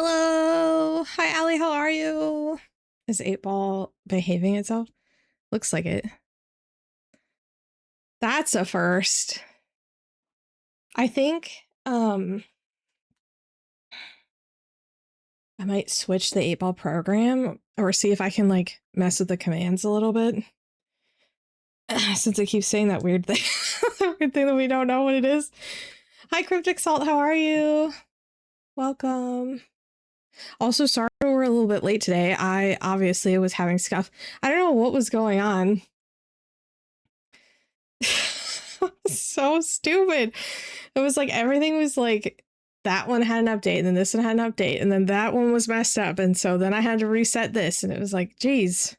Hello. Hi, Allie. How are you? Is 8-Ball behaving itself? Looks like it. That's a first. I think I might switch the 8-Ball program or see if I can like mess with the commands a little bit. Since it keeps saying that weird thing. Weird thing that we don't know what it is. Hi, Cryptic Salt. How are you? Welcome. Also, sorry we're a little bit late today. I obviously was having stuff. I don't know what was going on. So stupid. It was like everything was like that one had an update and then this one had an update and then that one was messed up and so then I had to reset this and it was like, geez.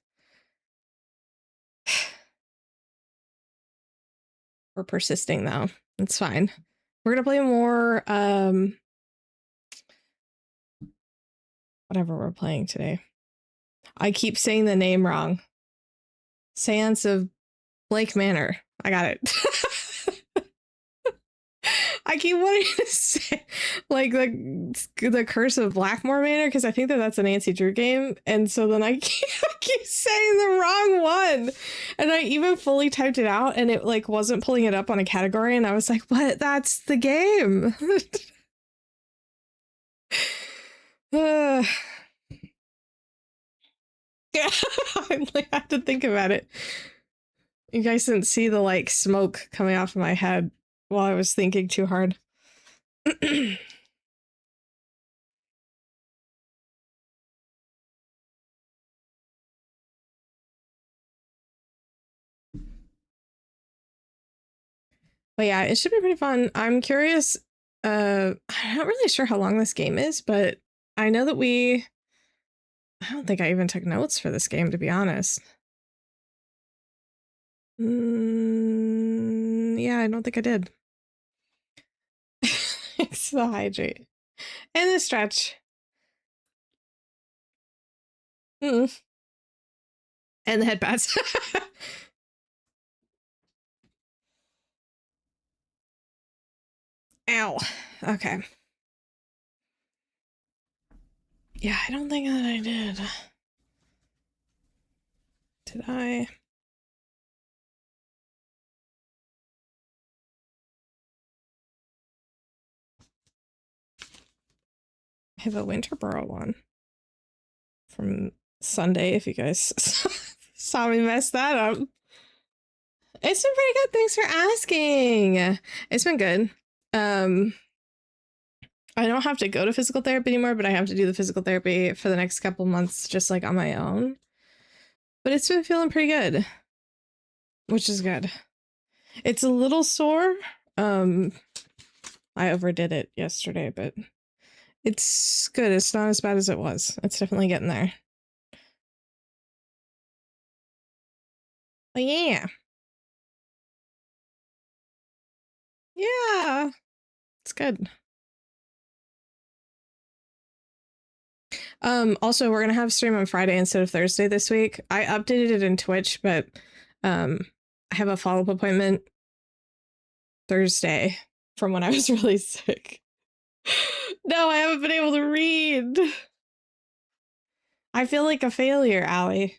We're persisting though. It's fine. We're gonna play more whatever we're playing today. I keep saying the name wrong. Seance of Blake Manor. I got it. I keep wanting to say like the Curse of Blackmore Manor because I think that's a Nancy Drew game, and so then I keep saying the wrong one, and I even fully typed it out, and it like wasn't pulling it up on a category, and I was like, "What? That's the game." Yeah, I like have to think about it. You guys didn't see the like smoke coming off of my head while I was thinking too hard. But yeah, it should be pretty fun. I'm curious. I'm not really sure how long this game is, but I know that I don't think I even took notes for this game, to be honest. Yeah, I don't think I did. It's the hydrate. And the stretch. And the headpads. Ow. Okay. Yeah, I don't think that I did. Did I? I have a Winterboro one from Sunday, if you guys saw me mess that up. It's been pretty good. Thanks for asking. It's been good. I don't have to go to physical therapy anymore, but I have to do the physical therapy for the next couple months, just like on my own. But it's been feeling pretty good, which is good. It's a little sore. I overdid it yesterday, but it's good. It's not as bad as it was. It's definitely getting there. But yeah. Yeah. It's good. Also we're gonna have stream on Friday instead of Thursday this week. I updated it in Twitch, but I have a follow-up appointment Thursday from when I was really sick. No, I haven't been able to read. I feel like a failure, Allie.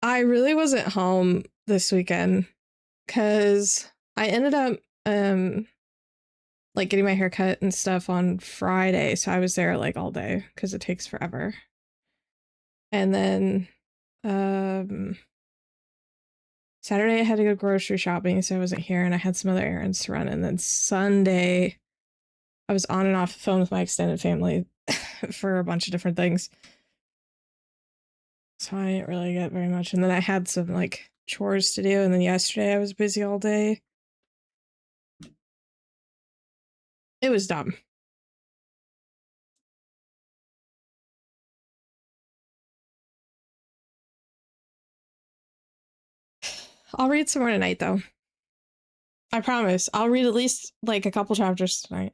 I really wasn't home this weekend because I ended up like getting my hair cut and stuff on Friday, so I was there like all day because it takes forever. And then Saturday I had to go grocery shopping, so I wasn't here, and I had some other errands to run. And then Sunday I was on and off the phone with my extended family for a bunch of different things. So I didn't really get very much. And then I had some like chores to do, and then yesterday I was busy all day. It was dumb. I'll read some more tonight though. I promise. I'll read at least like a couple chapters tonight.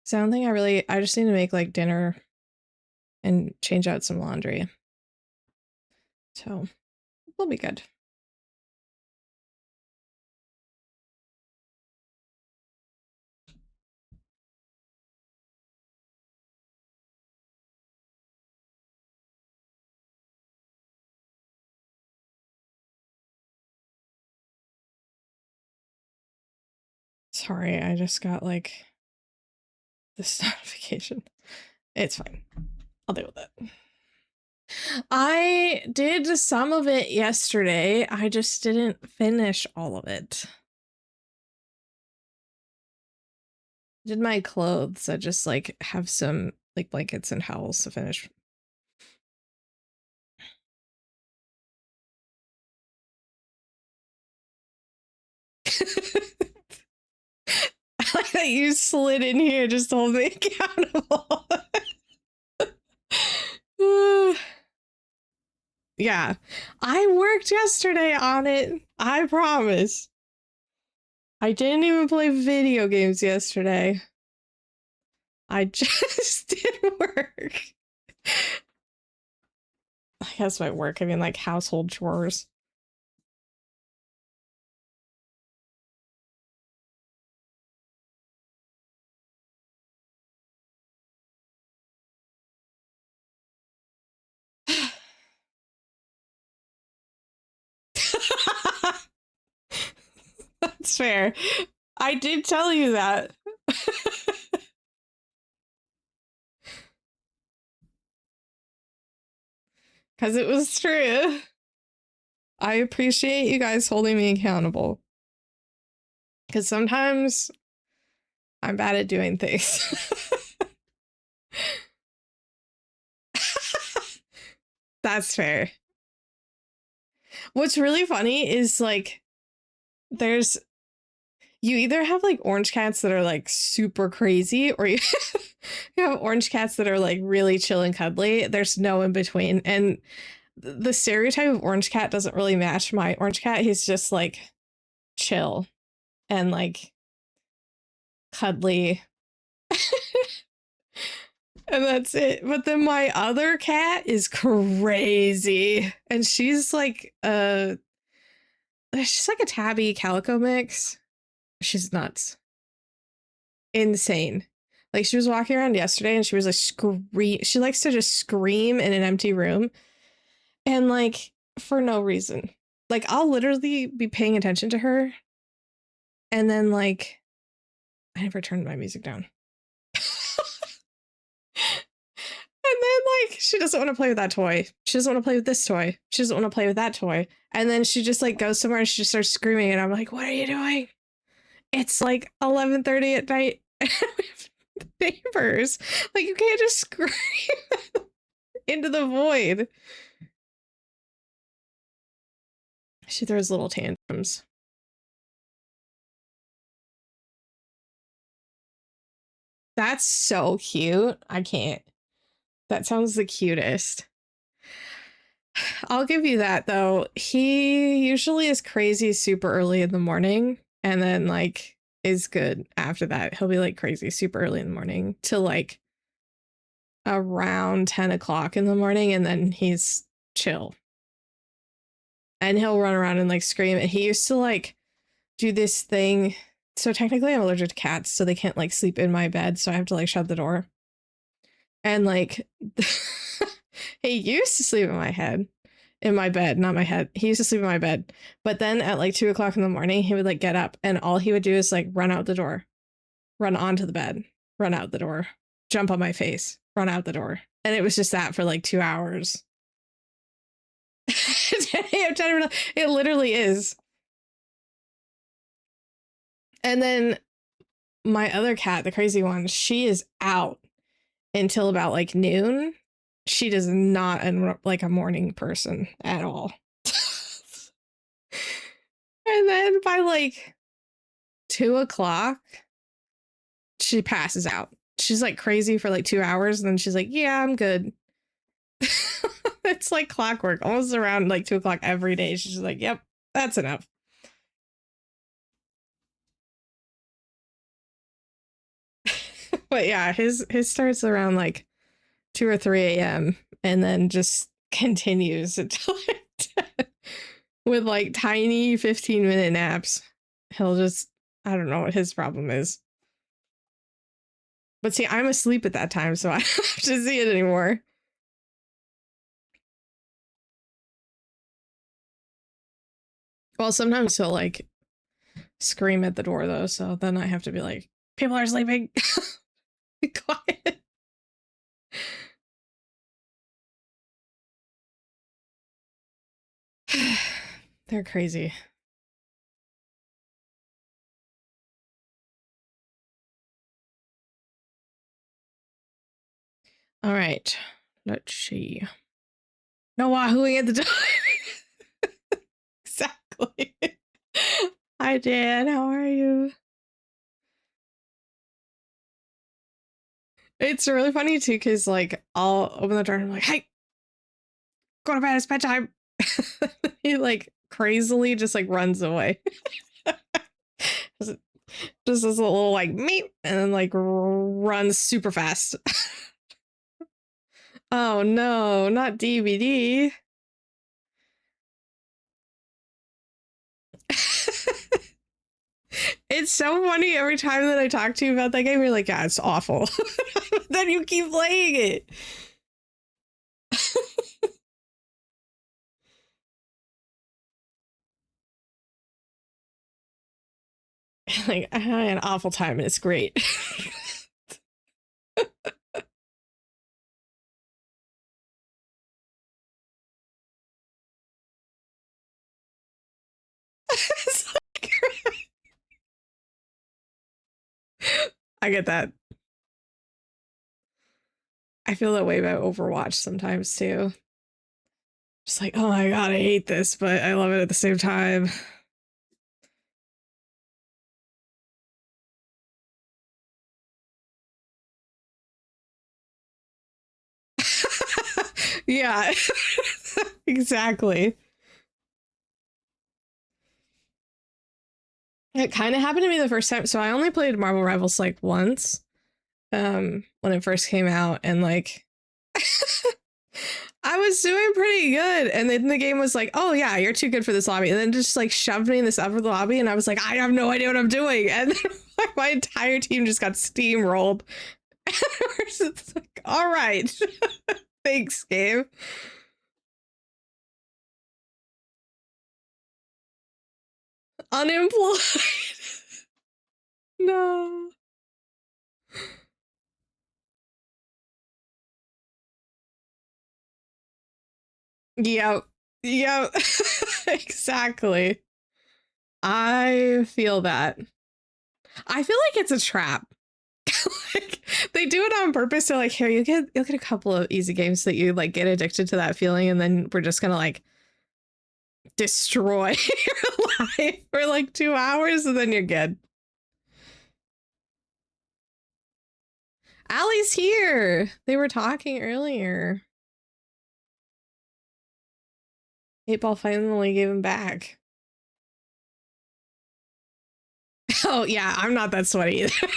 So I don't think I just need to make like dinner and change out some laundry. So we'll be good. Sorry, I just got like this notification. It's fine. I'll deal with it. I did some of it yesterday. I just didn't finish all of it. Did my clothes. I just like have some like blankets and towels to finish. I like that you slid in here just to hold me accountable. Yeah, I worked yesterday on it. I promise. I didn't even play video games yesterday. I just did work. I guess by work, I mean like household chores. That's fair. I did tell you that. Because it was true. I appreciate you guys holding me accountable. Because sometimes I'm bad at doing things. That's fair. What's really funny is like, you either have like orange cats that are like super crazy, or you have orange cats that are like really chill and cuddly. There's no in between. And the stereotype of orange cat doesn't really match my orange cat. He's just like chill and like cuddly. And that's it. But then my other cat is crazy. And she's like a tabby calico mix. She's nuts. Insane. Like she was walking around yesterday and she was like scream. She likes to just scream in an empty room. And like for no reason. Like I'll literally be paying attention to her. And then like I never turned my music down. And then, like, she doesn't want to play with that toy. She doesn't want to play with this toy. She doesn't want to play with that toy. And then she just, like, goes somewhere and she just starts screaming. And I'm like, what are you doing? It's, like, 11:30 at night. And we have neighbors. Like, you can't just scream into the void. She throws little tantrums. That's so cute. I can't. That sounds the cutest. I'll give you that, though. He usually is crazy super early in the morning and then, like, is good after that. He'll be, like, crazy super early in the morning till, like, around 10 o'clock in the morning, and then he's chill. And he'll run around and, like, scream. And he used to, like, do this thing. So technically I'm allergic to cats, so they can't, like, sleep in my bed, so I have to, like, shut the door. And, like, he used to sleep in my head. In my bed, not my head. He used to sleep in my bed. But then at like 2 o'clock in the morning, he would like get up and all he would do is like run out the door, run onto the bed, run out the door, jump on my face, run out the door. And it was just that for like 2 hours. It literally is. And then my other cat, the crazy one, she is out until about like noon. She does not like a morning person at all. And then by like 2 o'clock, she passes out. She's like crazy for like 2 hours, and then she's like, yeah, I'm good. It's like clockwork, almost around like 2 o'clock every day. She's just like, yep, that's enough. But yeah, his starts around like 2 or 3 a.m. and then just continues until like with like tiny 15-minute naps. He'll just, I don't know what his problem is. But see, I'm asleep at that time, so I don't have to see it anymore. Well, sometimes scream at the door though, so then I have to be like, people are sleeping. Be quiet. They're crazy. All right, let's see. No wahooing at the door. Exactly. Hi, Dan. How are you? It's really funny too, because like I'll open the door and I'm like, hey, go to bed, it's bedtime. He like crazily just like runs away. Just this little like meep and then like runs super fast. Oh no, not DVD. It's so funny every time that I talk to you about that game, you're like, yeah, it's awful. Then you keep playing it. Like, I had an awful time and it's great. It's like, I get that. I feel that way about Overwatch sometimes too. Just like, oh my god, I hate this, but I love it at the same time. Yeah, exactly. It kind of happened to me the first time. So I only played Marvel Rivals like once, when it first came out, and like I was doing pretty good, and then the game was like, "Oh yeah, you're too good for this lobby," and then just like shoved me in this upper lobby, and I was like, "I have no idea what I'm doing," and then my entire team just got steamrolled. It's like, all right, thanks, game. Unemployed. No. Yep. Yep. Exactly. I feel that. I feel like it's a trap. Like, they do it on purpose. So like, here, you'll get a couple of easy games so that you like get addicted to that feeling, and then we're just gonna like destroy your life for like 2 hours, and then you're good. Allie's here. They were talking earlier. 8-Ball finally gave him back. Oh yeah, I'm not that sweaty either.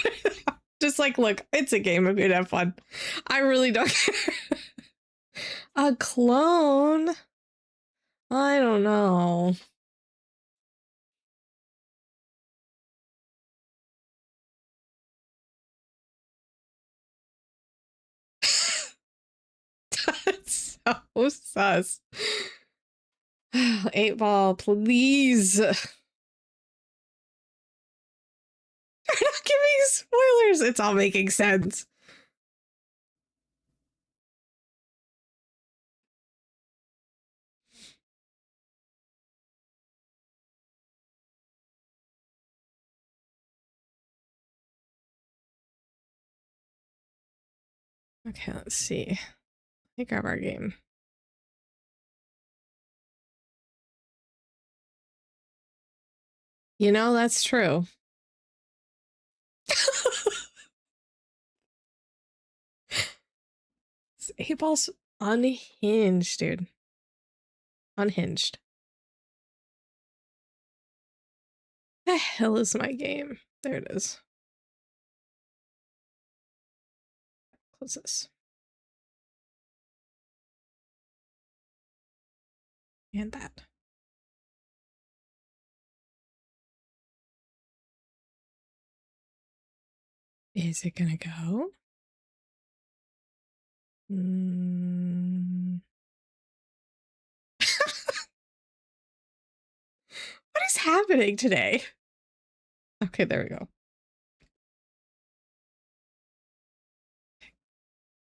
Just like, look, it's a game. I'm gonna have fun. I really don't care. A clone? I don't know. That's so sus. 8-Ball, please. You're not giving spoilers. It's all making sense. Okay, let's see. Let me grab our game. You know, that's true. 8-Ball's unhinged, dude. Unhinged. The hell is my game? There it is. Close this. And that. Is it gonna go? What is happening today? Okay, there we go.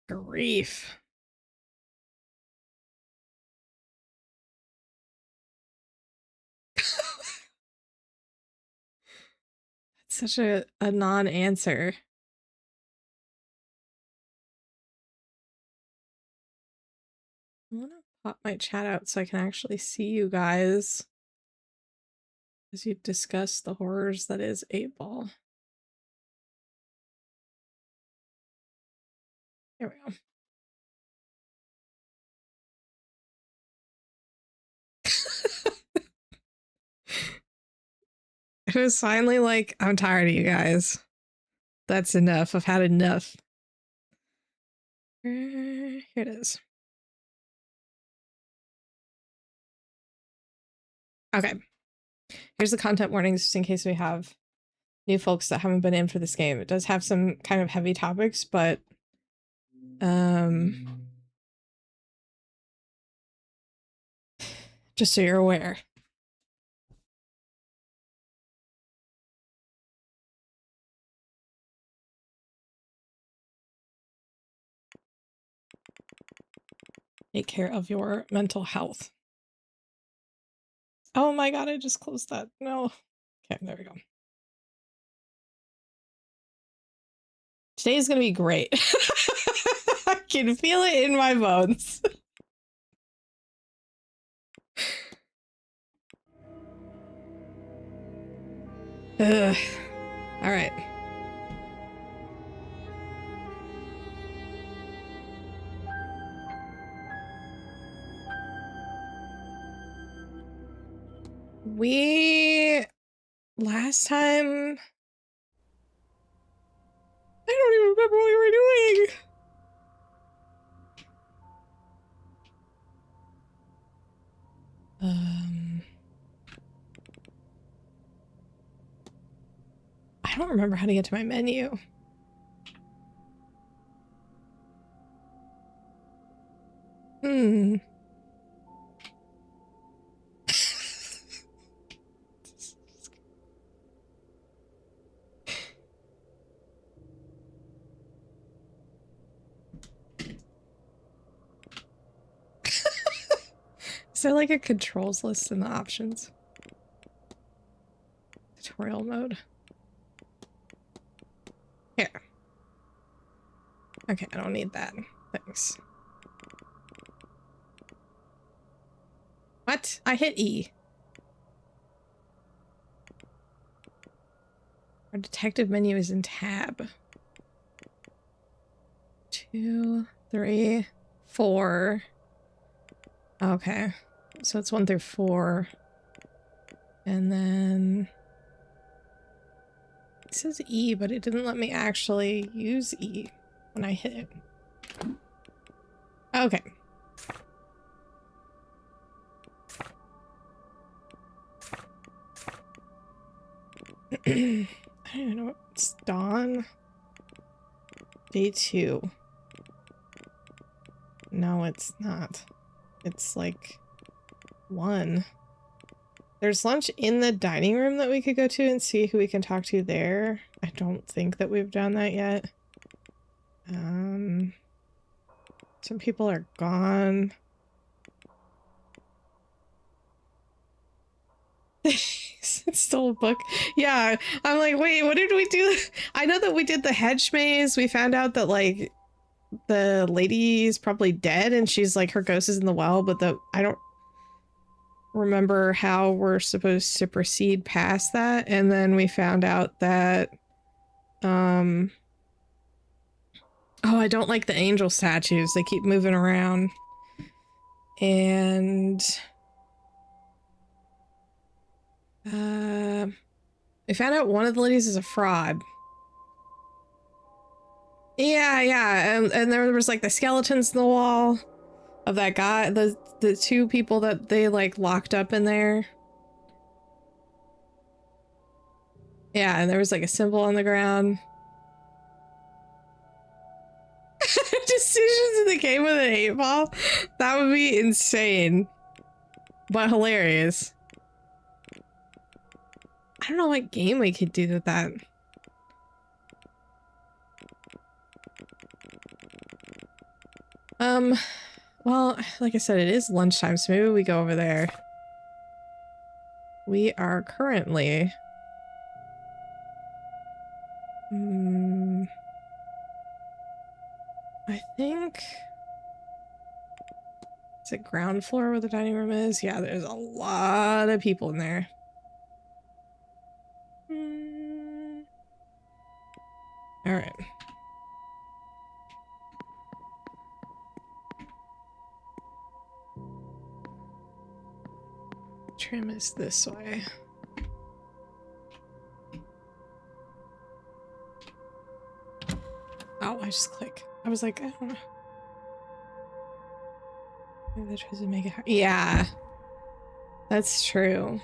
Grief. Such a non-answer. I want to pop my chat out so I can actually see you guys as you discuss the horrors that is 8-ball. There we go. It was finally like, I'm tired of you guys. That's enough. I've had enough. Here it is. Okay. Here's the content warnings just in case we have new folks that haven't been in for this game. It does have some kind of heavy topics, but just so you're aware. Take care of your mental health. Oh my god, I just closed that. No. Okay, there we go. Today's gonna be great. I can feel it in my bones. Ugh. All right. We last time I don't even remember what we were doing. I don't remember how to get to my menu. Is there like a controls list in the options? Tutorial mode. Here. Okay, I don't need that. Thanks. What? I hit E. Our detective menu is in tab. 2, 3, 4. Okay. So it's 1 through 4. And then it says E, but it didn't let me actually use E when I hit it. Okay. I don't even know what it's dawn. Day 2. No, it's not. It's like 1. There's lunch in the dining room that we could go to and see who we can talk to there. I don't think that we've done that yet. Some people are gone. It's still a book. Yeah, I'm like, wait, what did we do? I know that we did the hedge maze. We found out that like the lady's probably dead and she's like her ghost is in the well, but I don't remember how we're supposed to proceed past that. And then we found out that oh, I don't like the angel statues. They keep moving around. And we found out one of the ladies is a fraud. Yeah, and there was like the skeletons in the wall of that guy, the 2 people that they like locked up in there. Yeah, and there was like a symbol on the ground. Decisions in the game with an 8-ball? That would be insane. But hilarious. I don't know what game we could do with that. Well, like I said, it is lunchtime, so maybe we go over there. We are currently... I think... Is it ground floor where the dining room is? Yeah, there's a lot of people in there. All right. Trim is this way. Oh, I just click. I was like, I don't know. Maybe they tries to make it hard. Yeah, that's true.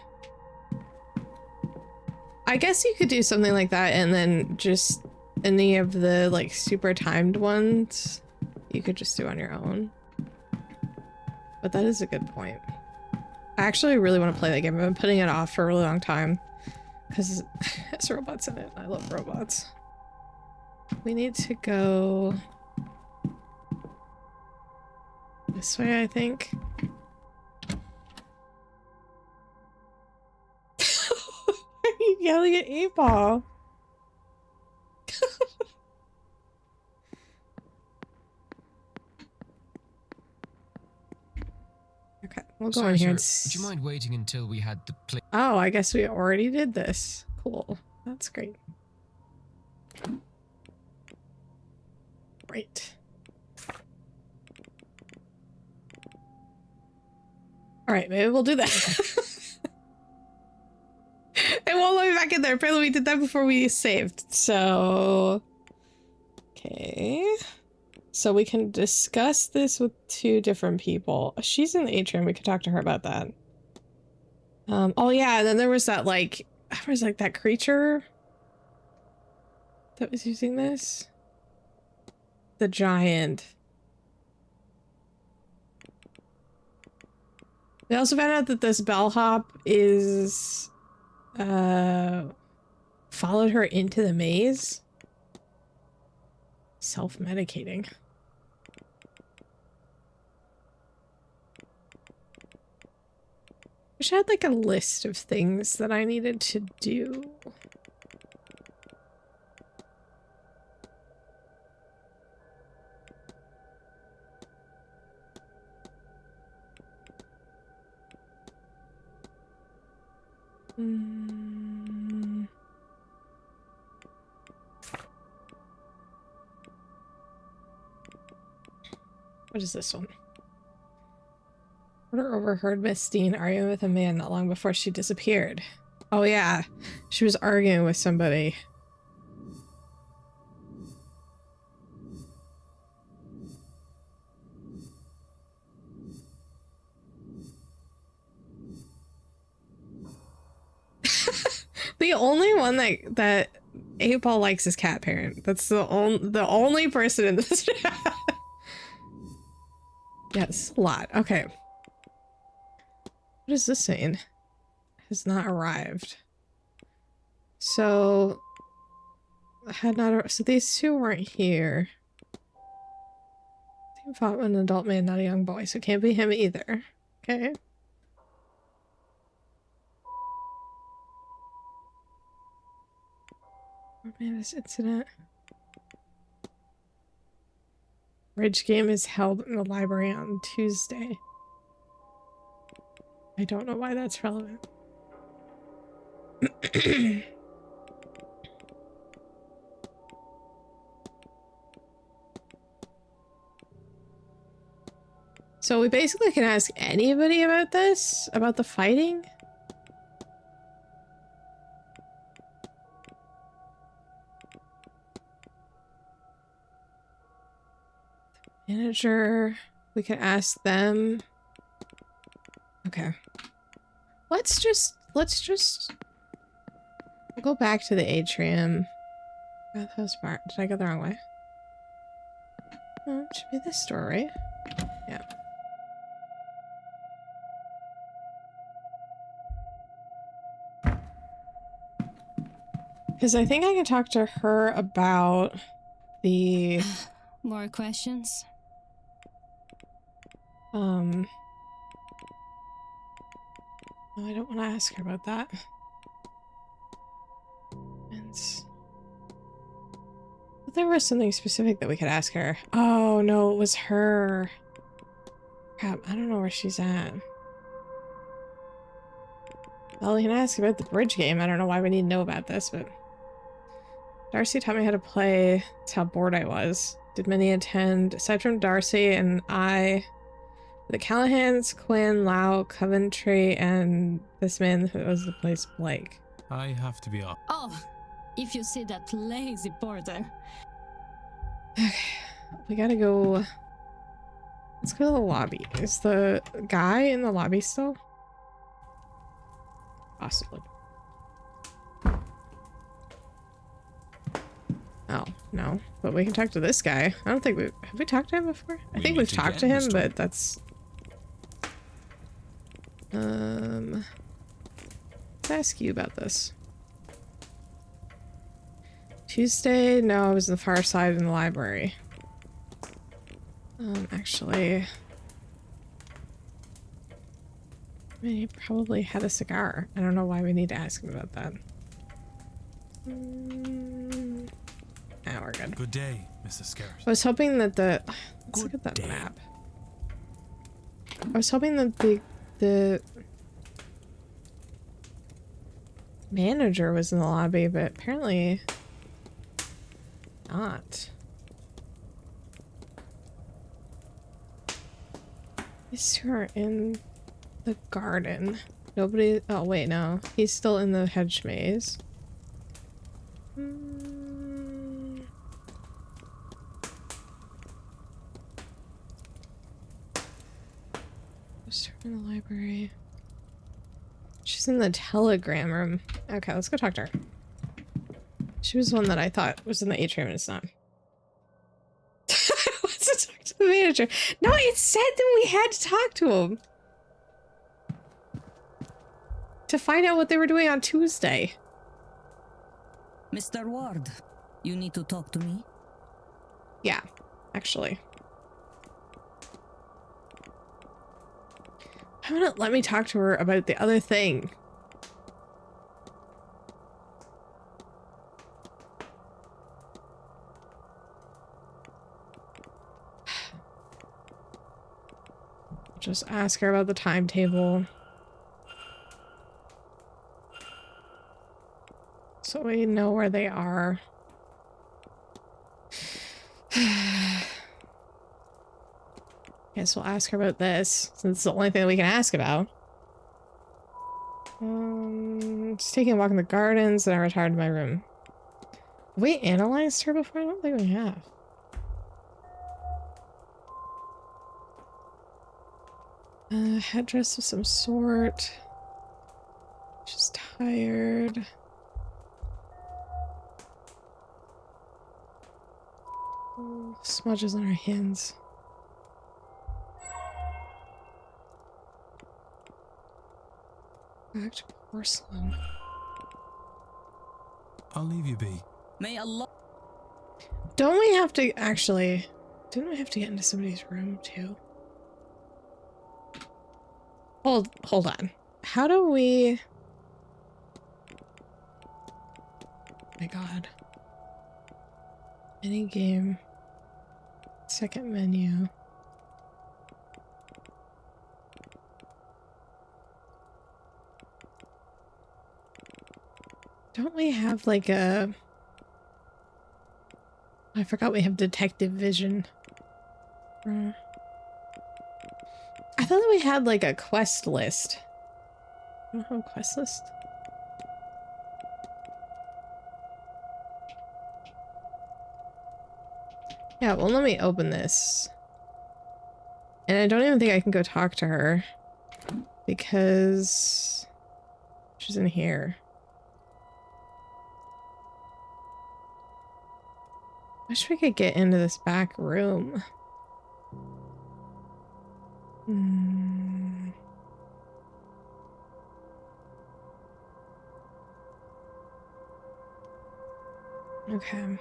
I guess you could do something like that and then just any of the like super timed ones you could just do on your own. But that is a good point. I actually really want to play that game. I've been putting it off for a really long time because it has robots in it. I love robots. We need to go this way, I think. Why are you yelling at 8-Ball? Okay, we'll go in here and would you mind waiting until we had the play? Oh, I guess we already did this. Cool. That's great. Right. Alright, maybe we'll do that. It won't let me back in there. Apparently we did that before we saved. So... Okay. So we can discuss this with 2 different people. She's in the atrium. We could talk to her about that. Oh yeah, and then there was that like... There was like that creature that was using this. The giant. We also found out that this bellhop is... followed her into the maze. Self-medicating. Wish I had like a list of things that I needed to do. What is this one? Porter overheard Miss Dean arguing with a man not long before she disappeared. Oh yeah, she was arguing with somebody. The only one that 8-Ball likes is Cat Parent. That's the only person in this chat. Yeah, it's a lot. Okay. What is this saying? Has not arrived. So so these 2 weren't here. They fought with an adult man, not a young boy, so it can't be him either. Okay. What made this incident? Bridge game is held in the library on Tuesday. I don't know why that's relevant. So we basically can ask anybody about this? About the fighting? Manager. We can ask them. Okay. Let's just we'll go back to the atrium. Bathhouse bar. Did I go the wrong way? Oh, it should be this door, right? Yeah. Because I think I can talk to her about the... More questions? No, I don't want to ask her about that. But there was something specific that we could ask her. Oh, no, it was her. Crap, I don't know where she's at. Well, we can ask about the bridge game. I don't know why we need to know about this, but... Darcy taught me how to play. That's how bored I was. Did many attend? Aside from Darcy and I, the Callahans, Quinn, Lau, Coventry, and this man who was the place Blake. I have to be off. Oh, if you see that lazy porter. Okay, we gotta go. Let's go to the lobby. Is the guy in the lobby still? Possibly. Oh, no. But we can talk to this guy. I don't think we... Have we talked to him before? I think we've talked to him, but that's... Let's ask you about this. Tuesday? No, I was on the far side in the library. Actually... I mean, he probably had a cigar. I don't know why we need to ask him about that. Ah, we're good. Good day, Mr. Scarrett. I was hoping that the... Let's look at that map. I was hoping that the manager was in the lobby, but apparently not. These two are in the garden. Nobody... Oh, wait, no. He's still in the hedge maze. In the library. She's in the telegram room. Okay, let's go talk to her. She was one that I thought was in the atrium and it's not. Let's talk to the manager. No, it said that we had to talk to him. To find out what they were doing on Tuesday. Mr. Ward, you need to talk to me? Yeah, actually. Why wouldn't let me talk to her about the other thing? Just ask her about the timetable. So we know where they are. Guess we'll ask her about this, since it's the only thing that we can ask about. Just taking a walk in the gardens, and I retired to my room. Have we analyzed her before? I don't think we have. Headdress of some sort. She's tired. Oh, smudges on her hands. Cracked porcelain. I'll leave you be. May Allah... Don't we have to actually... Didn't we have to get into somebody's room too? Hold on. How do we... Oh my god. Any game. Second menu. Don't we have like a... I forgot we have detective vision. I thought that we had like a quest list. I don't have a quest list. Yeah, well, let me open this. And I don't even think I can go talk to her. Because... she's in here. Wish we could get into this back room. Okay.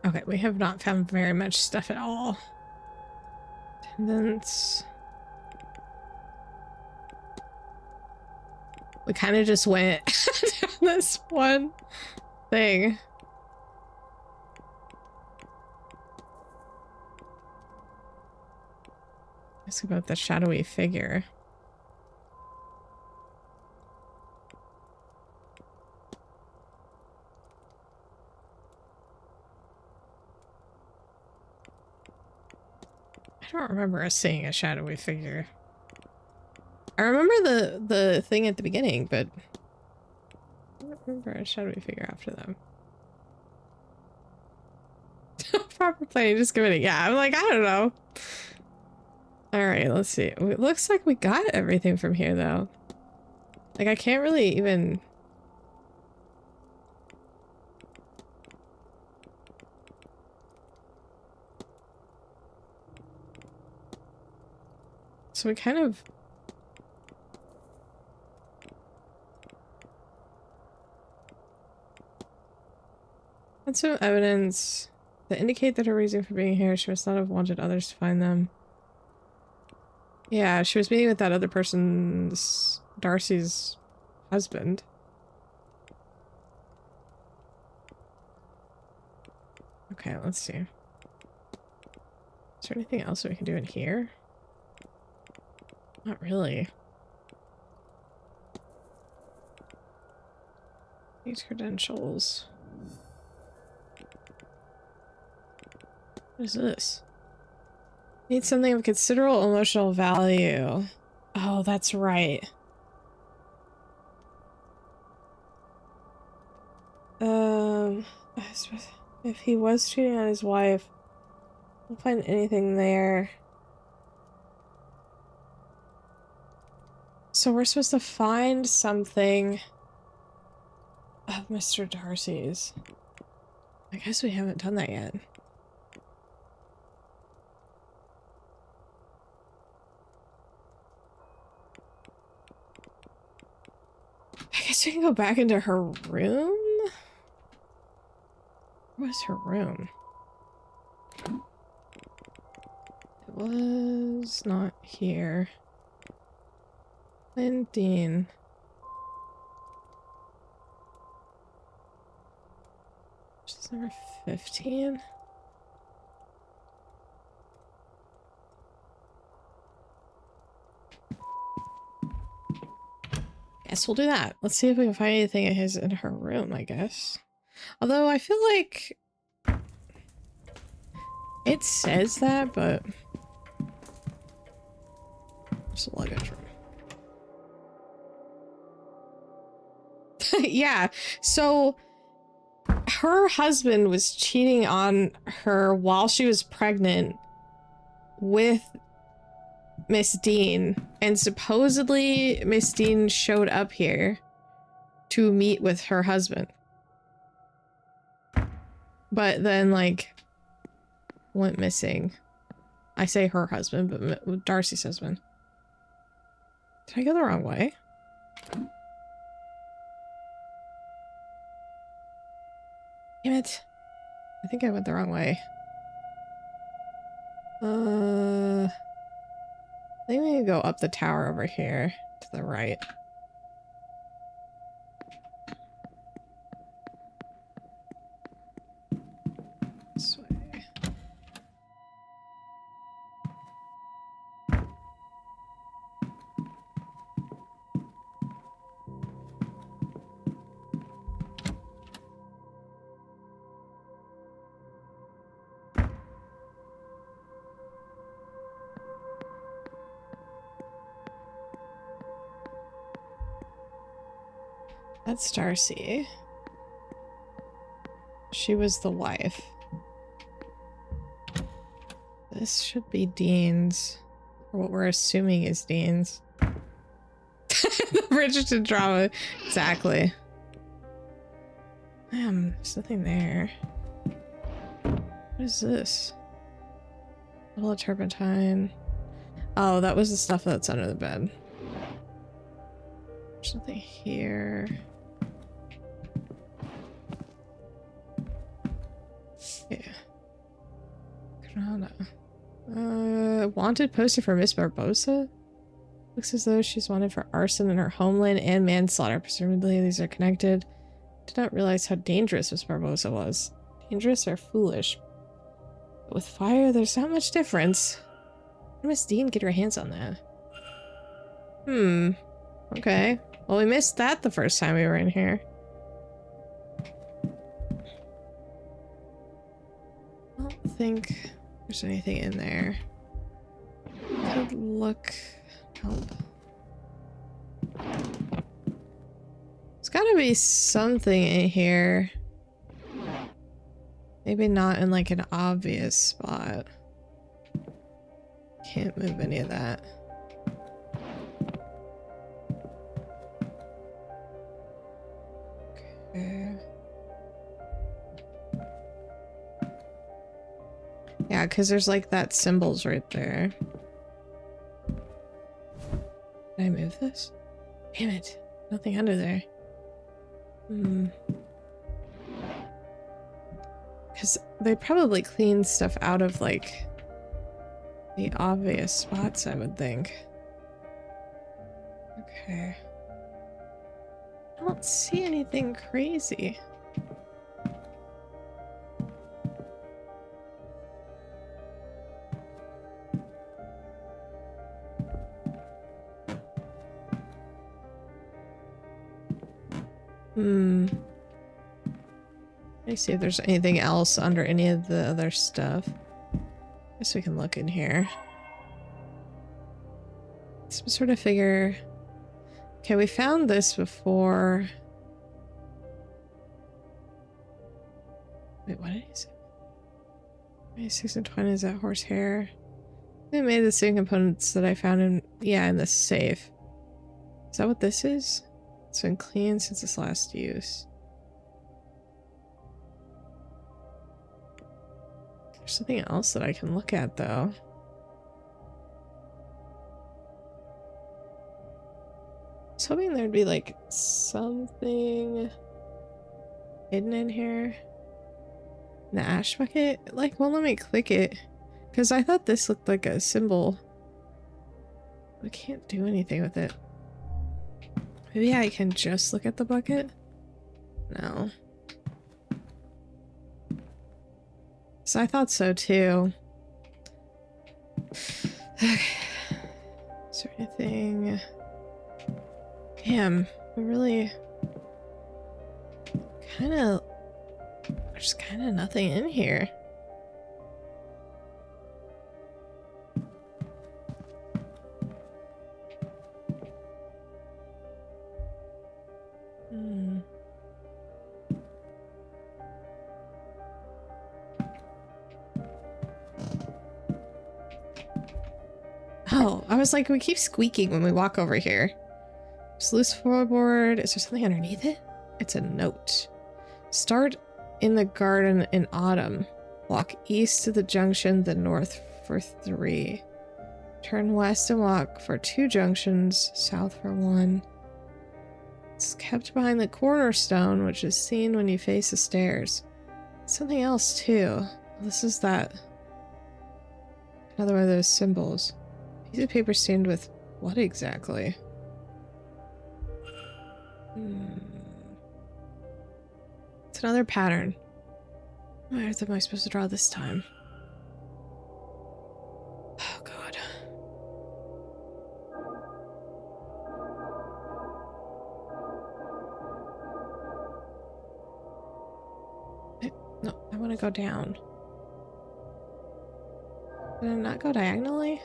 Okay, we have not found very much stuff at all. Attendance. We kind of just went down this one thing. Ask about the shadowy figure. I don't remember us seeing a shadowy figure. I remember the thing at the beginning, but I don't remember a shadowy figure after them. Proper planning, just committing. Yeah, I'm like, I don't know. All right, let's see. It looks like we got everything from here, though. Like, I can't really even... So we kind of... And some evidence that indicate that her reason for being here, she must not have wanted others to find them. Yeah, she was meeting with that other person's, Darcy's husband. Okay, let's see. Is there anything else we can do in here? Not really. These credentials. What is this? Need something of considerable emotional value. Oh, that's right. If he was cheating on his wife, we'll find anything there. So we're supposed to find something of Mr. Darcy's. I guess we haven't done that yet. I guess we can go back into her room? Where was her room? It was not here. And Dean. Which is number 15? Guess we'll do that. Let's see if we can find anything of his in her room, I guess. Although I feel like it says that, but it's a luggage room. Yeah, so her husband was cheating on her while she was pregnant with Miss Dean, and supposedly Miss Dean showed up here to meet with her husband. But then, like, went missing. I say her husband, but Darcy's husband. Did I go the wrong way? Damn it. I think I went the wrong way. I think we can go up the tower over here to the right. This way. That's Darcy. She was the wife. This should be Dean's. Or what we're assuming is Dean's. The Bridgerton drama. Exactly. There's nothing there. What is this? A little turpentine. Oh, that was the stuff that's under the bed. There's nothing here. Yeah. Wanted poster for Miss Barbosa? Looks as though she's wanted for arson in her homeland and manslaughter. Presumably these are connected. Did not realize how dangerous Miss Barbosa was. Dangerous or foolish? But with fire, there's not much difference. How did Miss Dean get her hands on that? Okay. Well, we missed that the first time we were in here. I don't think there's anything in there. Could look. Nope. There's gotta be something in here. Maybe not in like an obvious spot. Can't move any of that. Okay. Yeah, because there's like that symbols right there. Did I move this? Damn it. Nothing under there. Because they probably clean stuff out of like the obvious spots, I would think. Okay. I don't see anything crazy. Let me see if there's anything else under any of the other stuff. Guess we can look in here. Some sort of figure. Okay, we found this before. Wait, what did he say? 26 and 20, is that horsehair? They made the same components that I found in the safe. Is that what this is? It's been clean since its last use. There's something else that I can look at though. I was hoping there'd be like something hidden in here. The ash bucket? Like, well, let me click it. Because I thought this looked like a symbol. I can't do anything with it. Maybe I can just look at the bucket? No. So I thought so too. Okay. Is there anything? Damn, we really there's kind of nothing in here. Oh, I was like, we keep squeaking when we walk over here. Just loose floorboard. Is there something underneath it? It's a note. Start in the garden in autumn. Walk east to the junction, then north for 3. Turn west and walk for 2 junctions, south for 1. It's kept behind the cornerstone, which is seen when you face the stairs. Something else too. This is that. Another one of those symbols. Piece of paper stained with what exactly? It's another pattern. What on earth am I supposed to draw this time? Oh god. No, I want to go down. Did I not go diagonally?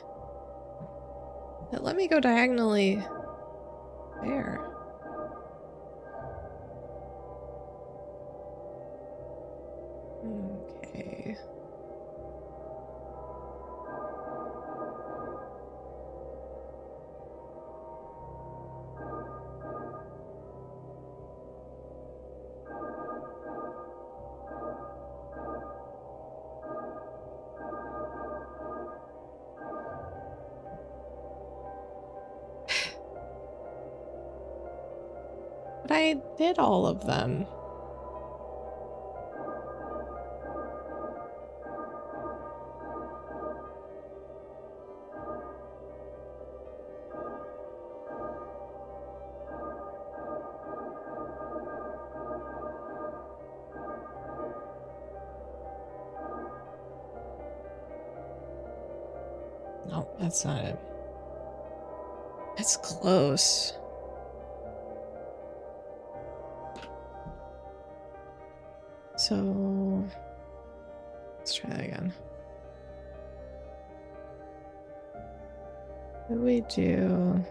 Let me go diagonally there. Okay. I did all of them. No, that's not it. That's close. So let's try that again. What do we do?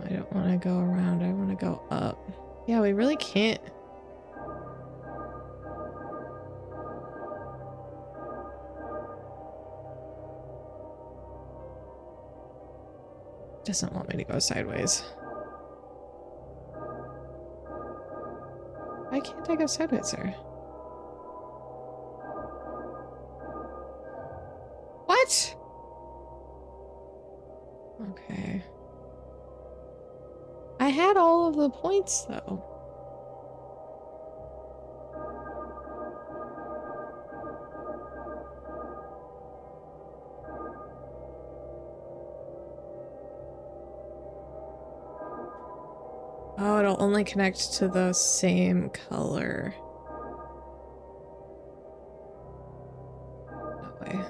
I don't want to go around. I want to go up. Yeah, we really can't. Doesn't want me to go sideways. Why can't I go sideways there? What? Okay. I had all of the points though. Oh, it'll only connect to the same color. That way.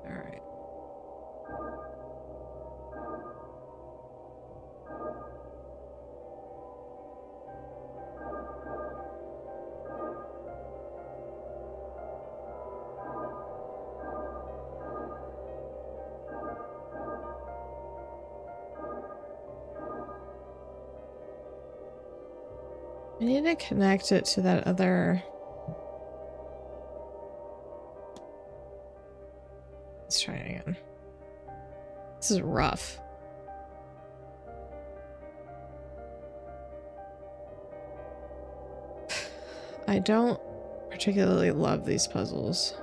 Alright. I need to connect it to that other. Let's try it again. This is rough. I don't particularly love these puzzles.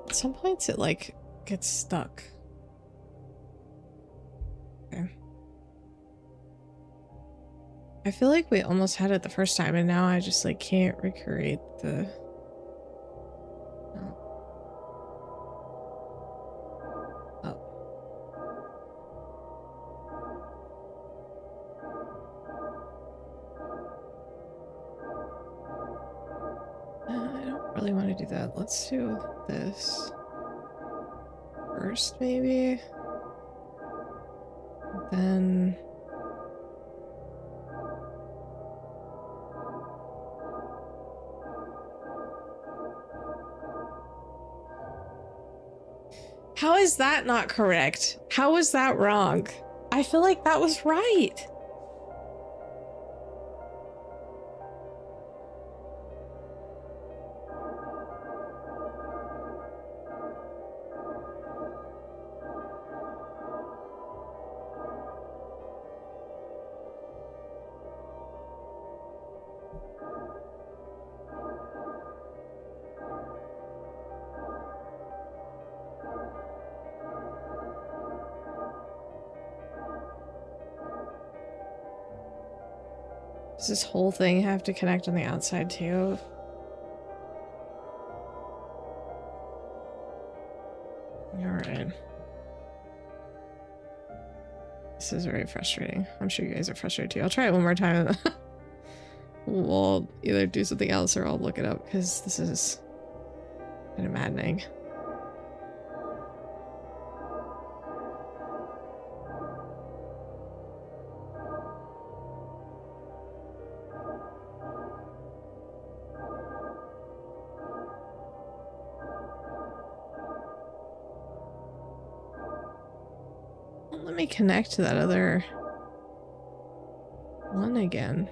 At some points it like gets stuck. Okay. I feel like we almost had it the first time and now I just like can't recreate the. Oh. Oh. I don't really want to do that. Let's do this first, maybe. Then. How is that not correct? How was that wrong? I feel like that was right. Does this whole thing have to connect on the outside too? Alright. This is very frustrating. I'm sure you guys are frustrated too. I'll try it one more time. We'll either do something else or I'll look it up because this is kind of maddening. let me connect to that other one again.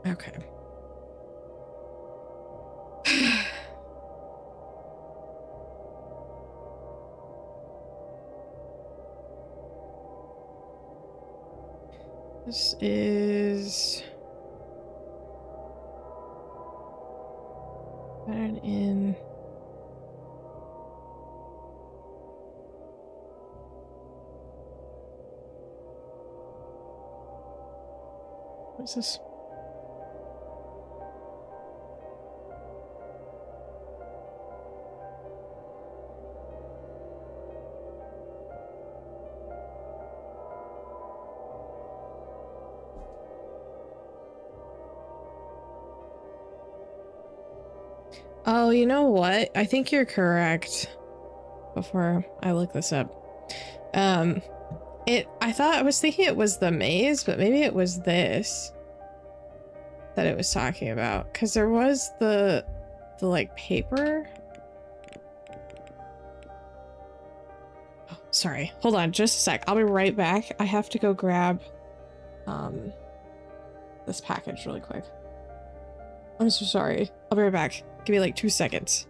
Okay. This is pattern in. What's this? Oh, you know what? I think you're correct. Before I look this up. I was thinking it was the maze, but maybe it was this that it was talking about. Because there was the like paper. Oh, sorry. Hold on just a sec. I'll be right back. I have to go grab this package really quick. I'm so sorry. I'll be right back. Give me like 2 seconds.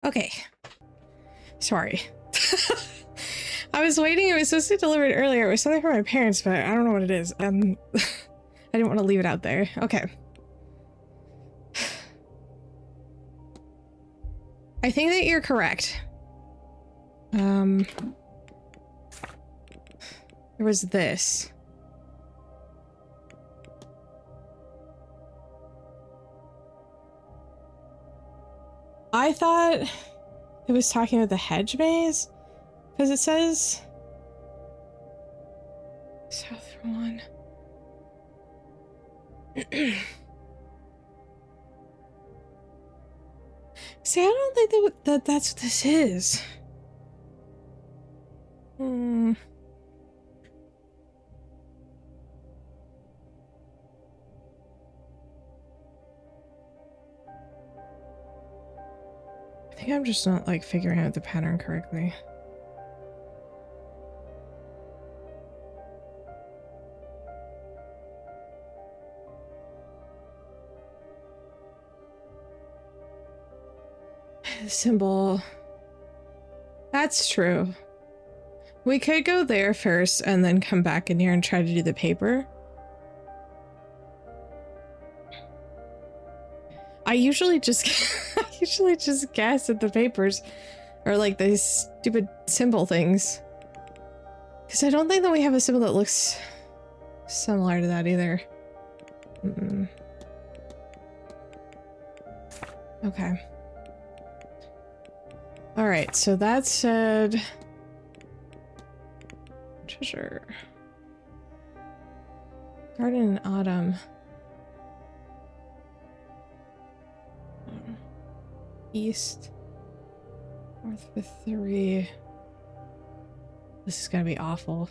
Okay. Sorry. I was waiting. It was supposed to be delivered earlier. It was something for my parents, but I don't know what it is. I didn't want to leave it out there. Okay. I think that you're correct. There was this. I thought it was talking about the hedge maze, because it says South one. See, I don't think that's what this is. I think I'm just not like figuring out the pattern correctly. symbol. That's true. We could go there first and then come back in here and try to do the paper. I usually just guess at the papers or like these stupid symbol things. Because I don't think that we have a symbol that looks similar to that either. Okay. Alright, so that said... Treasure. Garden in autumn. East. North with 3. This is gonna be awful.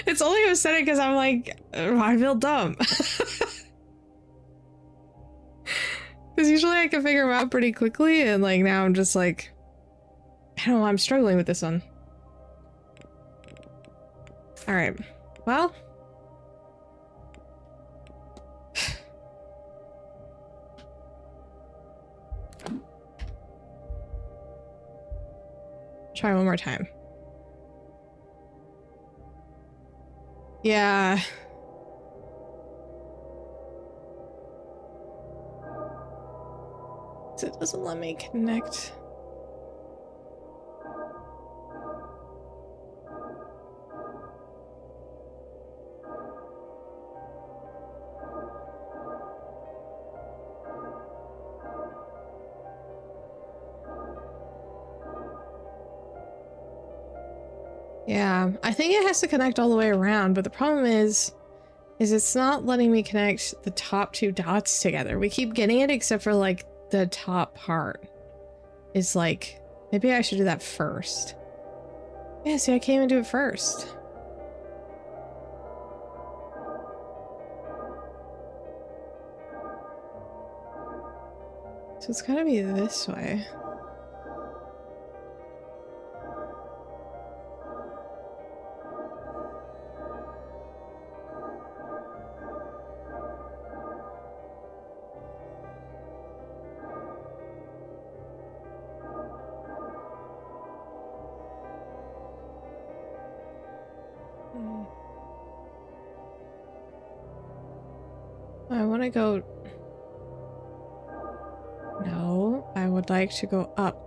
It's only upsetting because I'm like, I feel dumb. Because usually I can figure them out pretty quickly, and like now I'm just like, I don't know, I'm struggling with this one. Alright, well. Try one more time. Yeah. It doesn't let me connect. Yeah, I think it has to connect all the way around, but the problem is it's not letting me connect the top 2 dots together. We keep getting it except for like the top part is like, maybe I should do that first. Yeah, see, I can't even do it first. So it's gotta be this way. I want to go... No, I would like to go up.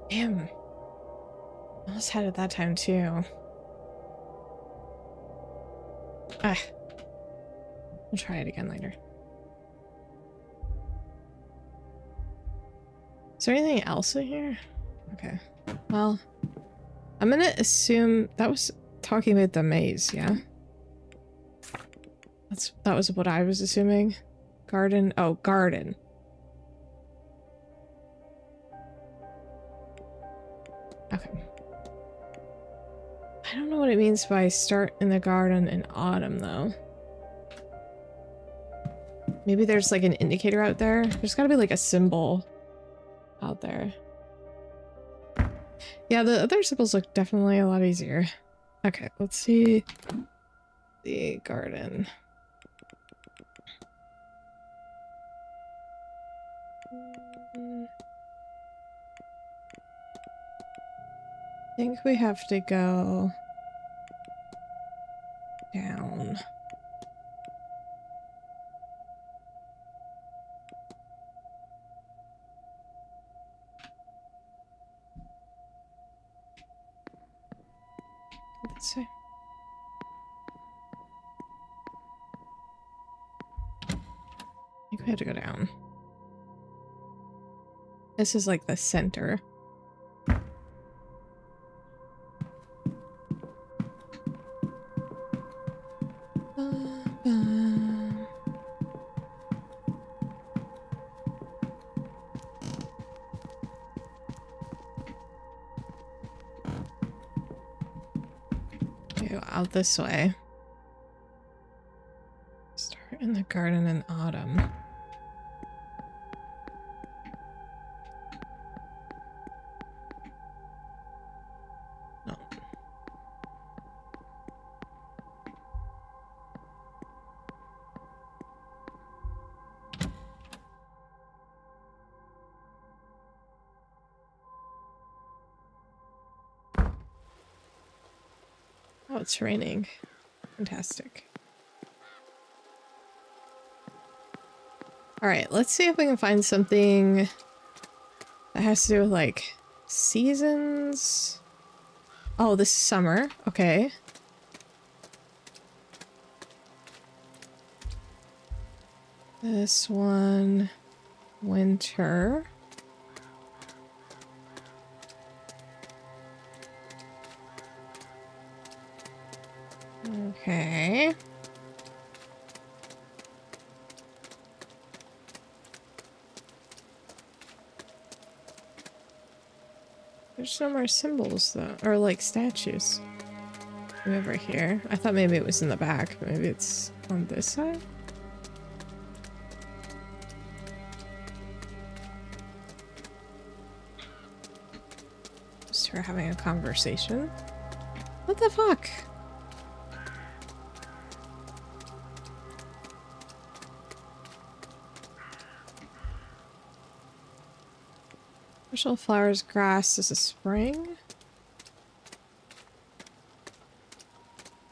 Damn. I almost had it that time too. Ah. We'll try it again later. Is there anything else in here? Okay. Well, I'm gonna assume that was talking about the maze, yeah? That was what I was assuming. Garden. Oh, garden. Okay. I don't know what it means by start in the garden in autumn, though. Maybe there's like an indicator out there. There's gotta be like a symbol out there. Yeah, the other symbols look definitely a lot easier. Okay, let's see the garden. I think we have to go down. Let's see. I think we have to go down. This is like the center. out this way. Start in the garden in autumn. No. Oh, it's raining. Fantastic. All right, let's see if we can find something that has to do with like seasons. Oh, this is summer. Okay. This one, winter. Okay. There's no more symbols though, or like statues. Over here. I thought maybe it was in the back, but maybe it's on this side. Just her having a conversation. What the fuck? Special flowers, grass is a spring.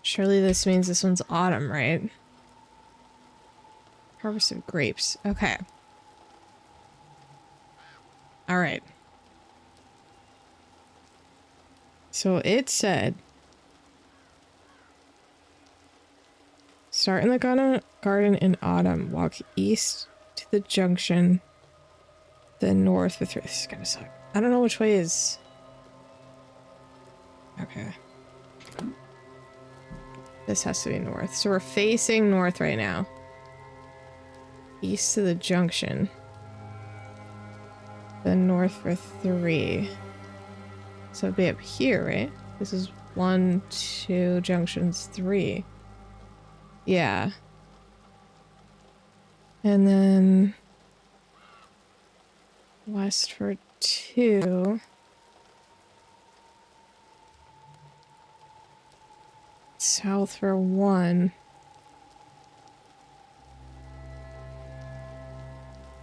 Surely this means this one's autumn, right? Harvest of grapes. Okay. All right. So it said, start in the garden in autumn, walk east to the junction, then north with... This is gonna suck. I don't know which way is... Okay. This has to be north. So we're facing north right now. East to the junction. Then north for 3. So it'd be up here, right? This is 1, 2, junctions 3. Yeah. And then west for 2. South for 1.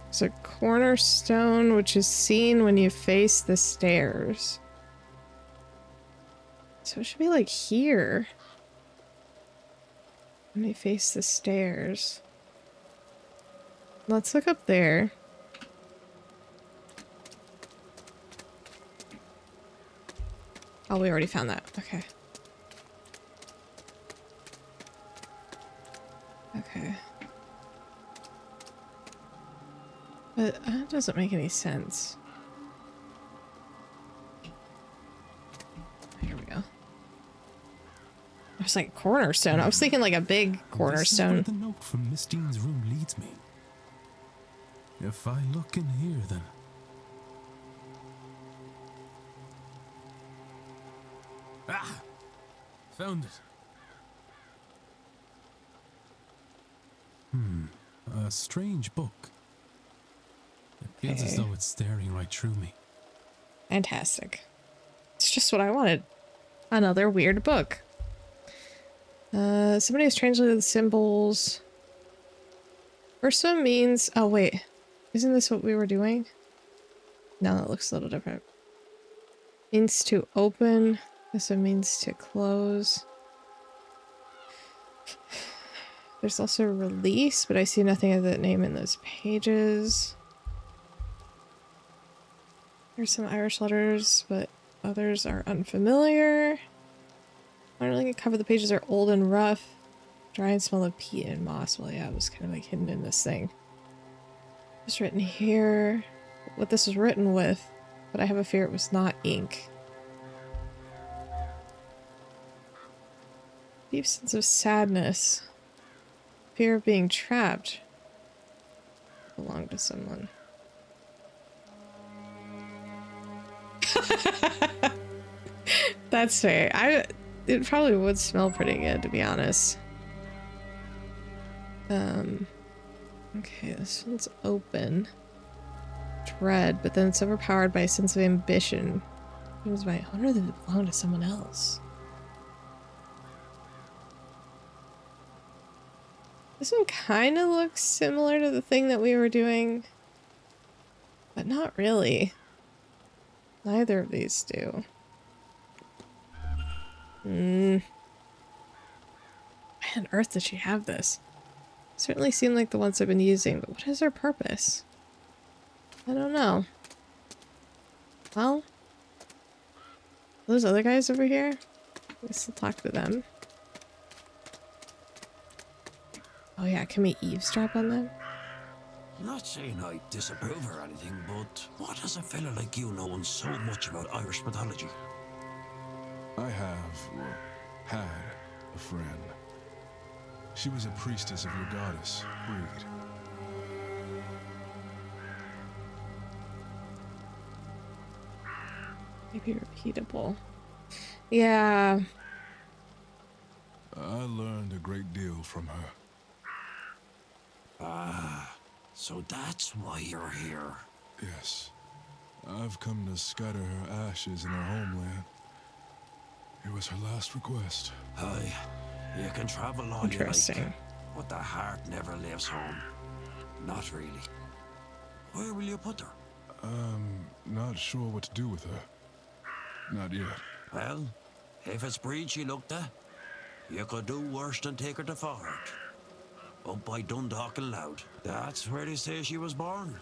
There's a cornerstone which is seen when you face the stairs. So it should be like here. When you face the stairs. Let's look up there. Oh, we already found that. Okay. Okay. But that doesn't make any sense. Here we go. I was like, cornerstone. I was thinking like a big cornerstone. This is where the note from Miss Dean's room leads me. If I look in here, then... Ah! Found it. A strange book. It feels as though it's staring right through me. Fantastic. It's just what I wanted. Another weird book. Somebody has translated the symbols. First one means... Oh, wait. Isn't this what we were doing? No, that looks a little different. Means to open. This one means to close. There's also release, but I see nothing of that name in those pages. There's some Irish letters, but others are unfamiliar. I don't think it cover the pages are old and rough. Dry and smell of peat and moss. Well, yeah, it was kind of like hidden in this thing. It's written here what this was written with, but I have a fear it was not ink. Deep sense of sadness. Fear of being trapped. Belong to someone. That's fair. it probably would smell pretty good, to be honest. Okay, this one's open. Dread, but then it's overpowered by a sense of ambition. It was my owner that belonged to someone else. This one kind of looks similar to the thing that we were doing, but not really. Neither of these do. Why on earth did she have this? Certainly seem like the ones I've been using, but what is their purpose? I don't know. Well, those other guys over here, let's talk to them. Oh yeah, can we eavesdrop on them? Not saying I disapprove or anything, but what does a fella like you knowing so much about Irish mythology? I have, well, had a friend. She was a priestess of your goddess, Breed. Maybe repeatable. Yeah. I learned a great deal from her. Ah, so that's why you're here. Yes. I've come to scatter her ashes in her homeland. It was her last request. Aye, you can travel all you like, Interesting. but the heart never leaves home. Not really. Where will you put her? I'm not sure what to do with her. Not yet. Well, if it's Breed she looked at, you could do worse than take her to Fahart. Up by Dundalk and Loud. That's where they say she was born.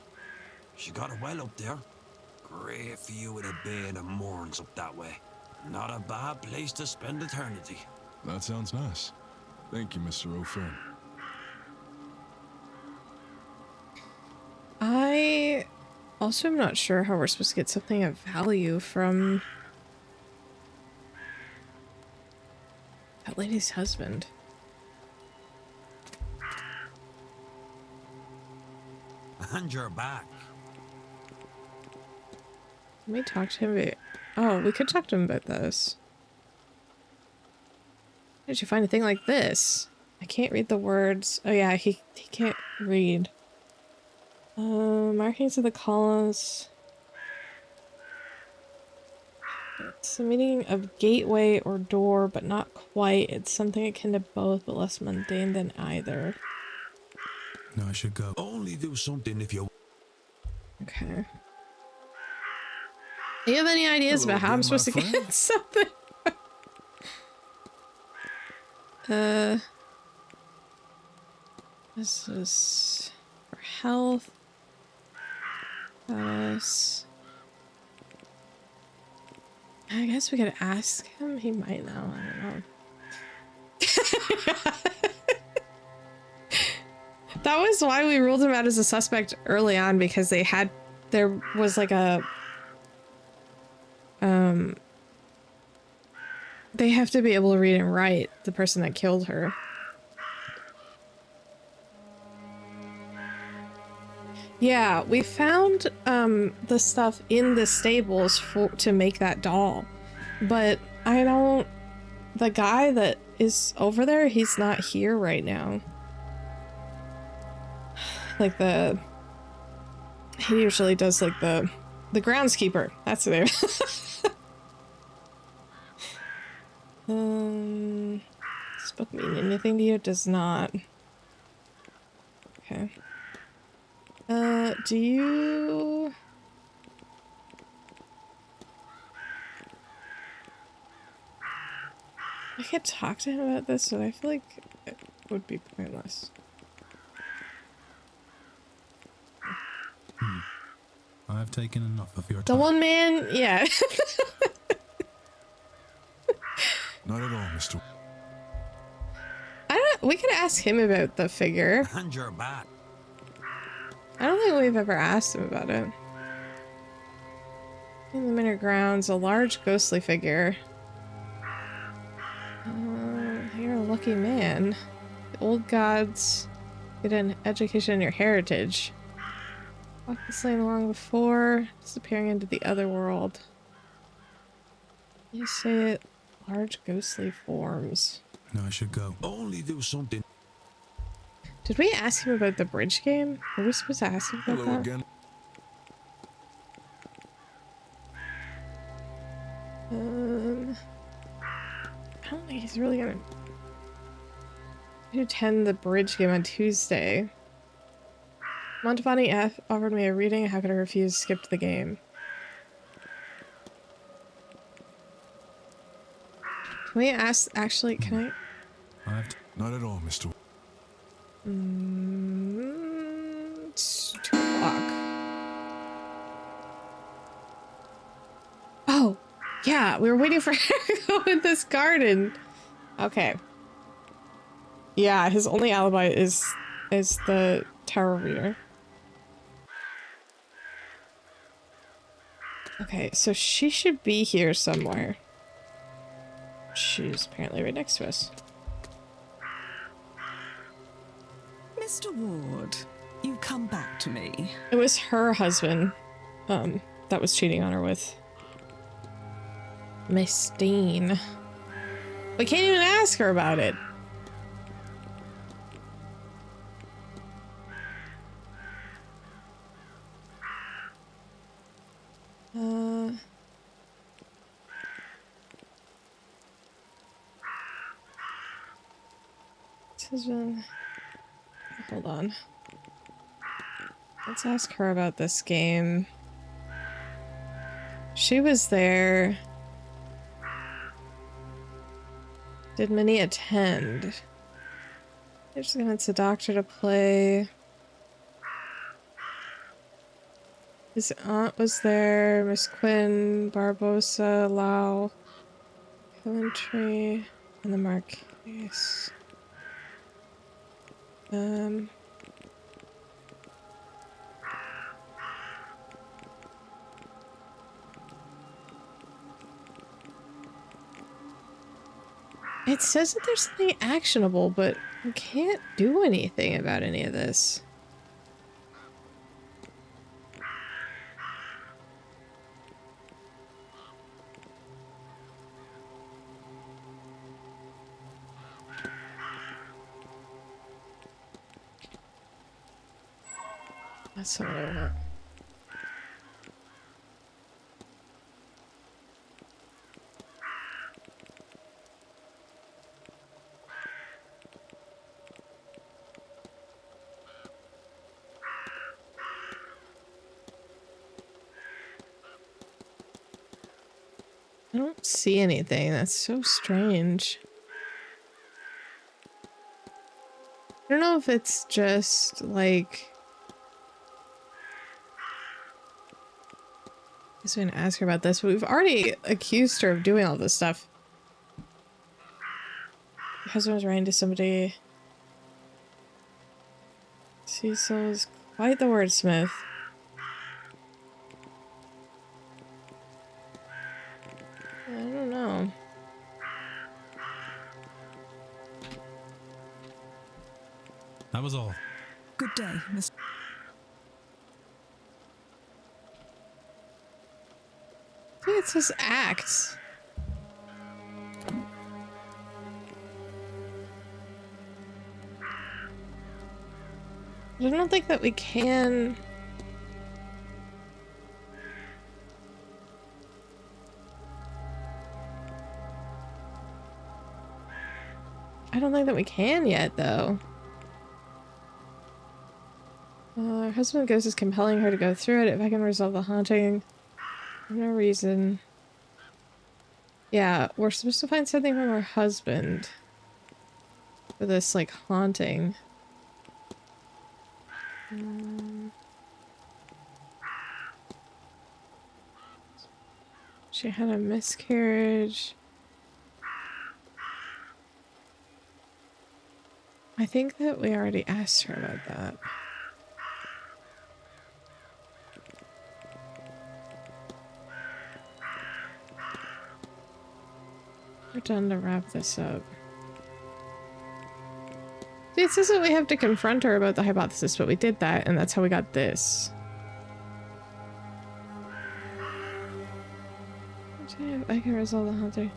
She got a well up there. Great view of the bay and the moorings up that way. Not a bad place to spend eternity. That sounds nice. Thank you, Mr. O'Finn. I also am not sure how we're supposed to get something of value from that lady's husband. And you're back. Let me talk to him about... Oh, we could talk to him about this. How did you find a thing like this? I can't read the words. Oh yeah, he can't read. Markings of the columns. It's the meaning of gateway or door, but not quite. It's something akin to both, but less mundane than either. No, I should go. Only do something if you... Okay. Do you have any ideas Hello about how I'm again, supposed to my get friend. something? This is for health. Status. I guess we could ask him. He might know. I don't know. That was why we ruled him out as a suspect early on, because there was like a they have to be able to read and write, the person that killed her. Yeah, we found the stuff in the stables to make that doll, but I don't... The guy that is over there, he's not here right now. Like he usually does like the groundskeeper. That's the name. Does this book mean anything to you? It does not. Okay. Do you... I could talk to him about this, but I feel like it would be pointless. I've taken enough of your The time. one man? Yeah. Not at all, Mr. We could ask him about the figure. And you're back. I don't think we've ever asked him about it. In the manor grounds, a large ghostly figure. You're a lucky man. The old gods get an education in your heritage. Walked this lane long before, disappearing into the other world. You say it Large ghostly forms. No, I should go. Only do something. Did we ask him about the bridge game? Were we supposed to ask him about Hello that? again. I don't think he's really gonna attend the bridge game on Tuesday. Montavani F offered me a reading. How could I refuse? Skipped the game. Can we ask? Actually, can I? I have to. Not at all, Mr. It's 2 o'clock. Oh, yeah, we were waiting for him to go in this garden. Okay. Yeah, his only alibi is the tarot reader. Okay, so she should be here somewhere. She's apparently right next to us. Mr. Ward, you come back to me. It was her husband, that was cheating on her with Miss Dean. We can't even ask her about it. Husband. Hold on. Let's ask her about this game. She was there. Did Minnie attend? They're just gonna, it's a doctor to play. His aunt was there. Miss Quinn, Barbosa, Lau, Coventry, and the Marquise. It says that there's something actionable, but we can't do anything about any of this. That's not what I want. I don't see anything. That's so strange. I don't know if it's just like... I was going to ask her about this, but we've already accused her of doing all this stuff. Your husband was writing to somebody. Cecil is quite the wordsmith. I don't know. That was all. Good day, Mr. I think it says acts. I don't think that we can... I don't think that we can yet, though. Her husband ghost is compelling her to go through it. If I can resolve the haunting, for no reason. Yeah, we're supposed to find something from her husband for this, like, haunting. She had a miscarriage. I think that we already asked her about that. We're done to wrap this up. See, it says that we have to confront her about the hypothesis, but we did that, and that's how we got this. I can resolve the haunting.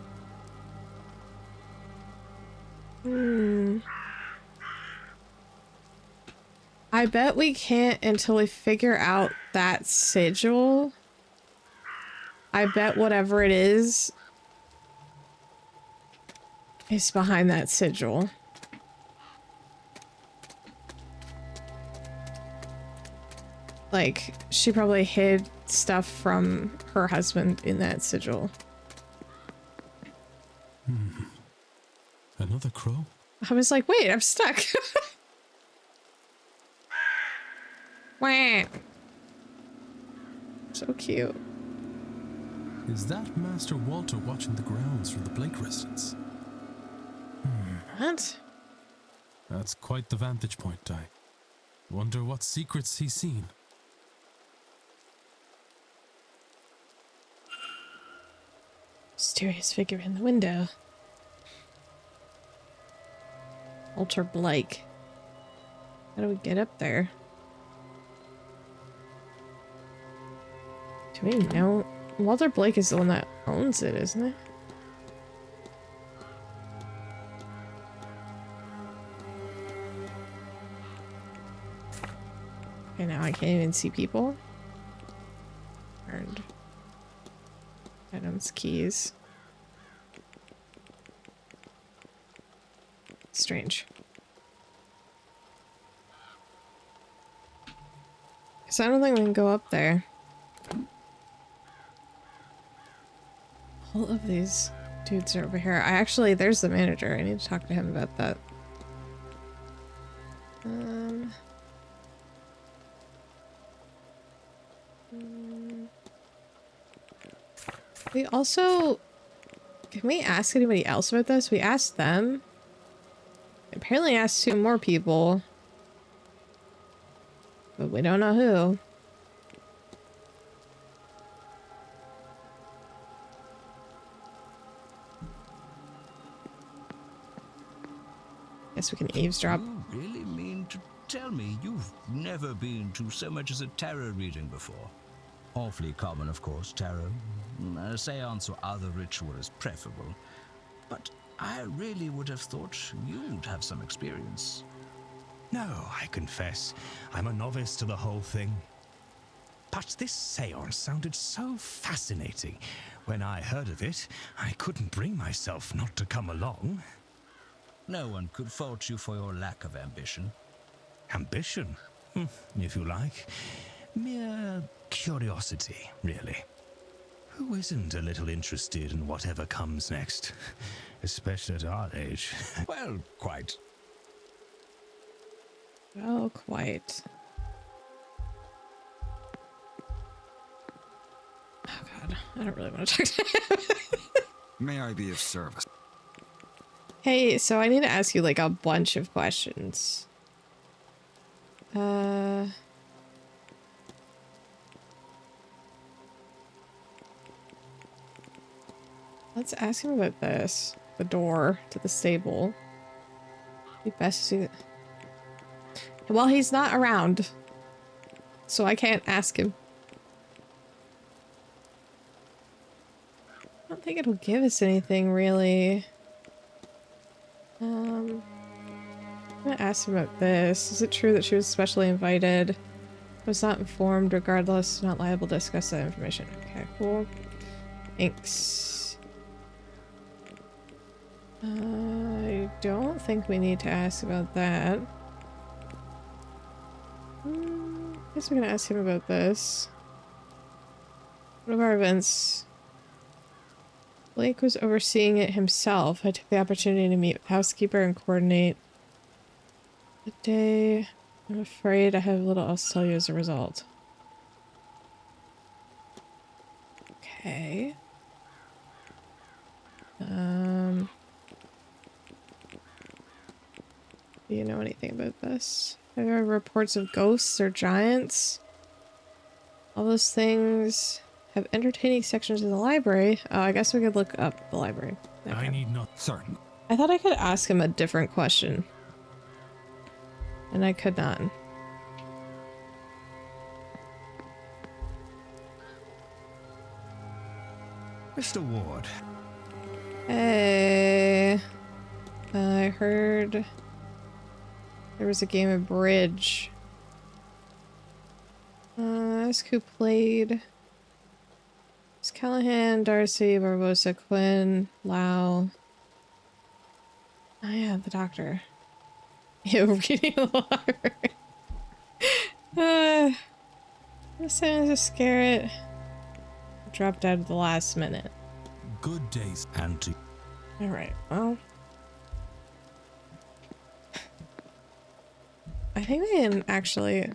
I bet we can't until we figure out that sigil. I bet whatever it is behind that sigil. Like, she probably hid stuff from her husband in that sigil. Another crow? I was like, wait, I'm stuck. Wah. So cute. Is that Master Walter watching the grounds from the Blake residence? What? That's quite the vantage point, I wonder what secrets he's seen. Mysterious figure in the window. Walter Blake. How do we get up there? Do we know? Walter Blake is the one that owns it, isn't it? Okay, now I can't even see people. Earned items, keys. Strange. So I don't think we can go up there. All of these dudes are over here. There's the manager. I need to talk to him about that. We also... Can we ask anybody else about this? We asked them. Apparently asked 2 more people. But we don't know who. Guess we can eavesdrop. You really mean to tell me you've never been to so much as a tarot reading before? Awfully common, of course, tarot. A seance or other ritual is preferable. But I really would have thought you'd have some experience. No, I confess, I'm a novice to the whole thing. But this seance sounded so fascinating. When I heard of it, I couldn't bring myself not to come along. No one could fault you for your lack of ambition. Ambition? If you like. Mere curiosity, really. Who isn't a little interested in whatever comes next? Especially at our age. Well, quite. Well, quite. Oh god, I don't really want to talk to him. May I be of service? Hey, so I need to ask you like a bunch of questions. Let's ask him about this. The door to the stable. Be best to see that. Well, he's not around, so I can't ask him. I don't think it'll give us anything, really. I'm gonna ask him about this. Is it true that she was specially invited? I was not informed, regardless, not liable to discuss that information. Okay, cool. Thanks. I don't think we need to ask about that. I guess we're gonna ask him about this. One of our events. Blake was overseeing it himself. I took the opportunity to meet with the housekeeper and coordinate the day. I'm afraid I have little else to tell you as a result. Okay. Do you know anything about this? Have there reports of ghosts or giants? All those things have entertaining sections in the library. Oh, I guess we could look up the library. Okay. I need not. Certain. I thought I could ask him a different question. And I could not. Mr. Ward. Hey. I heard there was a game of bridge. Ask who played. It's Callahan, Darcy, Barbosa, Quinn, Lau. Oh yeah, the doctor. Yeah, reading the library. This sounds a scare it. Dropped out at the last minute. Good days, Auntie. Alright, well. I think we can actually...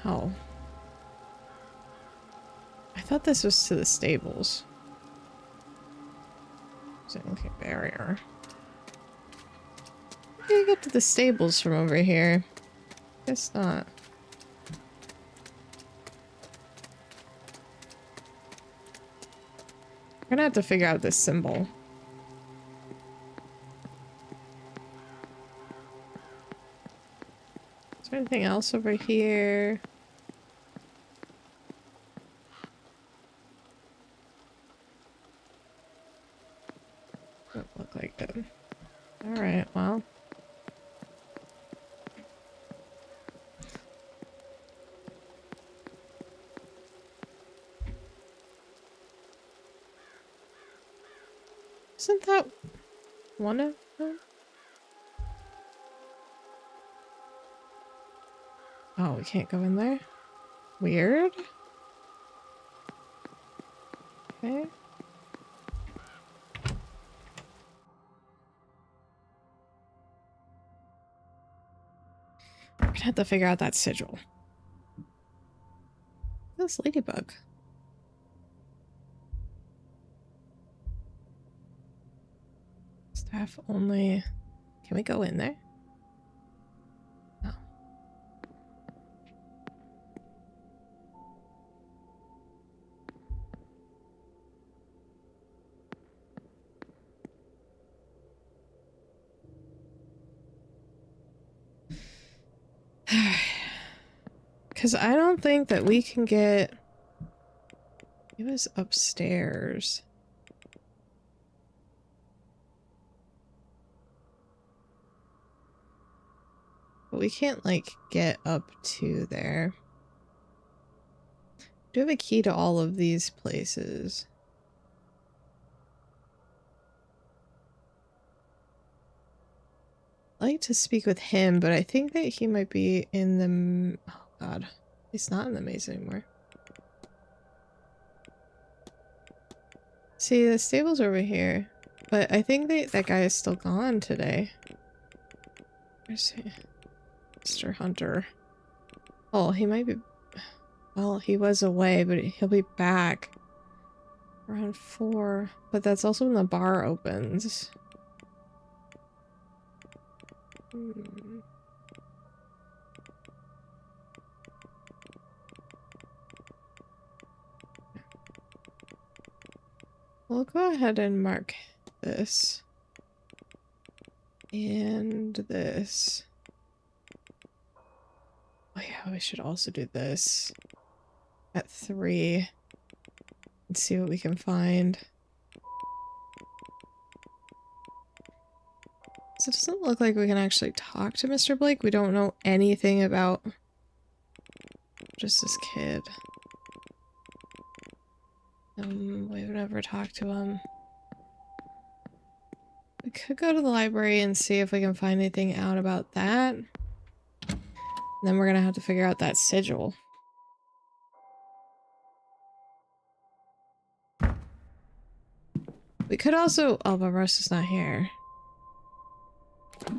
Oh. I thought this was to the stables. Okay, barrier. How do you get to the stables from over here? Guess not. We're gonna have to figure out this symbol. Is there anything else over here? Don't look like it. Alright, well. Isn't that one of them? Oh, we can't go in there? Weird. Okay. We're gonna have to figure out that sigil. This ladybug. Staff only. Can we go in there? No. Because I don't think that we can get... It was upstairs. But we can't, like, get up to there. Do have a key to all of these places. I'd like to speak with him, but I think that he might be in the... Oh, God. He's not in the maze anymore. See, the stable's over here. But I think that guy is still gone today. Where's he? Mr. Hunter. Oh, he might be... Well, he was away, but he'll be back around 4. But that's also when the bar opens. We'll go ahead and mark this. And this. Oh yeah, we should also do this at 3 and see what we can find. So it doesn't look like we can actually talk to Mr. Blake. We don't know anything about just this kid. We've never talked to him. We could go to the library and see if we can find anything out about that. Then we're gonna have to figure out that sigil. We could also... Oh, but Rosa's not here. I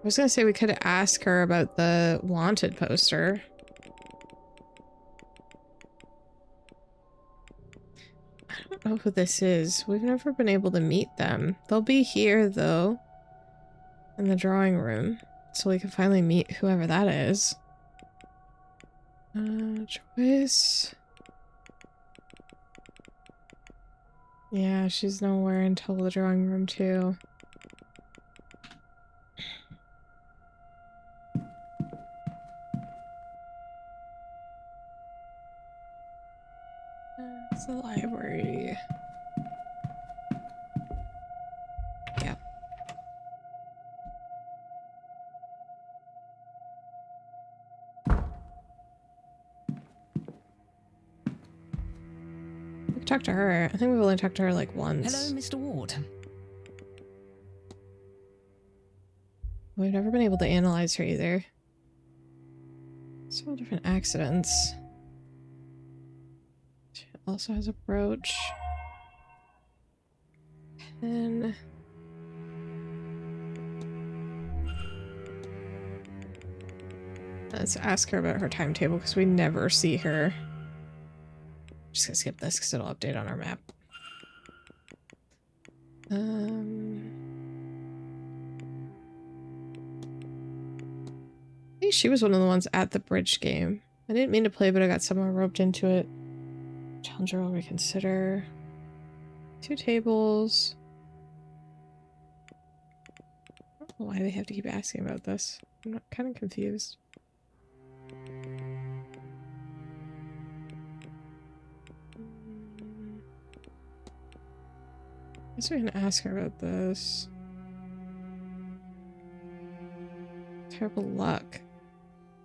was gonna say we could ask her about the wanted poster. I don't know who this is. We've never been able to meet them. They'll be here, though. In the drawing room. So we can finally meet whoever that is. Choice. Yeah, she's nowhere until the drawing room too. It's the library. Yep. We can talk to her. I think we've only talked to her like once. Hello, Mr. Ward. We've never been able to analyze her either. Several different accidents. She also has a brooch. Pen. Let's ask her about her timetable because we never see her. Just gonna skip this because it'll update on our map. I think she was one of the ones at the bridge game. I didn't mean to play, but I got somehow roped into it. Challenger will reconsider. 2 tables. I don't know why they have to keep asking about this. I'm not kind of confused. I guess we can ask her about this. Terrible luck.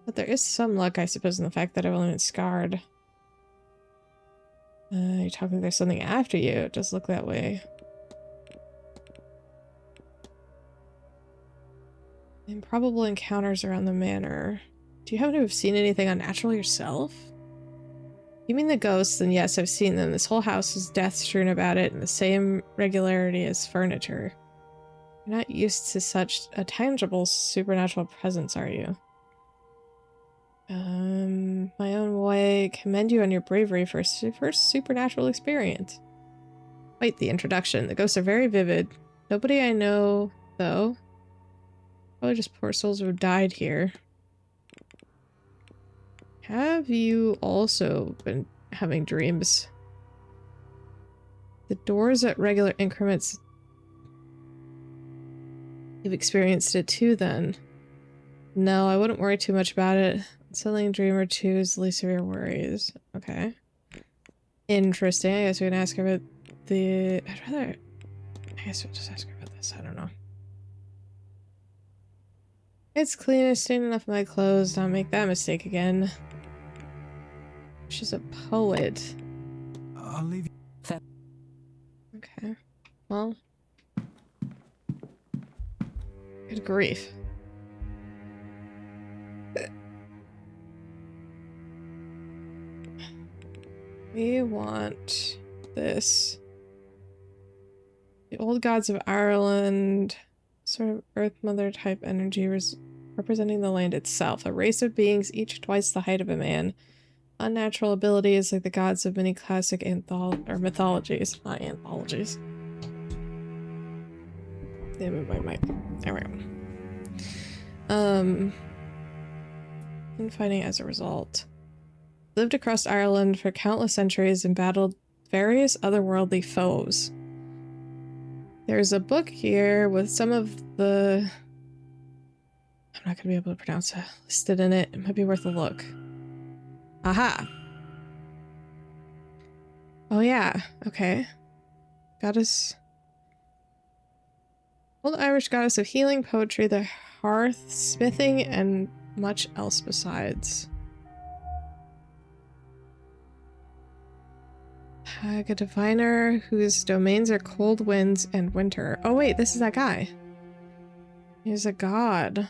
But there is some luck, I suppose, in the fact that I've only been scarred. You're talking there's something after you. It does look that way. Improbable encounters around the manor. Do you happen to have seen anything unnatural yourself? You mean the ghosts? Then yes, I've seen them. This whole house has death strewn about it in the same regularity as furniture. You're not used to such a tangible supernatural presence, are you? My own way, commend you on your bravery for a first supernatural experience. Wait, the introduction. The ghosts are very vivid. Nobody I know, though. Probably just poor souls who have died here. Have you also been having dreams? The doors at regular increments. You've experienced it too, then. No, I wouldn't worry too much about it. Settling dream or two is the least of your worries. Okay. Interesting. I guess we can ask her about the... I guess we'll just ask her about this. I don't know. It's clean. I stained enough of my clothes. Don't make that mistake again. She's a poet. I'll leave you. Okay. Well. Good grief. We want this. The old gods of Ireland, sort of Earth Mother type energy representing the land itself. A race of beings each twice the height of a man. Unnatural abilities like the gods of many classic mythologies, not anthologies. They moved my mic. There we go. Infighting as a result. Lived across Ireland for countless centuries and battled various otherworldly foes. There's a book here with some of the... I'm not going to be able to pronounce it. Listed in it. It might be worth a look. Aha! Oh yeah, okay. Goddess... Old Irish goddess of healing, poetry, the hearth, smithing, and much else besides. A diviner whose domains are cold winds and winter. Oh wait, this is that guy. He's a god.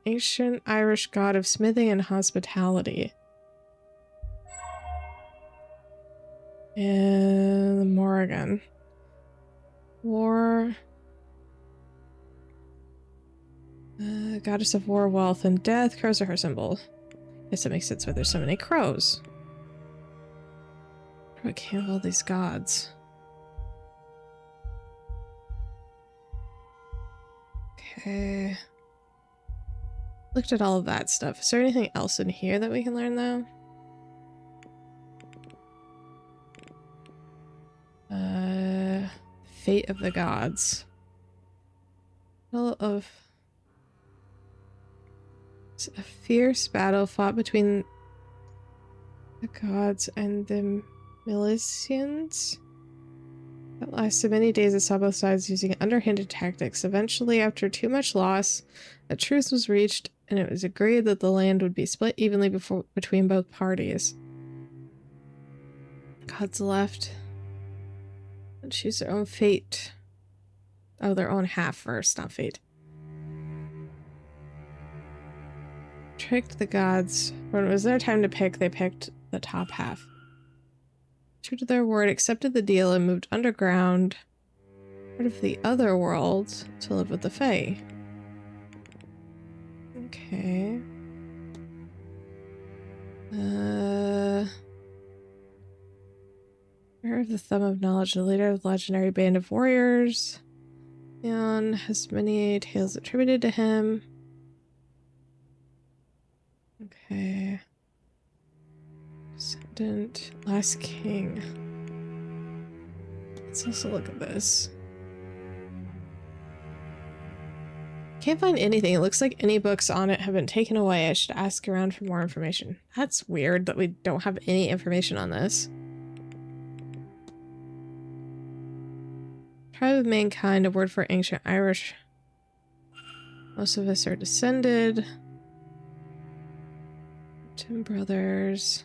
Ancient Irish god of smithing and hospitality. And Morrigan. War. Goddess of war, wealth, and death. Crows are her symbol. Guess that makes sense why there's so many crows. I can't have all these gods. Okay. Looked at all of that stuff. Is there anything else in here that we can learn though? Fate of the Gods. Of a fierce battle fought between the gods and the Milicians that lasted many days and saw both sides using underhanded tactics. Eventually, after too much loss, a truce was reached, and it was agreed that the land would be split evenly between both parties. Gods left and choose their own fate. Oh, their own half first, not fate. Tricked the gods. When it was their time to pick, they picked the top half. True to their word, accepted the deal and moved underground, part of the other world, to live with the Fae. Okay. Bearer of the Thumb of Knowledge, the leader of the legendary band of warriors. Leon has many tales attributed to him. Okay. Descendant, last king. Let's also look at this. Can't find anything. It looks like any books on it have been taken away. I should ask around for more information. That's weird that we don't have any information on this. Tribe of Mankind, a word for ancient Irish. Most of us are descended. Tim brothers.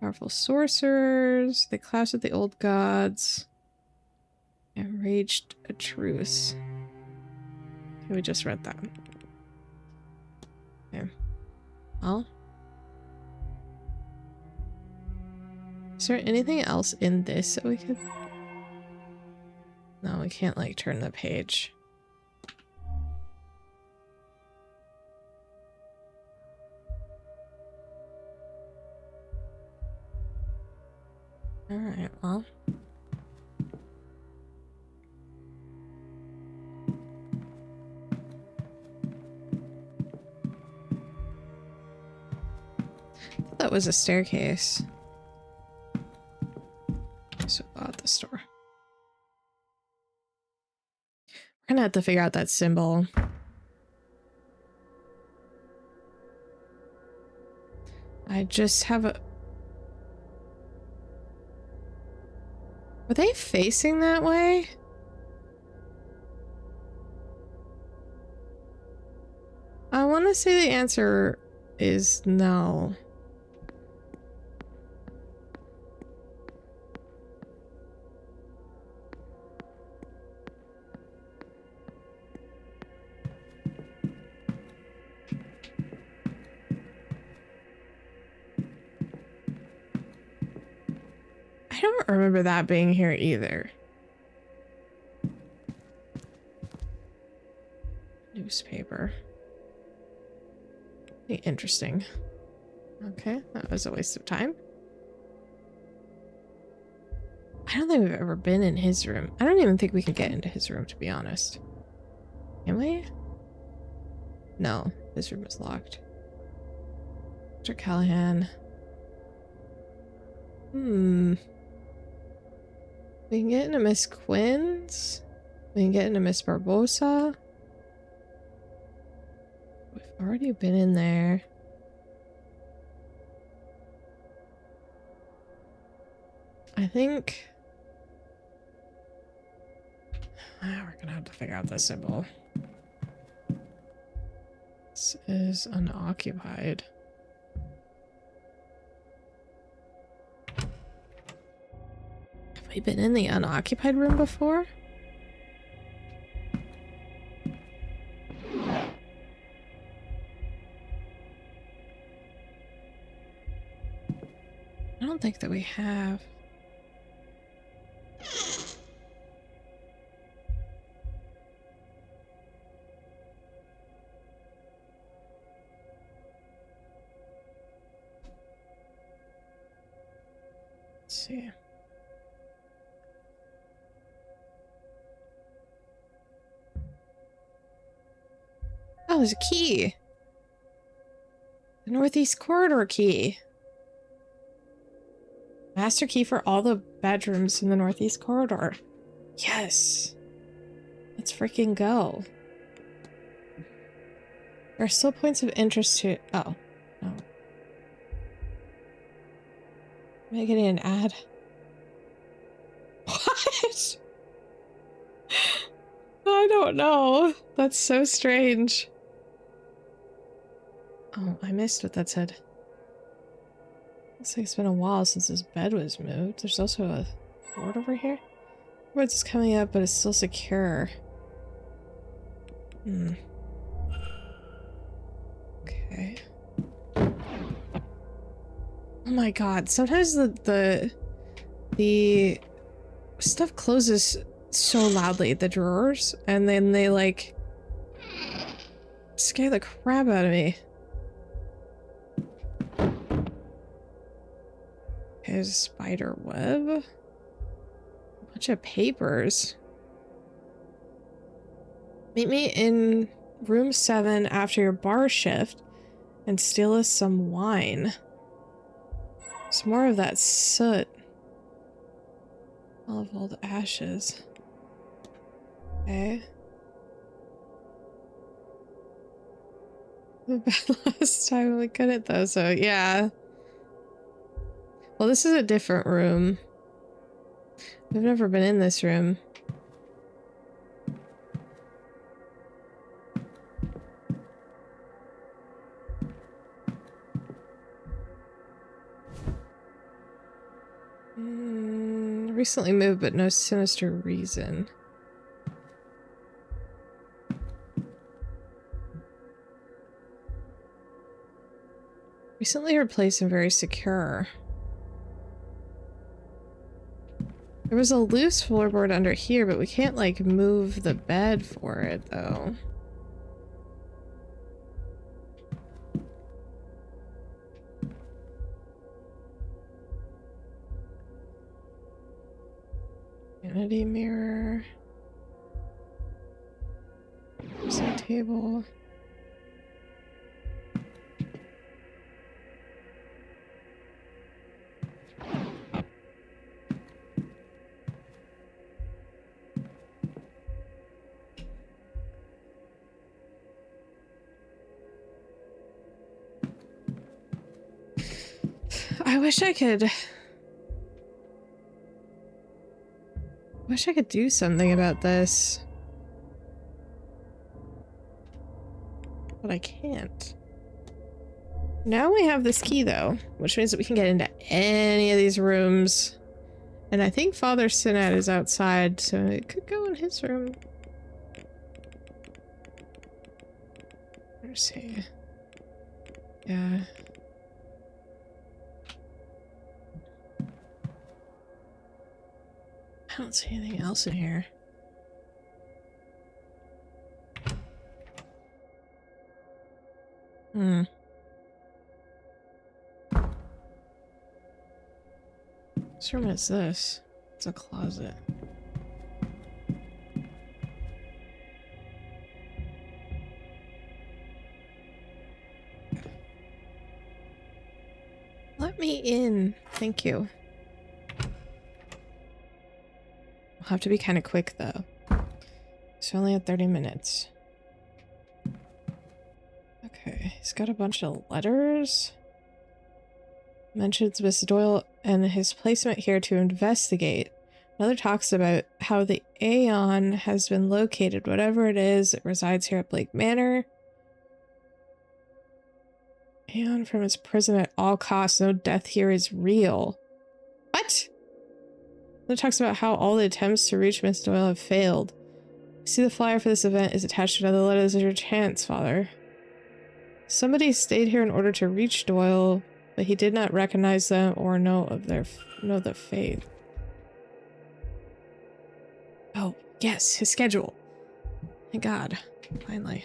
Powerful sorcerers. They clashed with the old gods. And reached a truce. Okay, we just read that. Okay. Well. Is there anything else in this that we could... No, we can't, like, turn the page. Alright, well. I thought that was a staircase. So at the store. We're gonna have to figure out that symbol. I just have a... Were they facing that way? I want to say the answer is no. I don't remember that being here either. Newspaper. Interesting. Okay, that was a waste of time. I don't think we've ever been in his room. I don't even think we can get into his room, to be honest. Can we? No, his room is locked. Mr. Callahan. We can get into Miss Quinn's. We can get into Miss Barbosa. We've already been in there. I think... we're gonna have to figure out the symbol. This is unoccupied. Have we been in the unoccupied room before? I don't think that we have. Let's see. Oh, there's a key. The Northeast Corridor key. Master key for all the bedrooms in the northeast corridor. Yes. Let's freaking go. There are still points of interest to... Oh. No. Am I getting an ad? What? I don't know. That's so strange. Oh, I missed what that said. Looks like it's been a while since his bed was moved. There's also a board over here. Board's coming up, but it's still secure. Hmm. Okay. Oh my god, sometimes the stuff closes so loudly, the drawers, and then they like scare the crap out of me. There's a spider web. A bunch of papers. Meet me in room 7 after your bar shift and steal us some wine. Some more of that soot. All of old ashes. Okay. Last time we couldn't though, so yeah. Well, this is a different room. I've never been in this room. Recently moved, but no sinister reason. Recently replaced and very secure. There was a loose floorboard under here, but we can't, like, move the bed for it, though. Vanity mirror. There's a table. I wish I could do something about this. But I can't. Now we have this key though, which means that we can get into any of these rooms. And I think Father Sinat is outside, so it could go in his room. Where's he? Yeah. I don't see anything else in here. Whose room is this? It's a closet. Let me in. Thank you. I'll have to be kind of quick though. It's only at 30 minutes. Okay, he's got a bunch of letters. Mentions Mr. Doyle and his placement here to investigate. Another talks about how the Aeon has been located. Whatever it is, it resides here at Blake Manor. Aeon from its prison at all costs. No death here is real. What? It talks about how all the attempts to reach Miss Doyle have failed. See, the flyer for this event is attached to another letter. This is your chance, Father. Somebody stayed here in order to reach Doyle, but he did not recognize them or know the fate. Oh, yes, his schedule. Thank God. Finally.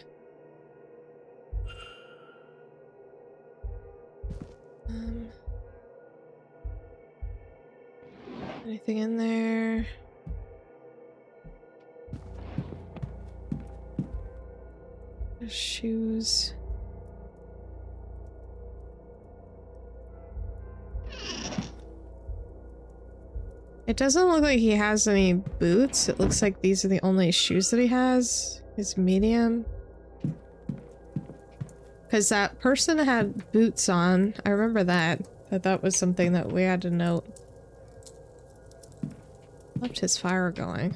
Anything in there? There's shoes. It doesn't look like he has any boots. It looks like these are the only shoes that he has. His medium. Because that person had boots on. I remember that. That was something that we had to note. Left his fire going.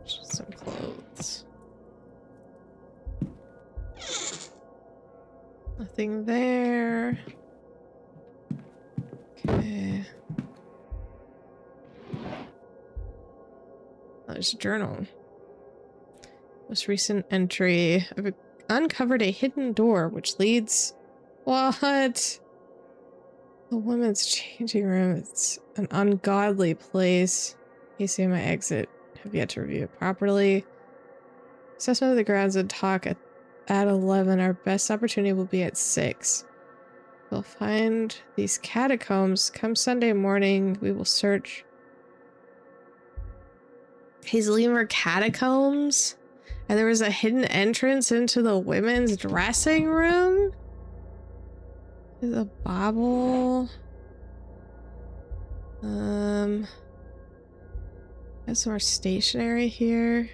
Just some clothes. Nothing there. Okay. Oh, there's a journal. Most recent entry. I've uncovered a hidden door which leads... What? The women's changing room. It's an ungodly place. You see my exit. Have yet to review it properly. Assessment of the grounds and talk at 11. Our best opportunity will be at 6. We'll find these catacombs. Come Sunday morning, we will search. He's leaving for catacombs? And there was a hidden entrance into the women's dressing room? There's a bauble. There's some more stationery here.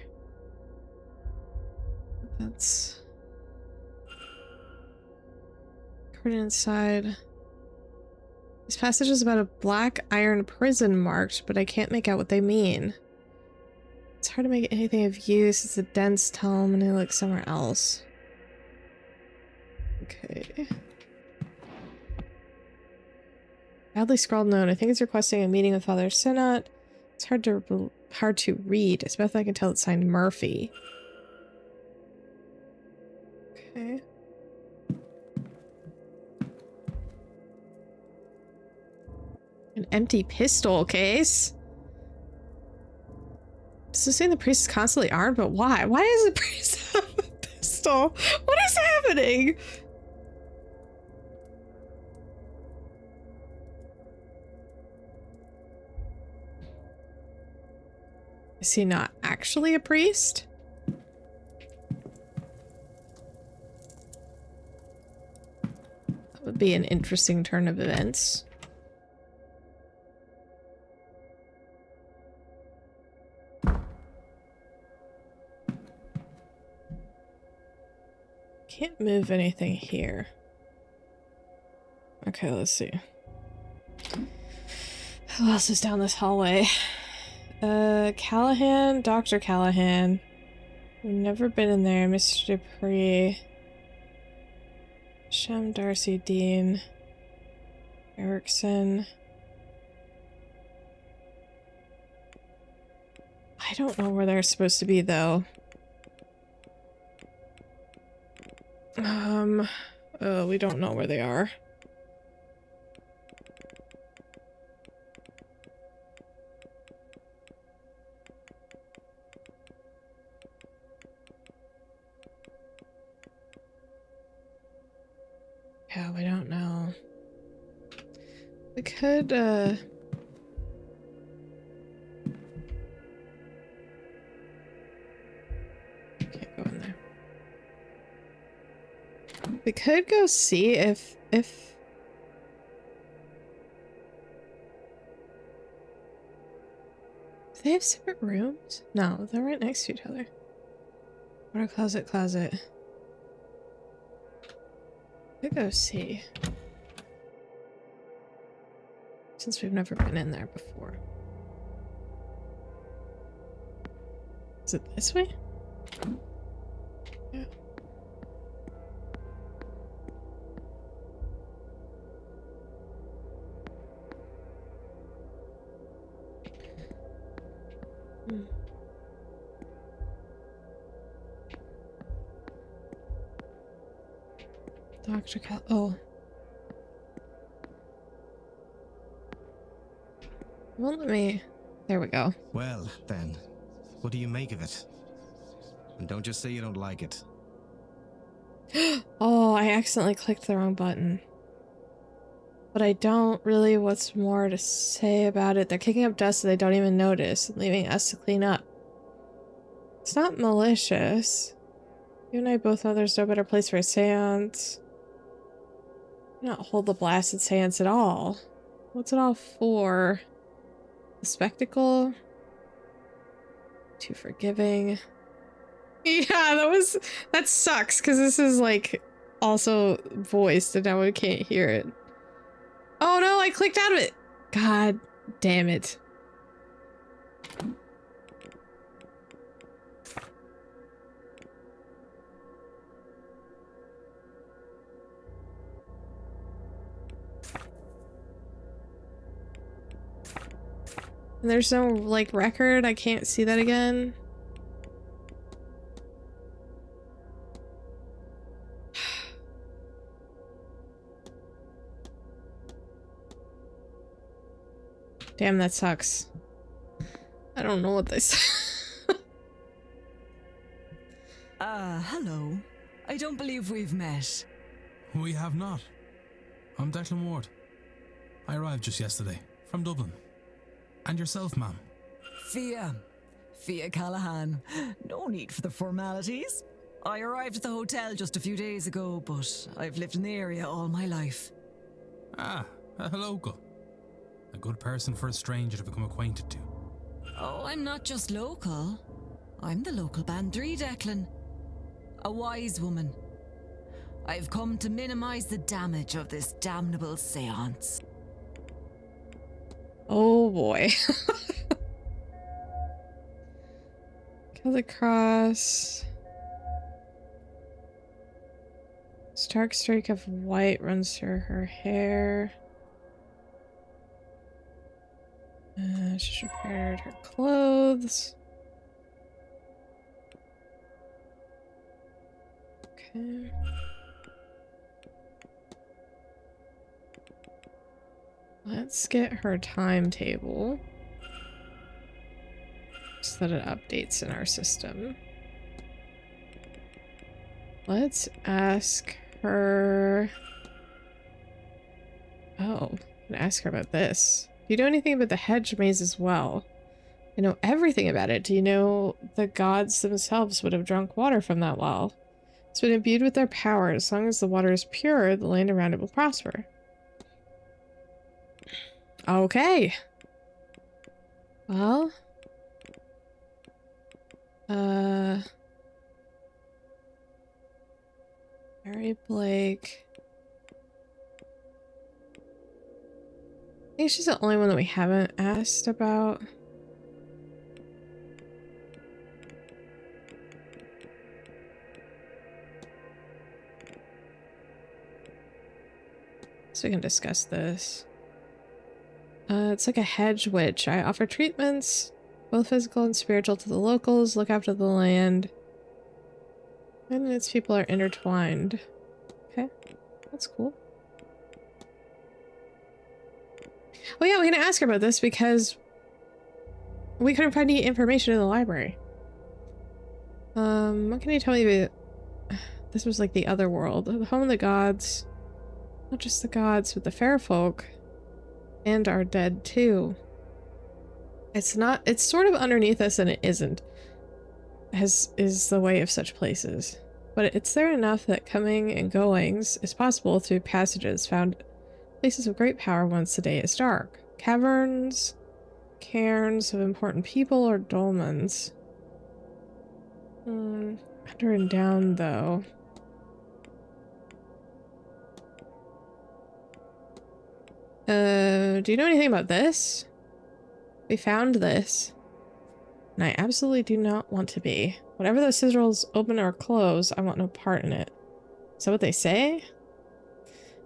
That's covered inside. This passage is about a black iron prison marked, but I can't make out what they mean. It's hard to make anything of use. It's a dense tome, and I look somewhere else. Okay. Badly scrawled note. I think it's requesting a meeting with Father Synod. It's hard to read. As best I can tell, it's signed Murphy. Okay. An empty pistol case. So saying the priest is constantly armed, but why? Why does the priest have a pistol? What is happening? Is he not actually a priest? That would be an interesting turn of events. Can't move anything here. Okay, let's see. Who else is down this hallway? Callahan, Dr. Callahan. We've never been in there. Mr. Dupree. Shem, Darcy, Dean. Erickson. I don't know where they're supposed to be, though. We don't know where they are. Yeah, we don't know. We could, can't go in there. We could go see if do they have separate rooms? No, they're right next to each other. Water closet, closet. Could go see. Since we've never been in there before. Is it this way? Yeah. Dr. Cal. Oh. Won't let me. There we go. Well, then, what do you make of it? And don't just say you don't like it. Oh, I accidentally clicked the wrong button. But I don't really. What's more to say about it? They're kicking up dust that they don't even notice and leaving us to clean up. It's not malicious. You and I both know there's no better place for a seance. Not hold the blasted seance at all. What's it all for? The spectacle? Too forgiving. Yeah, that sucks because this is like also voiced and now we can't hear it. Oh no, I clicked out of it. God damn it. And there's no like record. I can't see that again. Damn, that sucks. I don't know what this. Hello. I don't believe we've met. We have not. I'm Declan Ward. I arrived just yesterday, from Dublin. And yourself, ma'am? Fia Callahan. No need for the formalities. I arrived at the hotel just a few days ago, but I've lived in the area all my life. Ah, a local. A good person for a stranger to become acquainted to. Oh, I'm not just local. I'm the local bandry, Declan. A wise woman. I've come to minimize the damage of this damnable seance. Oh boy. Kill the cross. Stark streak of white runs through her hair. She's repaired her clothes. Okay. Let's get her timetable so that it updates in our system. Let's ask her. Oh, I'm gonna ask her about this. Do you know anything about the hedge maze as well? I know everything about it. Do you know the gods themselves would have drunk water from that well? It's been imbued with their power. As long as the water is pure, the land around it will prosper. Okay. Well. Mary Blake. I think she's the only one that we haven't asked about. So we can discuss this. It's like a hedge witch. I offer treatments, both physical and spiritual, to the locals, look after the land. And its people are intertwined. Okay, that's cool. Oh yeah, we're gonna ask her about this because we couldn't find any information in the library. What can you tell me about... This was like the other world. The home of the gods. Not just the gods, but the fair folk. And our dead too. It's not... It's sort of underneath us and it isn't. As is the way of such places. But it's there enough that coming and goings is possible through passages found places of great power once the day is dark. Caverns, cairns of important people, or dolmens. Under and down, though. Do you know anything about this? We found this. And I absolutely do not want to be. Whatever those sigils open or close, I want no part in it. Is that what they say?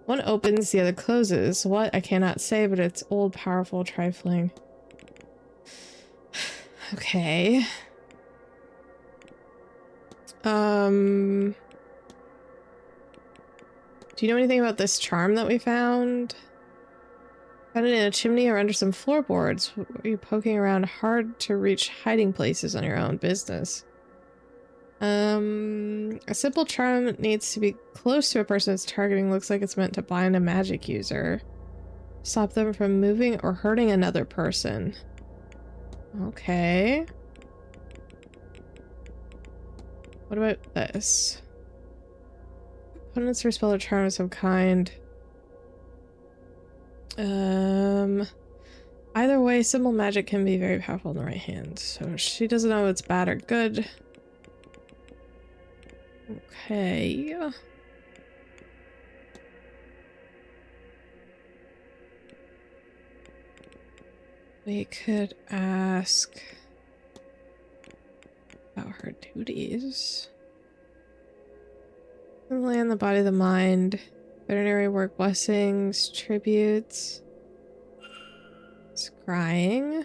One opens, the other closes. What? I cannot say, but it's old, powerful, trifling. Okay. Do you know anything about this charm that we found? Found it in a chimney or under some floorboards. Are you poking around hard to reach hiding places on your own business? A simple charm needs to be close to a person it's targeting. Looks like it's meant to bind a magic user. Stop them from moving or hurting another person. Okay. What about this? Opponents respell a charm of some kind. Either way, simple magic can be very powerful in the right hand. So she doesn't know it's bad or good. Okay. We could ask about her duties. The land, the body, the mind. Veterinary work, blessings, tributes. Scrying.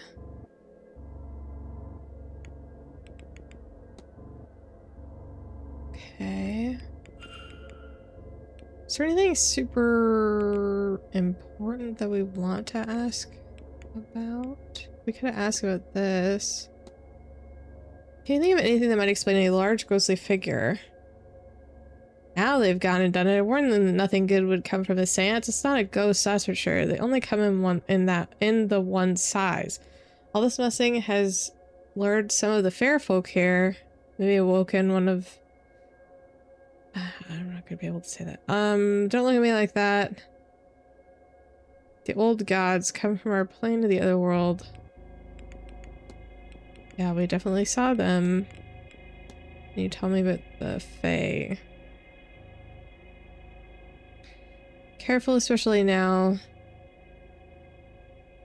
Okay. Is there anything super important that we want to ask about? We could ask about this. Can you think of anything that might explain a large ghostly figure? Now they've gone and done it. I warned them that nothing good would come from the seance. It's not a ghost, that's for sure. They only come in the one size. All this messing has lured some of the fair folk here. Maybe awoken one of... I'm not gonna be able to say that. Don't look at me like that. The old gods come from our plane to the other world. Yeah, we definitely saw them. Can you tell me about the Fae? Careful, especially now.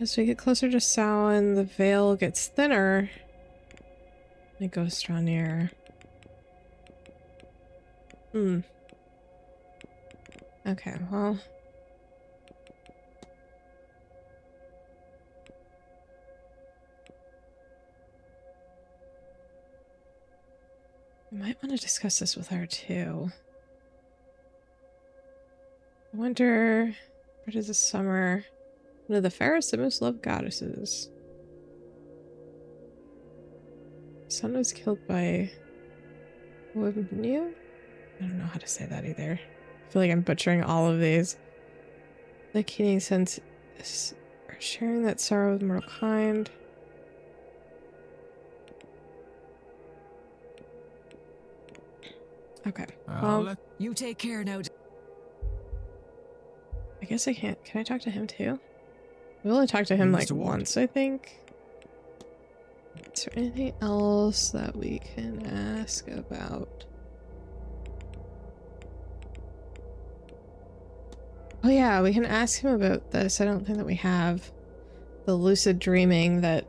As we get closer to Samhain, the veil gets thinner. The ghosts draw near. Okay, well. We might want to discuss this with her too. Winter, what is the summer? One of the fairest and most loved goddesses. Sun was killed by Wimnu? I don't know how to say that either. I feel like I'm butchering all of these. The keening sense is sharing that sorrow with mortal kind. Okay. Well, you take care now. I guess I can't. Can I talk to him too? We only talked to him like once, I think. Is there anything else that we can ask about? Oh yeah, we can ask him about this. I don't think that we have the lucid dreaming that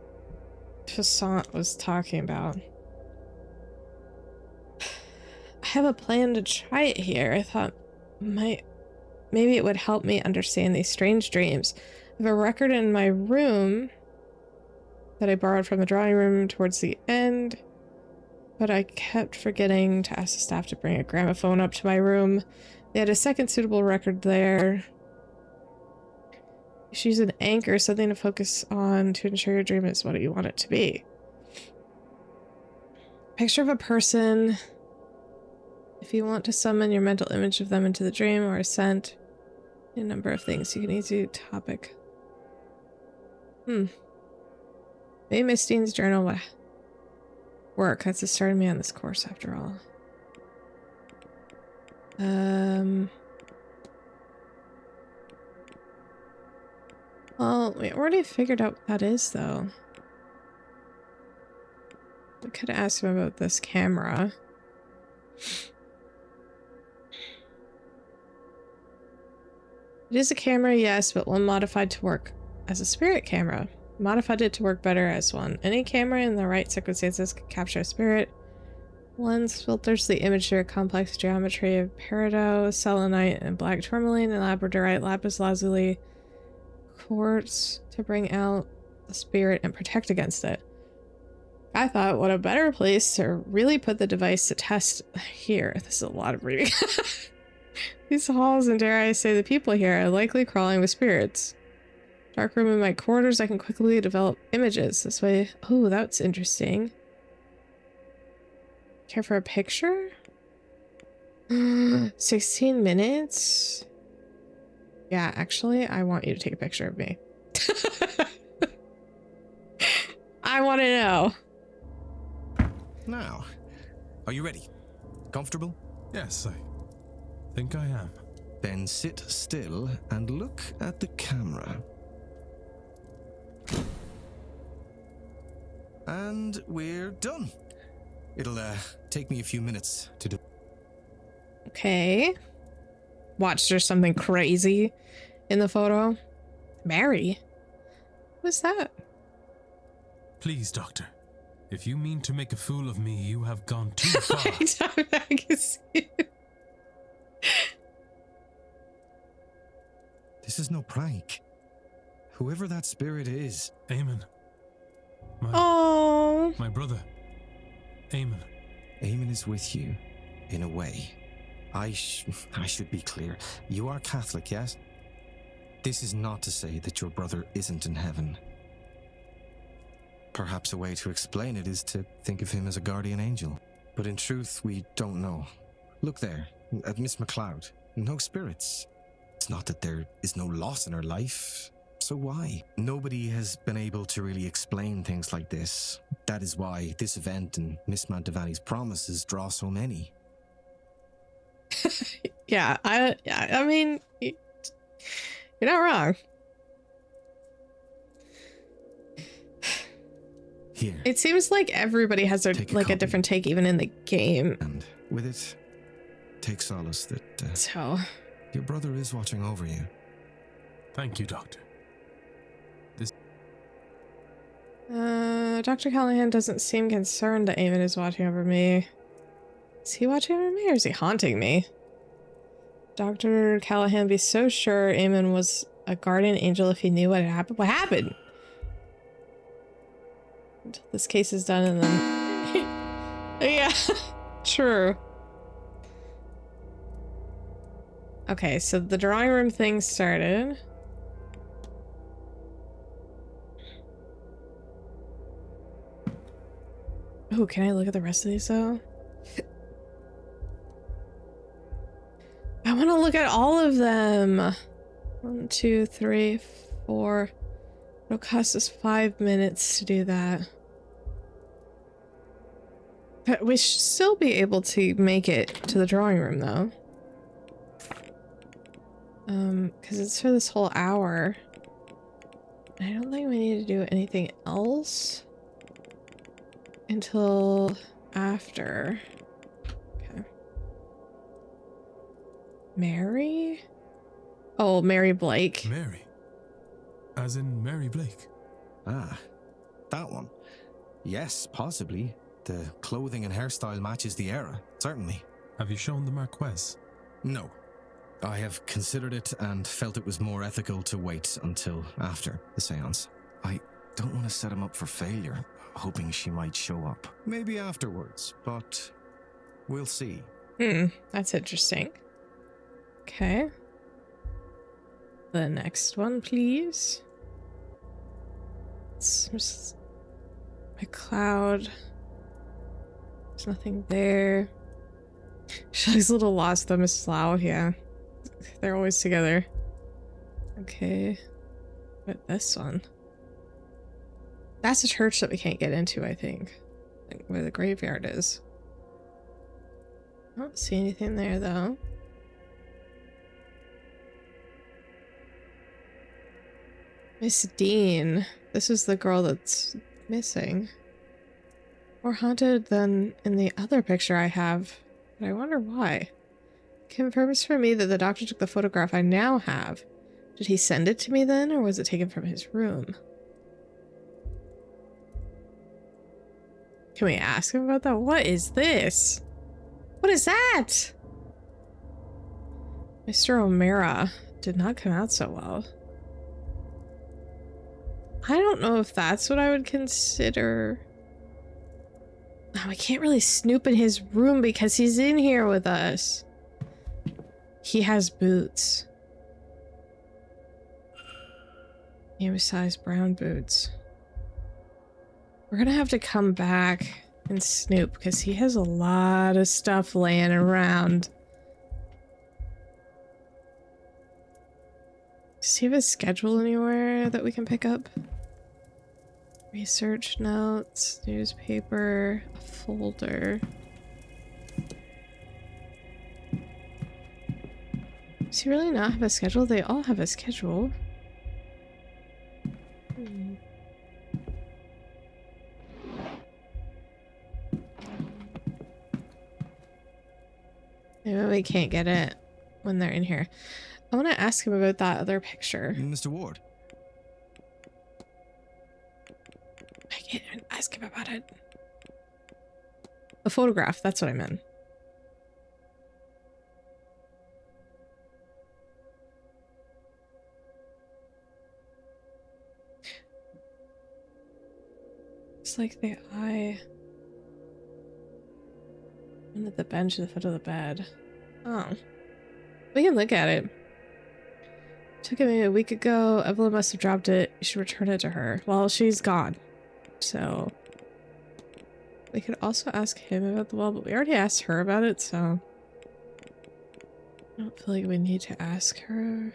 Toussaint was talking about. I have a plan to try it here. I thought maybe it would help me understand these strange dreams. I have a record in my room that I borrowed from the drawing room towards the end, but I kept forgetting to ask the staff to bring a gramophone up to my room. They had a second suitable record there. You should use an anchor, something to focus on to ensure your dream is what you want it to be. Picture of a person. If you want to summon your mental image of them into the dream or a scent, a number of things. You can easily topic. Maybe Mistine's journal would work. That's what started me on this course after all. Well, we already figured out what that is, though. We could ask him about this camera. It is a camera, yes, but one modified to work as a spirit camera. Modified it to work better as one. Any camera in the right circumstances can capture a spirit. Lens filters the image through a complex geometry of peridot, selenite, and black tourmaline, and labradorite, lapis lazuli, quartz to bring out the spirit and protect against it. I thought, what a better place to really put the device to test here. This is a lot of reading. These halls, and dare I say the people here, are likely crawling with spirits. Dark room in my quarters, I can quickly develop images. This way... Oh, that's interesting. Care for a picture? 16 minutes? Yeah, actually, I want you to take a picture of me. I want to know. Now, are you ready? Comfortable? Yes, I think I am. Then sit still and look at the camera. And we're done. It'll take me a few minutes to do. Okay. Watch, there's something crazy in the photo. Mary? What's that? Please, Doctor. If you mean to make a fool of me, you have gone too far. I can see it. This is no prank. Whoever that spirit is. Eamon. Oh. My brother. Eamon. Eamon is with you, in a way. I should be clear. You are Catholic, yes? This is not to say that your brother isn't in heaven. Perhaps a way to explain it is to think of him as a guardian angel. But in truth, we don't know. Look there, at Miss MacLeod. No spirits. It's not that there is no loss in her life. So why? Nobody has been able to really explain things like this. That is why this event and Miss Mantovani's promises draw so many. Yeah, I mean, you're not wrong. Here. It seems like everybody has a different take, even in the game. And with it, take solace that so your brother is watching over you. Thank you, Doctor. Dr. Callahan doesn't seem concerned that Eamon is watching over me. Is he watching over me or is he haunting me? Dr. Callahan be so sure Eamon was a guardian angel if he knew what had happened. What happened? Until this case is done and then... yeah, true. Okay, so the drawing room thing started. Oh, can I look at the rest of these though? I want to look at all of them. 1, 2, 3, 4. It'll cost us 5 minutes to do that. But we should still be able to make it to the drawing room though. Because it's for this whole hour. I don't think we need to do anything else until after. Okay. Mary? Oh, Mary Blake. Mary? As in Mary Blake? Ah, that one. Yes, possibly. The clothing and hairstyle matches the era, certainly. Have you shown the Marquess? No. I have considered it and felt it was more ethical to wait until after the seance. I don't want to set him up for failure, hoping she might show up. Maybe afterwards, but we'll see. That's interesting. Okay. The next one, please. It's just MacLeod. There's nothing there. She's a little lost though, Mrs. Lau, yeah. They're always together. Okay. But this one. That's a church that we can't get into, I think. Like where the graveyard is. I don't see anything there though. Miss Dean. This is the girl that's missing. More haunted than in the other picture I have. But I wonder why. Confirms for me that the doctor took the photograph I now have. Did he send it to me then, or was it taken from his room? Can we ask him about that? What is this? What is that? Mr. O'Mara did not come out so well. I don't know if that's what I would consider. Oh, I can't really snoop in his room because he's in here with us. He has boots. Medium-sized brown boots. We're gonna have to come back and snoop because he has a lot of stuff laying around. Does he have a schedule anywhere that we can pick up? Research notes, newspaper, a folder. Does he really not have a schedule? They all have a schedule. Maybe we can't get it when they're in here. I want to ask him about that other picture. Mr. Ward. I can't even ask him about it. A photograph, that's what I meant. It's like the eye under the bench at the foot of the bed. Oh. We can look at it. Took it maybe a week ago. Evelyn must have dropped it. You should return it to her. Well, she's gone. So we could also ask him about the wall, but we already asked her about it, so I don't feel like we need to ask her.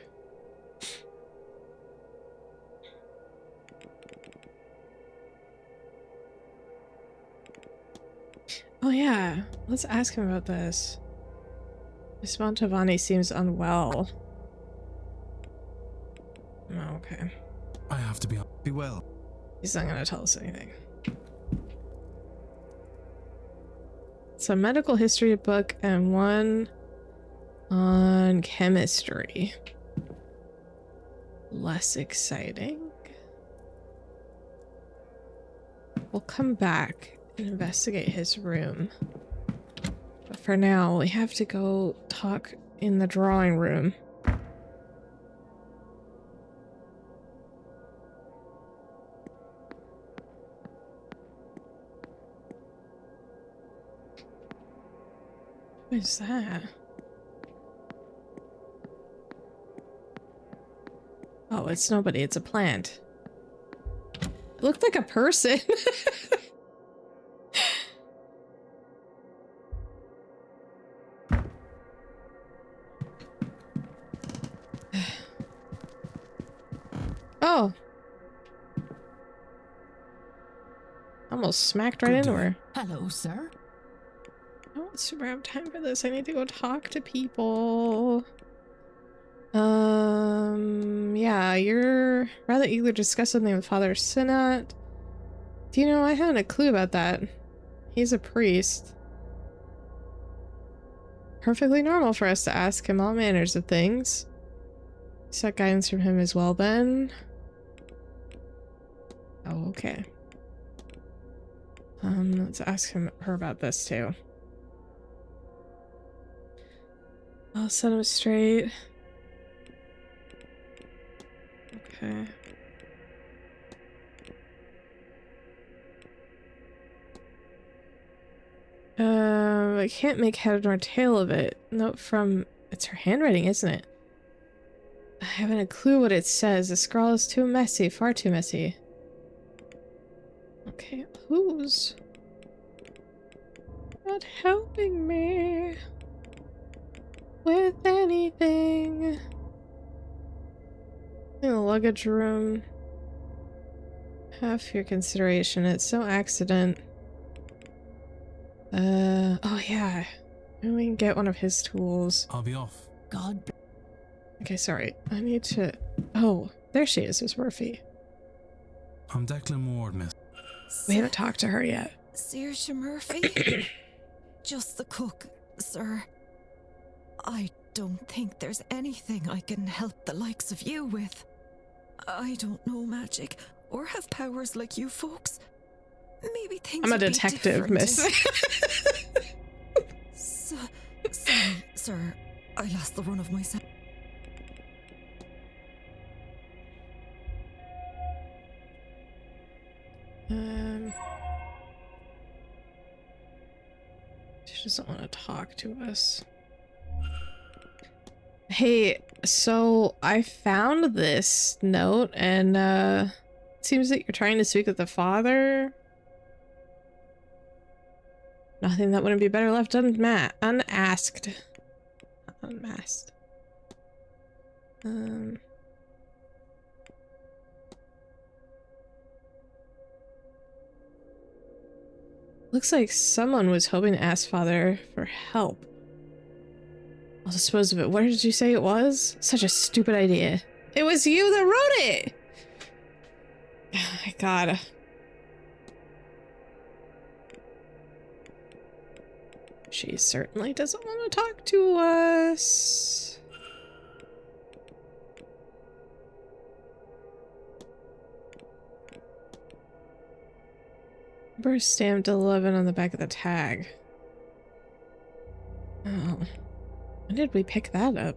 Oh yeah, let's ask him about this. Miss Montavani seems unwell. Oh, okay. I have to be well. He's not gonna tell us anything. It's a medical history book and one on chemistry. Less exciting. We'll come back and investigate his room. But for now, we have to go talk in the drawing room. What is that? Oh, it's nobody. It's a plant. It looked like a person. Oh. Almost smacked right into her. Hello, sir. I don't super have time for this. I need to go talk to people. Yeah, you're rather eager to discuss something with Father Sinat. Do you know, I hadn't a clue about that. He's a priest. Perfectly normal for us to ask him all manners of things. Sought guidance from him as well, then. Oh, okay. Let's ask her about this too. I'll set him straight. Okay. I can't make head nor tail of it. Note from... It's her handwriting, isn't it? I haven't a clue what it says. The scrawl is too messy. Far too messy. Okay, who's not helping me with anything? In the luggage room. Half your consideration. It's so accident. Oh yeah. Maybe we can get one of his tools. I'll be off. God. Okay, sorry. I need to... Oh, there she is, Miss Murphy. I'm Declan Ward, miss. We haven't talked to her yet. Saoirse Murphy? Just the cook, sir. I don't think there's anything I can help the likes of you with. I don't know magic or have powers like you folks. Maybe things I'm a would be detective, different miss. Sorry, sir. I lost the run of myself. She doesn't want to talk to us. Hey, so I found this note and it seems that you're trying to speak with the father. Nothing that wouldn't be better left unasked. Unmasked. Looks like someone was hoping to ask Father for help. I'll dispose of it. What did you say it was? Such a stupid idea. It was you that wrote it! Oh my god. She certainly doesn't want to talk to us. Number stamped 11 on the back of the tag. Oh. When did we pick that up?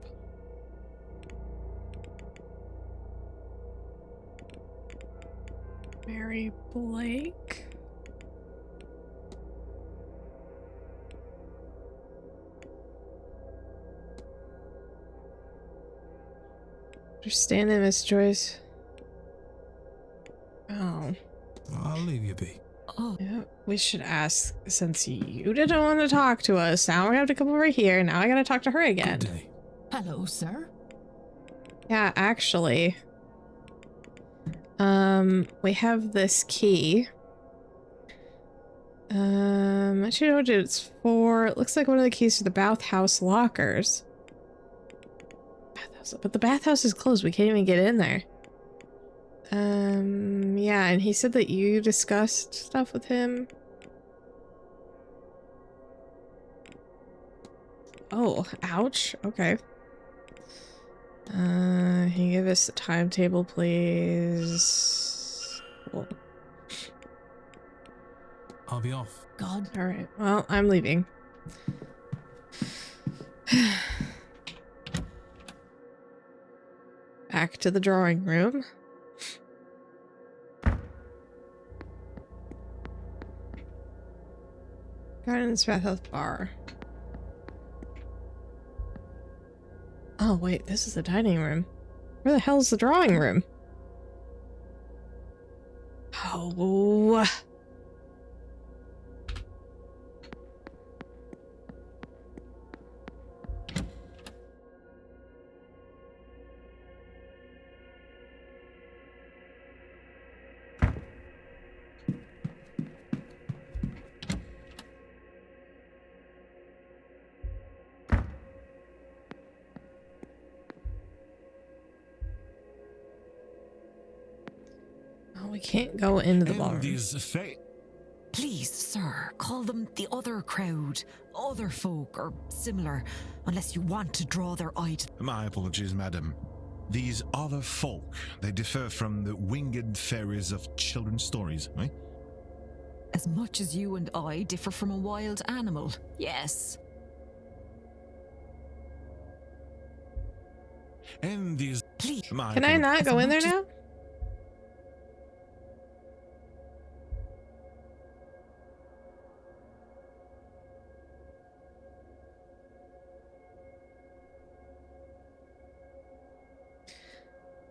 Mary Blake? Understand it, Miss Joyce. Oh. I'll leave you be. Oh. Yeah, we should ask, since you didn't want to talk to us, now we have to come over here, now I gotta talk to her again. Good day. Hello, sir. Yeah, actually. We have this key. Actually, know what it's for. It looks like one of the keys to the bathhouse lockers. Bathhouse, but the bathhouse is closed, we can't even get in there. Yeah, and he said that you discussed stuff with him. Oh, ouch. Okay. Can you give us the timetable, please? Cool. I'll be off. God. Alright, well, I'm leaving. Back to the drawing room. Gardens Bathhouse Bar. Oh, wait, this is the dining room. Where the hell's the drawing room? Oh. We can't go into the ballroom. Please, sir, call them the other crowd, other folk, or similar, unless you want to draw their eye to... My apologies, madam. These other folk, they differ from the winged fairies of children's stories, eh? As much as you and I differ from a wild animal, yes. And these... Please. Can I not go in there now?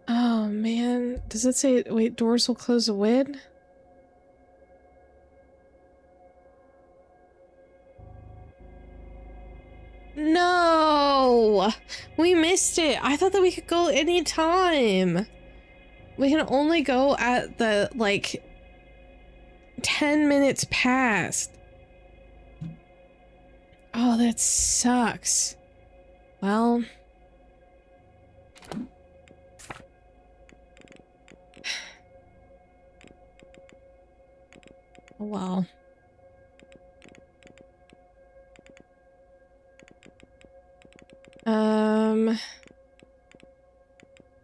Oh man, does it say, wait, doors will close a win? No! We missed it. I thought that we could go anytime. We can only go at the, like, 10 minutes past. Oh, that sucks. Well... Oh, well.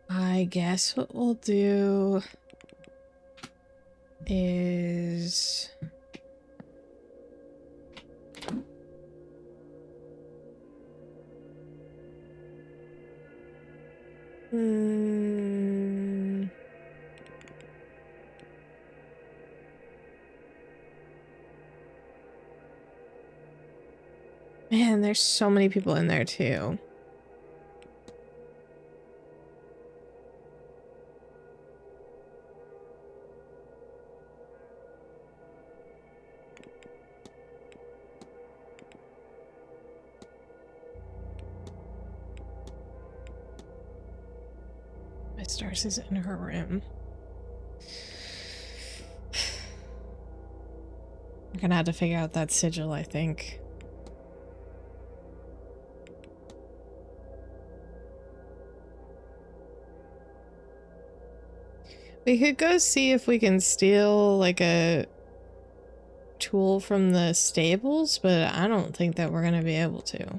I guess what we'll do is... Man, there's so many people in there too. My stars is in her room. We're gonna have to figure out that sigil, I think. We could go see if we can steal like a tool from the stables, but I don't think that we're gonna be able to.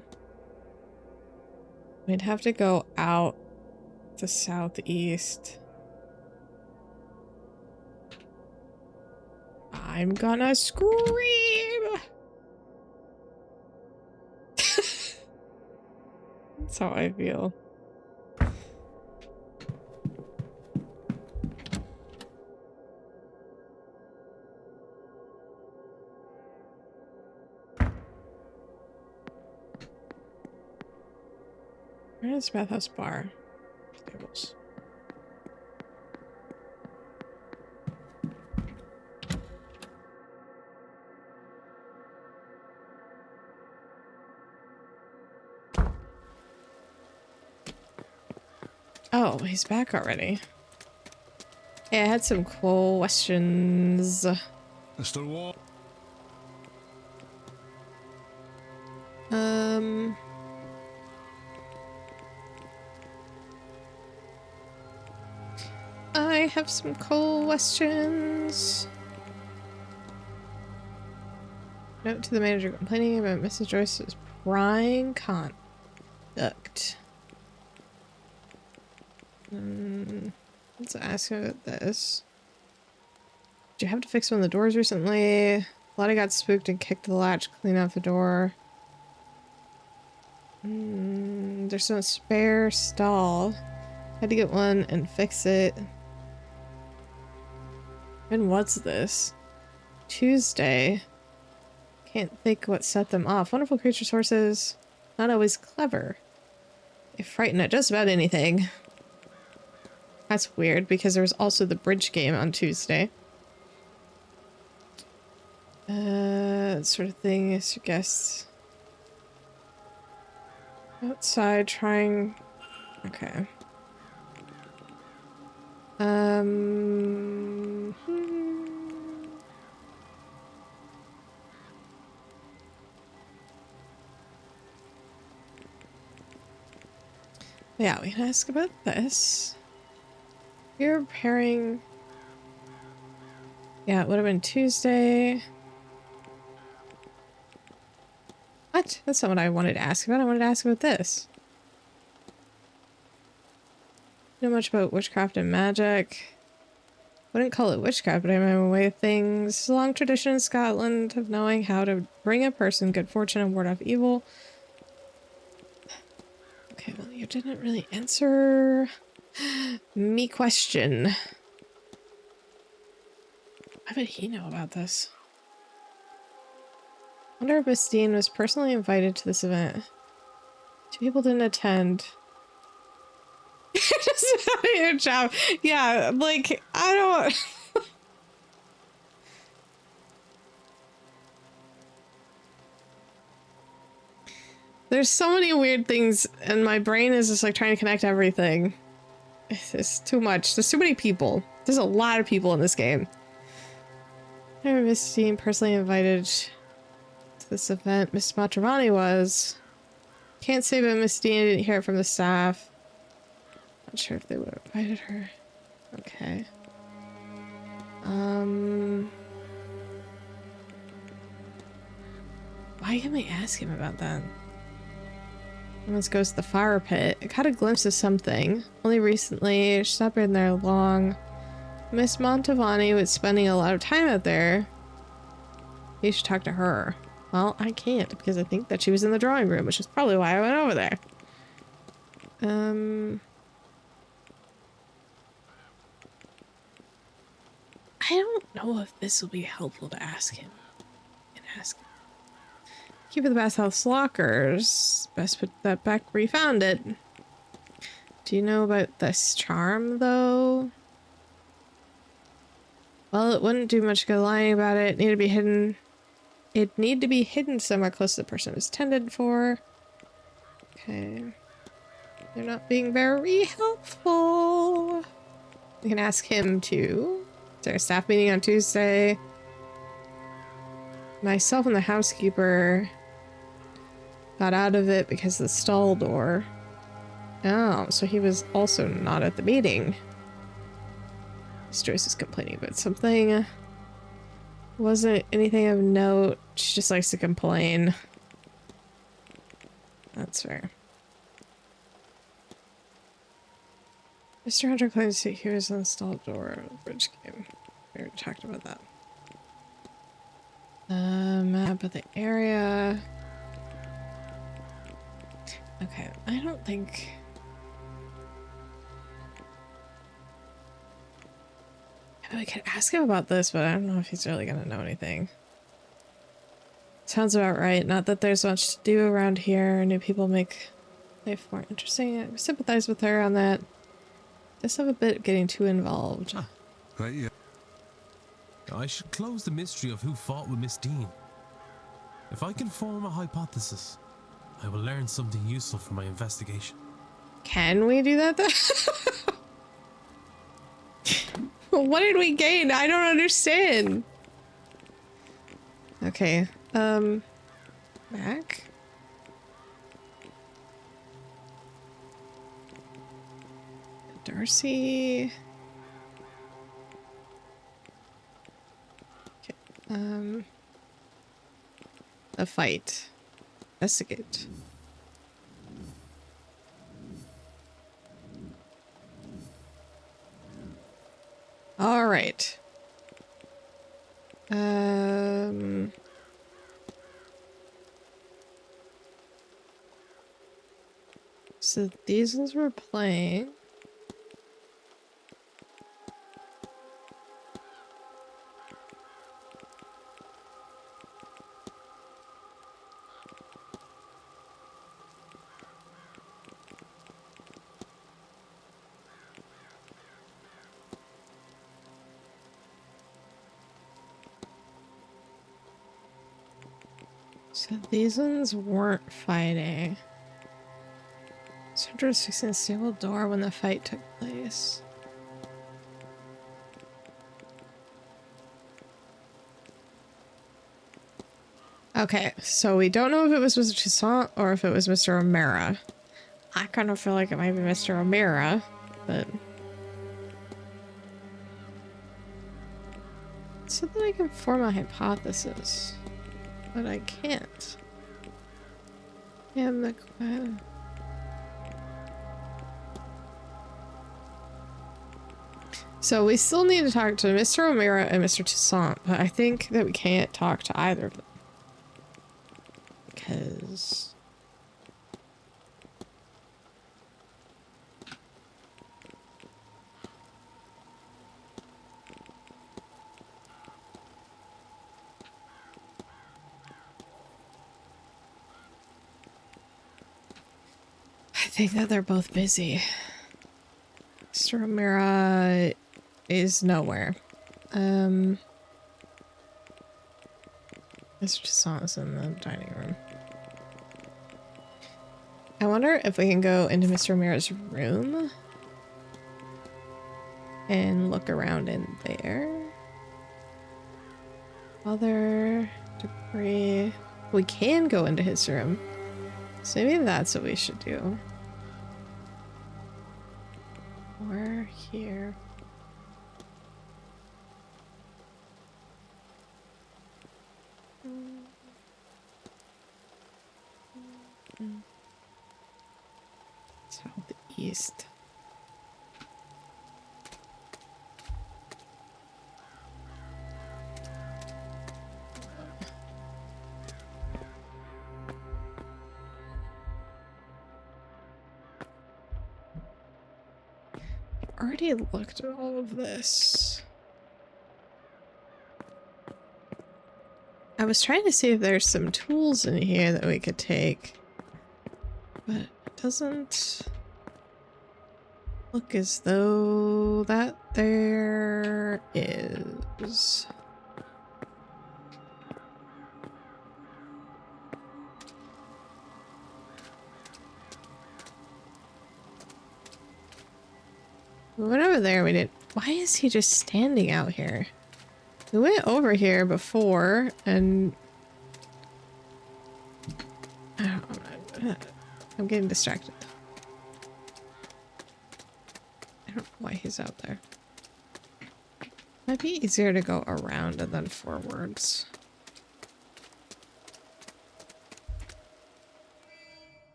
We'd have to go out to southeast. I'm gonna scream! That's how I feel. Where's Bathhouse Bar? Stables. Oh, he's back already. Yeah, I had some questions. Mr. Wall. I have some questions. Note to the manager complaining about Mrs. Joyce's prying conduct. Let's ask about this. Did you have to fix one of the doors recently? Lottie got spooked and kicked the latch, clean out the door. There's no spare stall. Had to get one and fix it. When was this? Tuesday. Can't think what set them off. Wonderful creature sources. Not always clever. They frighten at just about anything. That's weird because there was also the bridge game on Tuesday. That sort of thing is your guess. Outside trying. Okay. Yeah, we can ask about this. You're repairing. Yeah, it would have been Tuesday. What? That's not what I wanted to ask about. I wanted to ask about this. Know much about witchcraft and magic. Wouldn't call it witchcraft, but I remember a way of things. It's a long tradition in Scotland of knowing how to bring a person good fortune and ward off evil. Okay, well, you didn't really answer me question. Why would he know about this? Wonder if Miss Dean was personally invited to this event. 2 people didn't attend. Just having your job. Yeah, like, I don't... There's so many weird things, and my brain is just like trying to connect everything. It's too much. There's too many people. There's a lot of people in this game. I remember Miss Dean personally invited to this event. Miss Matravani was. Can't say about Miss Dean. I didn't hear it from the staff. Not sure if they would have invited her. Okay. Why can we ask him about that? Let's go to the fire pit. I caught a glimpse of something. Only recently. She's not been there long. Miss Montavani was spending a lot of time out there. You should talk to her. Well, I can't because I think that she was in the drawing room, which is probably why I went over there. I don't know if this will be helpful to ask him. Keep the bathhouse lockers. Best put that back where you found it. Do you know about this charm, though? Well, it wouldn't do much good lying about it. It'd need to be hidden. It'd need to be hidden somewhere close to the person it was tended for. Okay. They're not being very helpful. We can ask him too. Is there a staff meeting on Tuesday? Myself and the housekeeper got out of it because of the stall door. Oh, so he was also not at the meeting. Joyce is complaining about something. Wasn't anything of note. She just likes to complain. That's fair. Mr. Hunter claims he was installed door of the bridge game. We already talked about that. Map of the area. Okay, I don't think... I could ask him about this, but I don't know if he's really gonna know anything. Sounds about right. Not that there's much to do around here. New people make life more interesting. I sympathize with her on that. Just have a bit getting too involved. Right, yeah. I should close the mystery of who fought with Miss Dean. If I can form a hypothesis, I will learn something useful for my investigation. Can we do that then? What did we gain? I don't understand. Okay, back. Darcy. Okay, a fight. Investigate. All right. So these ones we're playing. So these ones weren't fighting. Soldier was fixing a single door when the fight took place. Okay, so we don't know if it was Mr. Toussaint or if it was Mr. O'Mara. I kind of feel like it might be Mr. O'Mara, but... So that I can form a hypothesis. But I can't. Yeah, so we still need to talk to Mr. O'Mara and Mr. Toussaint, but I think that we can't talk to either of them. Because... I think that they're both busy. Mr. O'Mara is nowhere. Mr. Toussaint is in the dining room. I wonder if we can go into Mr. O'Mara's room and look around in there. Other debris. We can go into his room. So maybe that's what we should do. We're here. Southeast. Already looked at all of this. I was trying to see if there's some tools in here that we could take, but it doesn't look as though that there is. We went over there, we didn't. Why is he just standing out here? We went over here before, and... I'm getting distracted. I don't know why he's out there. Might be easier to go around and then forwards.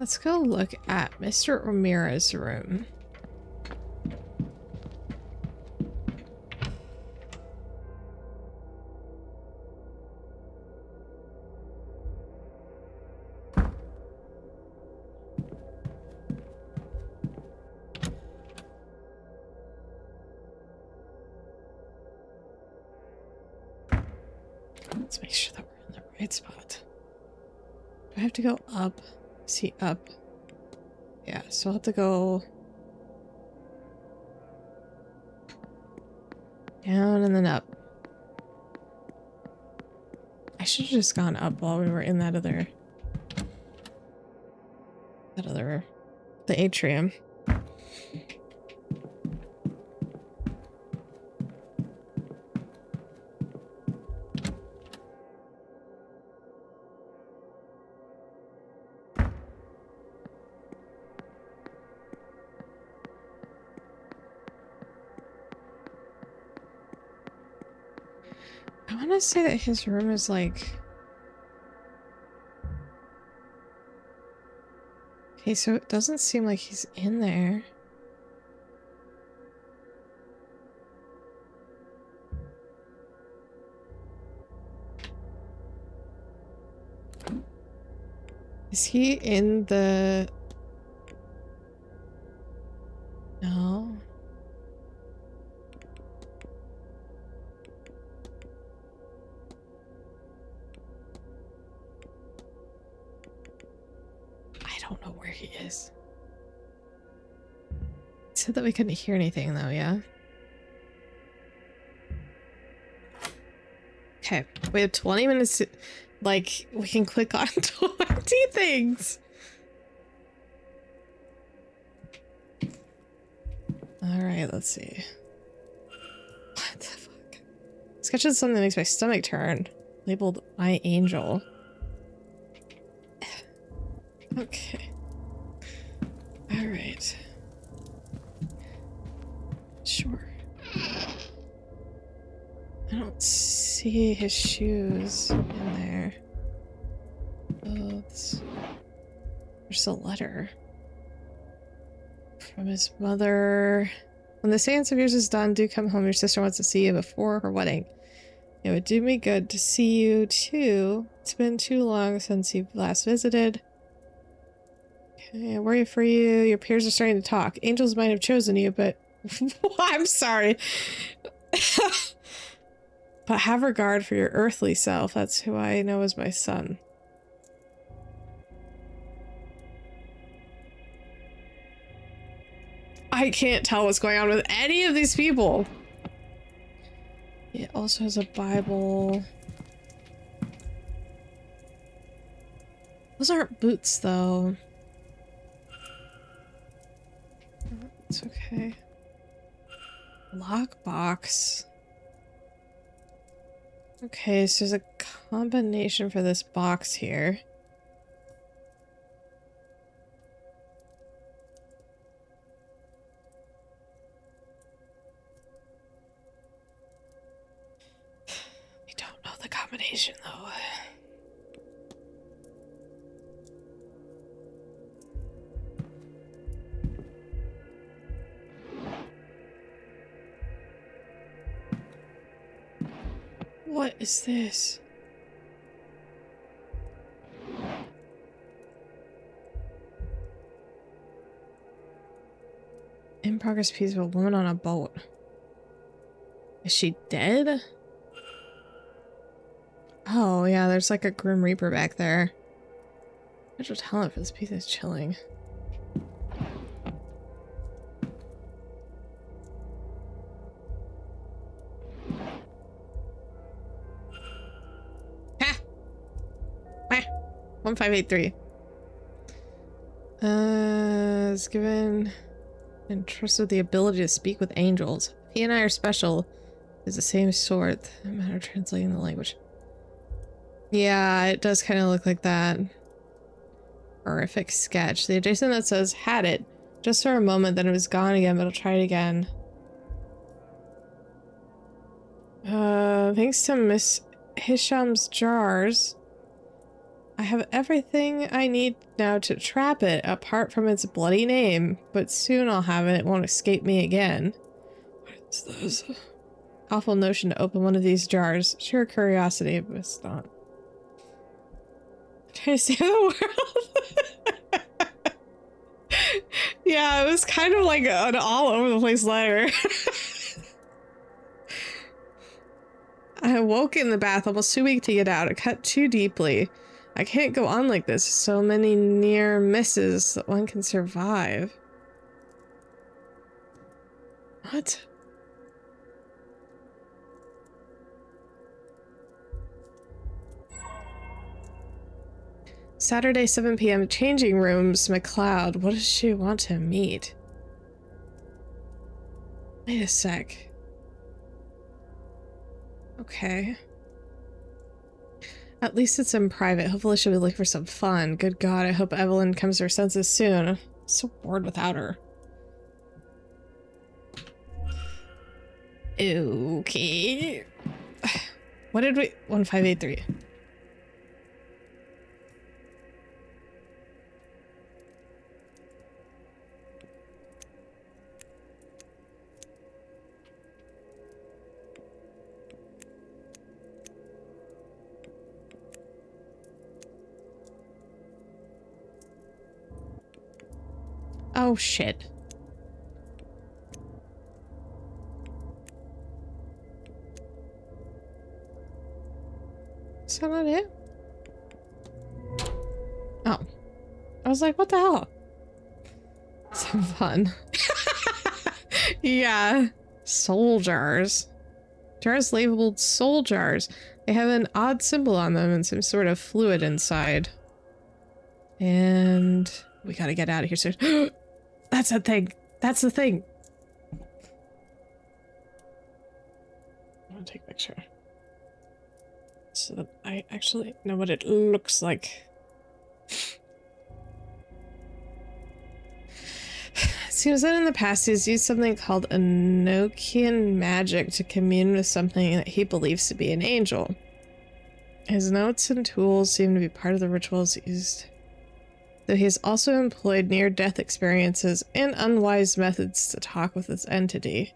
Let's go look at Mr. O'Meara's room. Let's make sure that we're in the right spot. Do I have to go up? Is he up? Yeah, so I'll have to go down and then up. I should have just gone up while we were in that other, the atrium. I want to say that his room is like... Okay, so it doesn't seem like he's in there. Is he in the... No. I don't know where he is. It said that we couldn't hear anything though, yeah? Okay, we have 20 minutes to, like, we can click on 20 things. Alright, let's see. What the fuck? Sketch of something that makes my stomach turn. Labeled My Angel. Okay. Alright. Sure. I don't see his shoes in there. Clothes. There's a letter. From his mother. When the seance of yours is done, do come home. Your sister wants to see you before her wedding. It would do me good to see you too. It's been too long since you've last visited. Okay, I worry for you. Your peers are starting to talk. Angels might have chosen you, but... I'm sorry. But have regard for your earthly self. That's who I know as my son. I can't tell what's going on with any of these people. It also has a Bible. Those aren't boots, though. It's okay. Lockbox. Okay, so there's a combination for this box here. We don't know the combination, though. What is this? In progress piece of a woman on a boat. Is she dead? Oh yeah, there's like a Grim Reaper back there. I should tell if this piece is chilling. Ha! 1583. Is given and trusted the ability to speak with angels. He and I are special. Is the same sort. A matter of translating the language. Yeah, it does kind of look like that. Horrific sketch. The adjacent that says had it. Just for a moment, then it was gone again, but I'll try it again. Thanks to Miss Hisham's jars, I have everything I need now to trap it, apart from its bloody name. But soon I'll have it. It won't escape me again. What is this? Awful notion to open one of these jars. Sheer curiosity, but it's not. I'm trying to save the world. Yeah, it was kind of like an all over the place letter. I woke in the bath almost too weak to get out. It cut too deeply. I can't go on like this. So many near misses that one can survive. What? Saturday, 7 p.m. Changing rooms. McLeod. What does she want to meet? Wait a sec. Okay. At least it's in private. Hopefully she'll be looking for some fun. Good God, I hope Evelyn comes to her senses soon. I'm so bored without her. Okay. What did we... 1583. Oh, shit. Is that not it? Oh. I was like, what the hell? Some fun. Yeah. Soul jars. Jars labeled soul jars. They have an odd symbol on them and some sort of fluid inside. And we gotta get out of here soon. That's the thing. That's the thing. I'm gonna take a picture so that I actually know what it looks like. It seems that in the past he's used something called Enochian magic to commune with something that he believes to be an angel. His notes and tools seem to be part of the rituals used, though he has also employed near-death experiences and unwise methods to talk with this entity.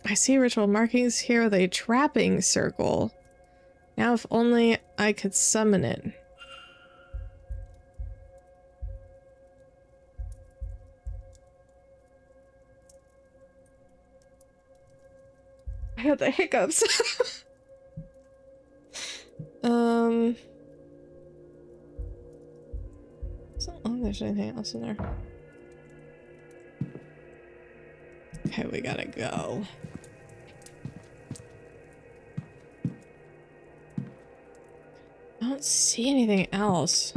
I see ritual markings here with a trapping circle. Now if only I could summon it. I had the hiccups. I don't think there's anything else in there. Okay, we gotta go. I don't see anything else.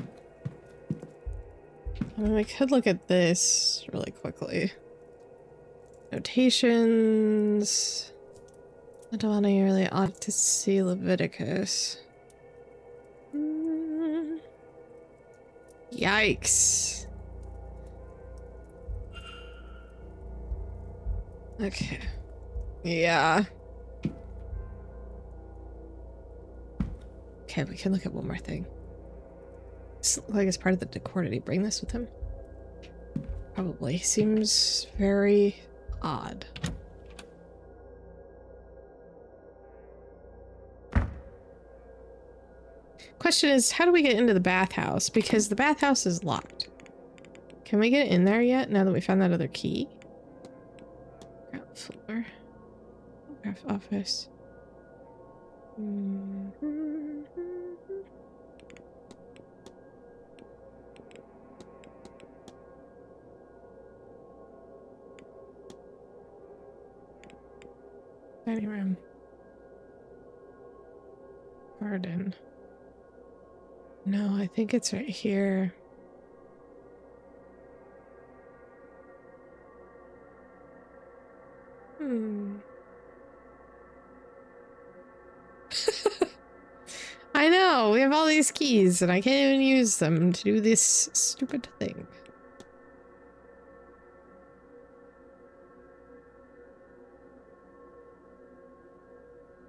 I mean, we could look at this really quickly. Notations. I don't really ought to see Leviticus. Yikes. Okay. Yeah. Okay, we can look at one more thing. This looks like it's part of the decor. Did he bring this with him? Probably. Seems very odd. Question is, how do we get into the bathhouse? Because the bathhouse is locked. Can we get in there yet now that we found that other key? Ground floor. Photograph office. Dining room. Garden. No, I think it's right here. I know, we have all these keys and I can't even use them to do this stupid thing.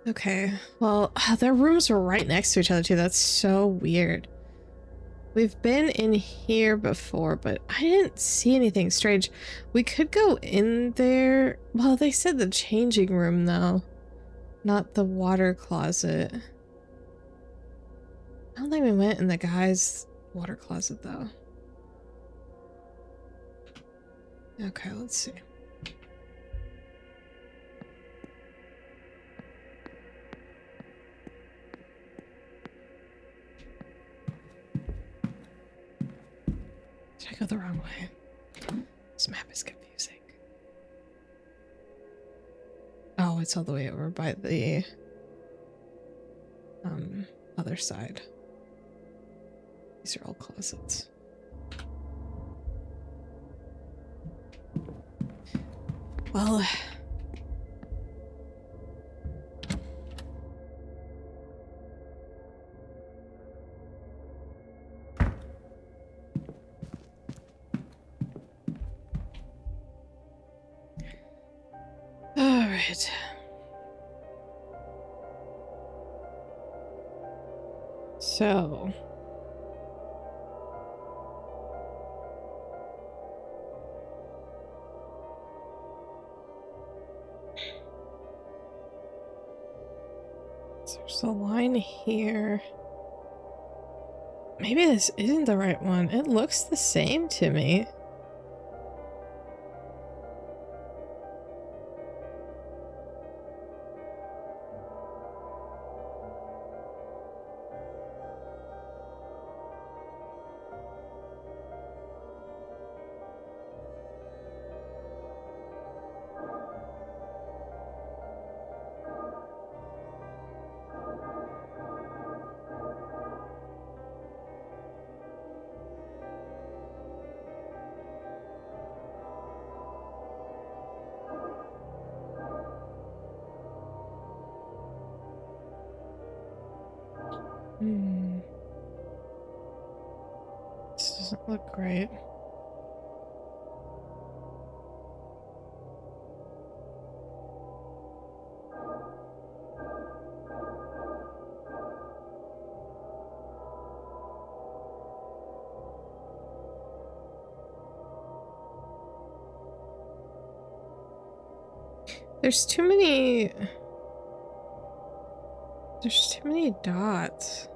Okay, well, their rooms were right next to each other too. That's so weird. We've been in here before, but I didn't see anything strange. We could go in there. Well, they said the changing room though, not the water closet. I don't think we went in the guy's water closet though. Okay, let's see. Did I go the wrong way? This map is confusing. Oh, it's all the way over by the other side. These are all closets. Well, all right. So, there's a line here. Maybe this isn't the right one. It looks the same to me. This doesn't look great. There's too many dots.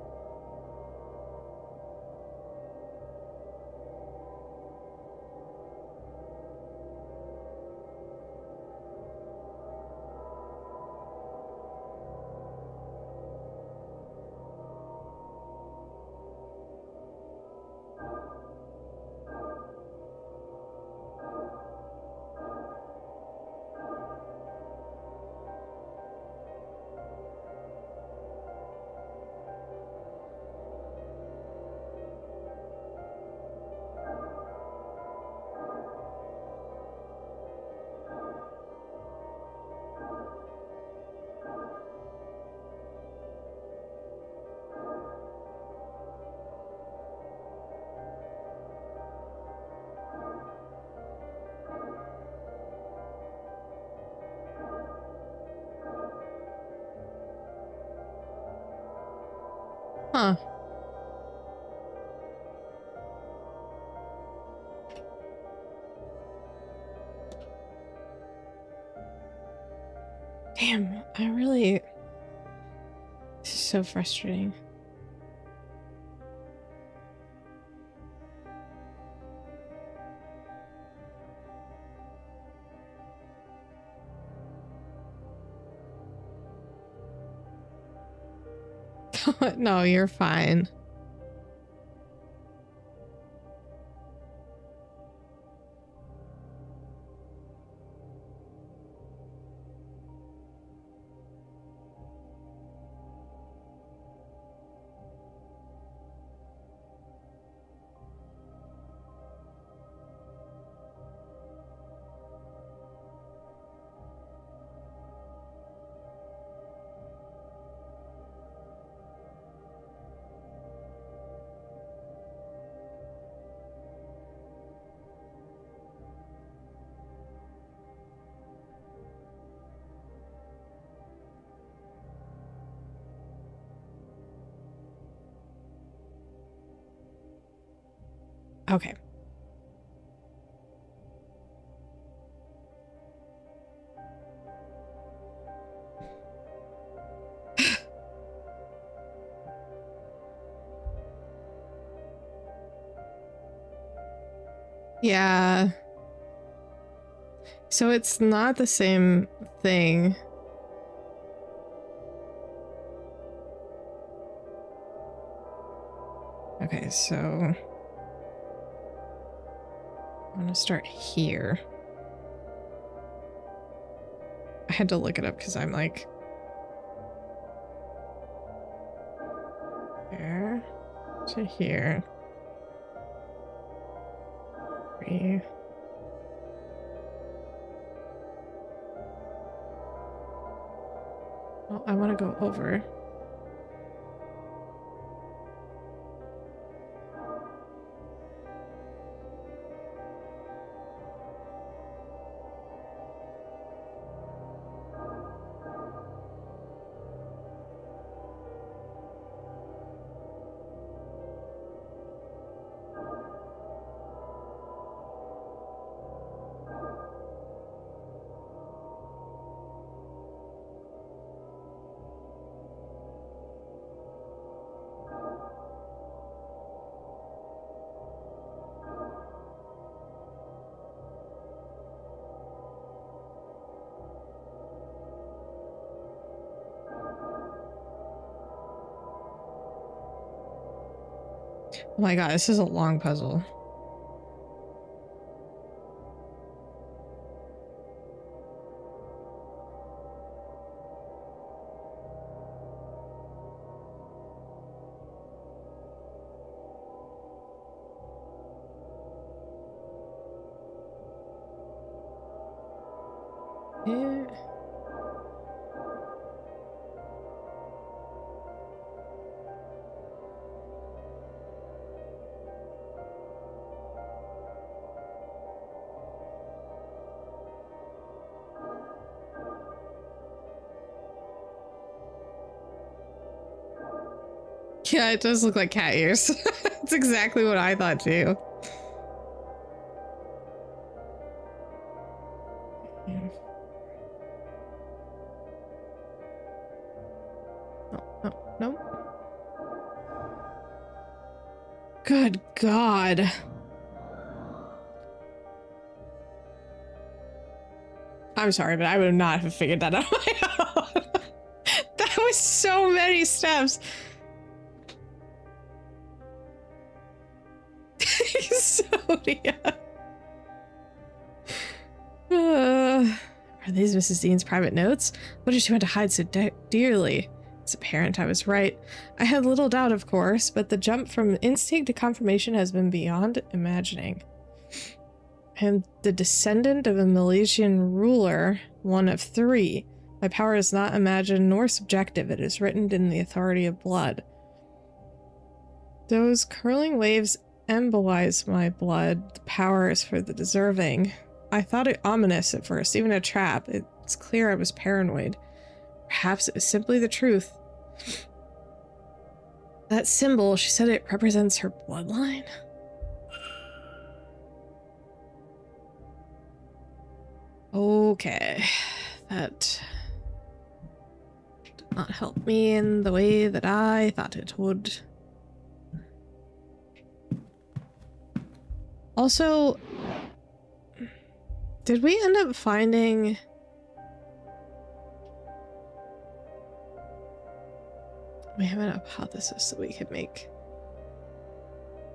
Huh. Damn, this is so frustrating. No, you're fine. Okay. Yeah. So it's not the same thing. Okay, so I'm gonna start here. I had to look it up because I'm like there to here. 3. Well, I want to go over. Oh my god, this is a long puzzle. Yeah. Yeah, it does look like cat ears. That's exactly what I thought too. No, no. Good God. I'm sorry, but I would not have figured that out on my own. That was so many steps. Sonia. Are these Mrs. Dean's private notes? What did she want to hide so dearly? It's apparent I was right. I had little doubt, of course, but the jump from instinct to confirmation has been beyond imagining. I am the descendant of a Milesian ruler, one of 3. My power is not imagined nor subjective. It is written in the authority of blood. Those curling waves embolize my blood. The power is for the deserving. I thought it ominous at first, even a trap. It's clear I was paranoid. Perhaps it was simply the truth. That symbol, she said it represents her bloodline? Okay. That did not help me in the way that I thought it would. Also, did we end up finding... We have an hypothesis that we could make.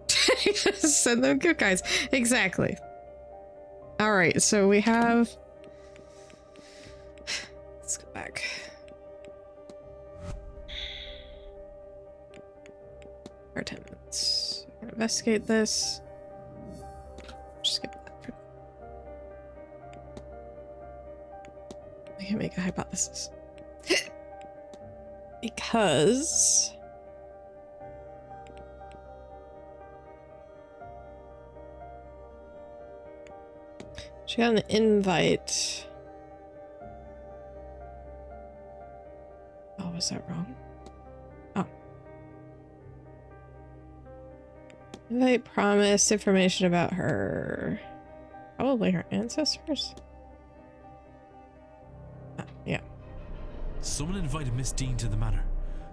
Send them good guys. Exactly. Alright, so we have... Let's go back. Our 10 minutes. I'm gonna investigate this. Just skip that for... We can make a hypothesis. Because... She got an invite. Oh, was that wrong? Oh. They promised information about her. Probably her ancestors? Yeah. Someone invited Miss Dean to the manor.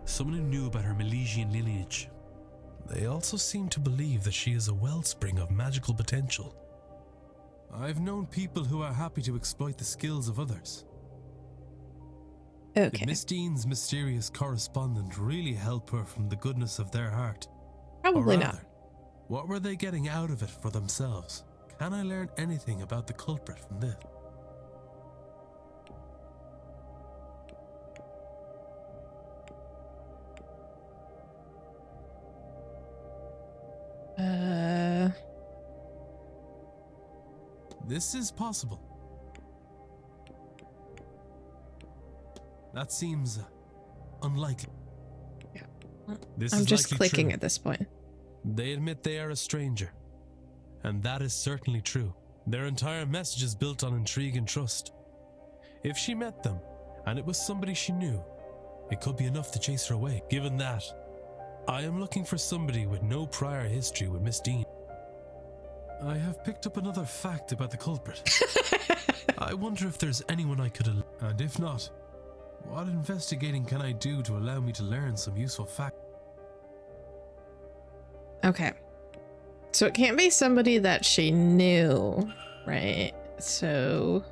Someone who knew about her Milesian lineage. They also seem to believe that she is a wellspring of magical potential. I've known people who are happy to exploit the skills of others. Okay. Did Miss Dean's mysterious correspondent really help her from the goodness of their heart? Probably Or not. rather, what were they getting out of it for themselves? Can I learn anything about the culprit from this? This is possible. That seems unlikely. Yeah. This I'm is just likely clicking true. at this point. They admit they are a stranger. And that is certainly true. Their entire message is built on intrigue and trust. If she met them, and it was somebody she knew, it could be enough to chase her away. Given that, I am looking for somebody with no prior history with Miss Dean. I have picked up another fact about the culprit. I wonder if there's anyone I could... And if not, what investigating can I do to allow me to learn some useful facts? Okay. So it can't be somebody that she knew, right? So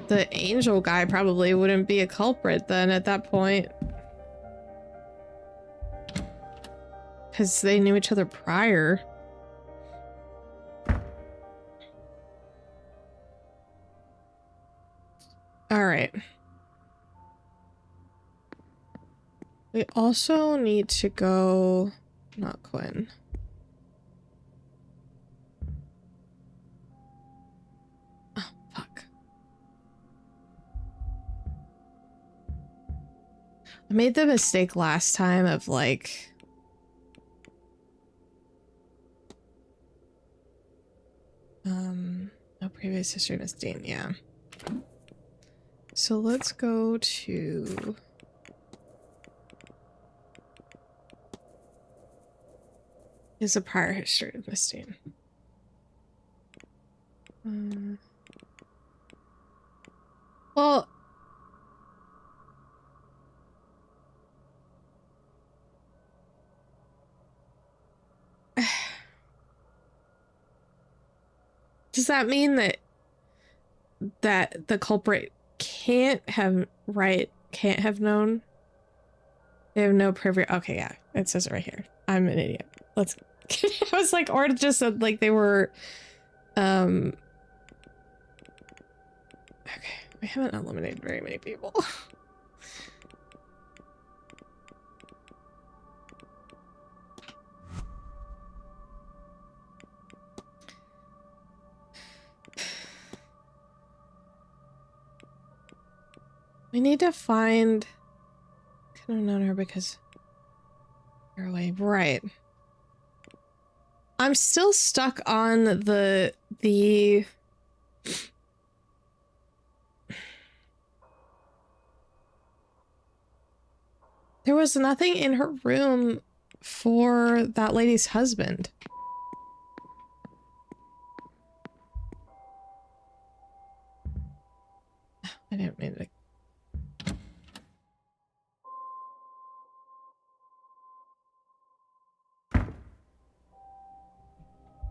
the angel guy probably wouldn't be a culprit then at that point. Because they knew each other prior. All right. We also need to go... Not Quinn. Oh, fuck. I made the mistake last time of like... No previous history, Miss Dean, yeah. So let's go to... Is a prior history of Miss Dean. Well... Does that mean that the culprit can't have known? They have no privilege. Okay, yeah, it says it right here. I'm an idiot. Let's. I was like, or it just said like they were. Okay, we haven't eliminated very many people. We need to find... Could have known her because... You're away. Right. I'm still stuck on the... There was nothing in her room for that lady's husband. I didn't mean to...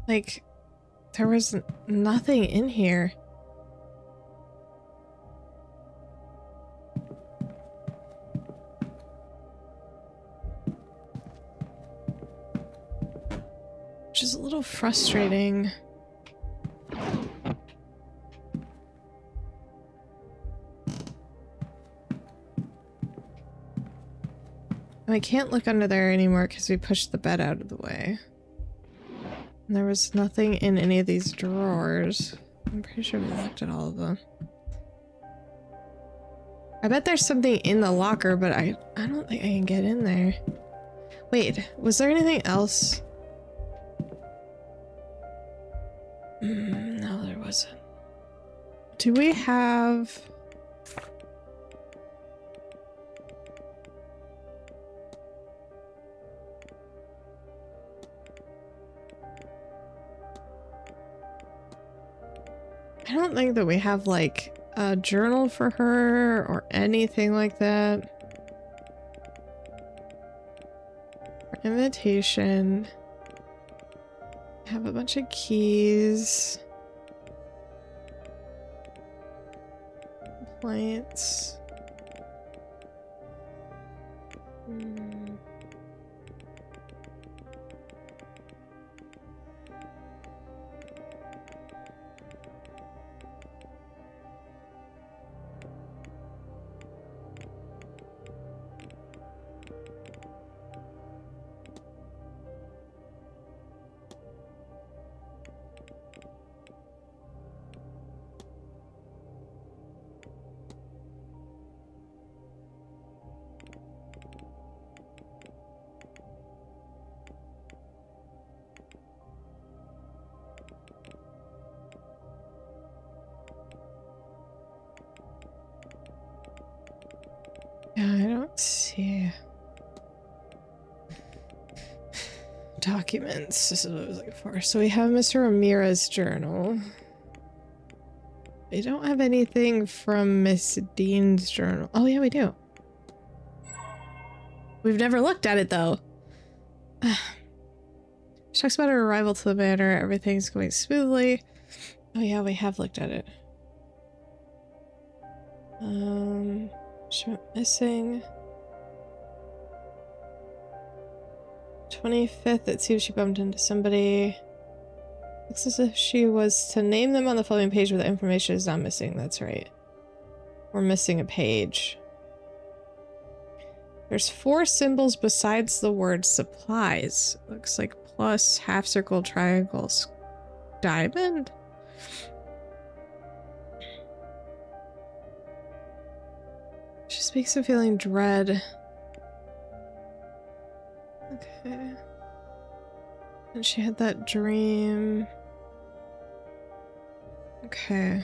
Like, there was nothing in here. Which is a little frustrating. And I can't look under there anymore because we pushed the bed out of the way. And there was nothing in any of these drawers. I'm pretty sure we looked at all of them. I bet there's something in the locker, but I don't think I can get in there. Wait, was there anything else? No, there wasn't. Do we have... don't think that we have like a journal for her or anything like that. Her invitation. Have a bunch of keys. Complaints. Yeah, I don't see documents. This is what I was looking for. So we have Mr. Ramirez's journal. We don't have anything from Miss Dean's journal. Oh yeah, we do. We've never looked at it though. She talks about her arrival to the manor. Everything's going smoothly. Oh yeah, we have looked at it. She went missing. 25th, it seems she bumped into somebody. Looks as if she was to name them on the following page, but the information is not missing. That's right. We're missing a page. There's 4 symbols besides the word supplies. Looks like plus, half circle, triangles, diamond. She speaks of feeling dread. Okay. And she had that dream. Okay.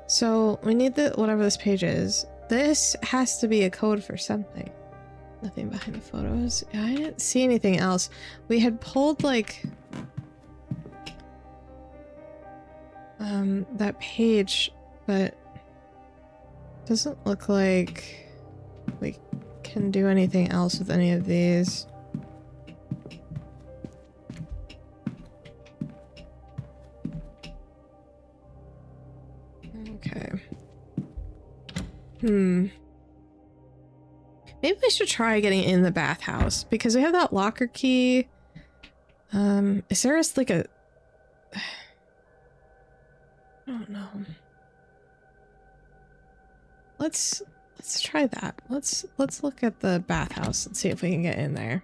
So we need the whatever this page is. This has to be a code for something. Nothing behind the photos. Yeah, I didn't see anything else. We had pulled like that page, but doesn't look like we can do anything else with any of these. Okay. Maybe we should try getting in the bathhouse because we have that locker key. Is there like a... I don't know. Let's try that. Let's look at the bathhouse and see if we can get in there.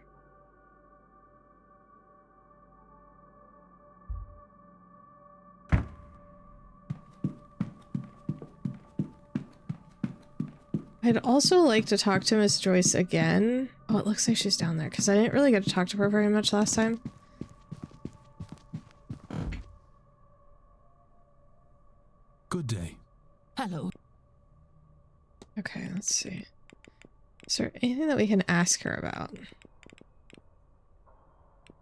I'd also like to talk to Miss Joyce again. Oh, it looks like she's down there because I didn't really get to talk to her very much last time. Good day. Hello. Okay, let's see. Is there anything that we can ask her about?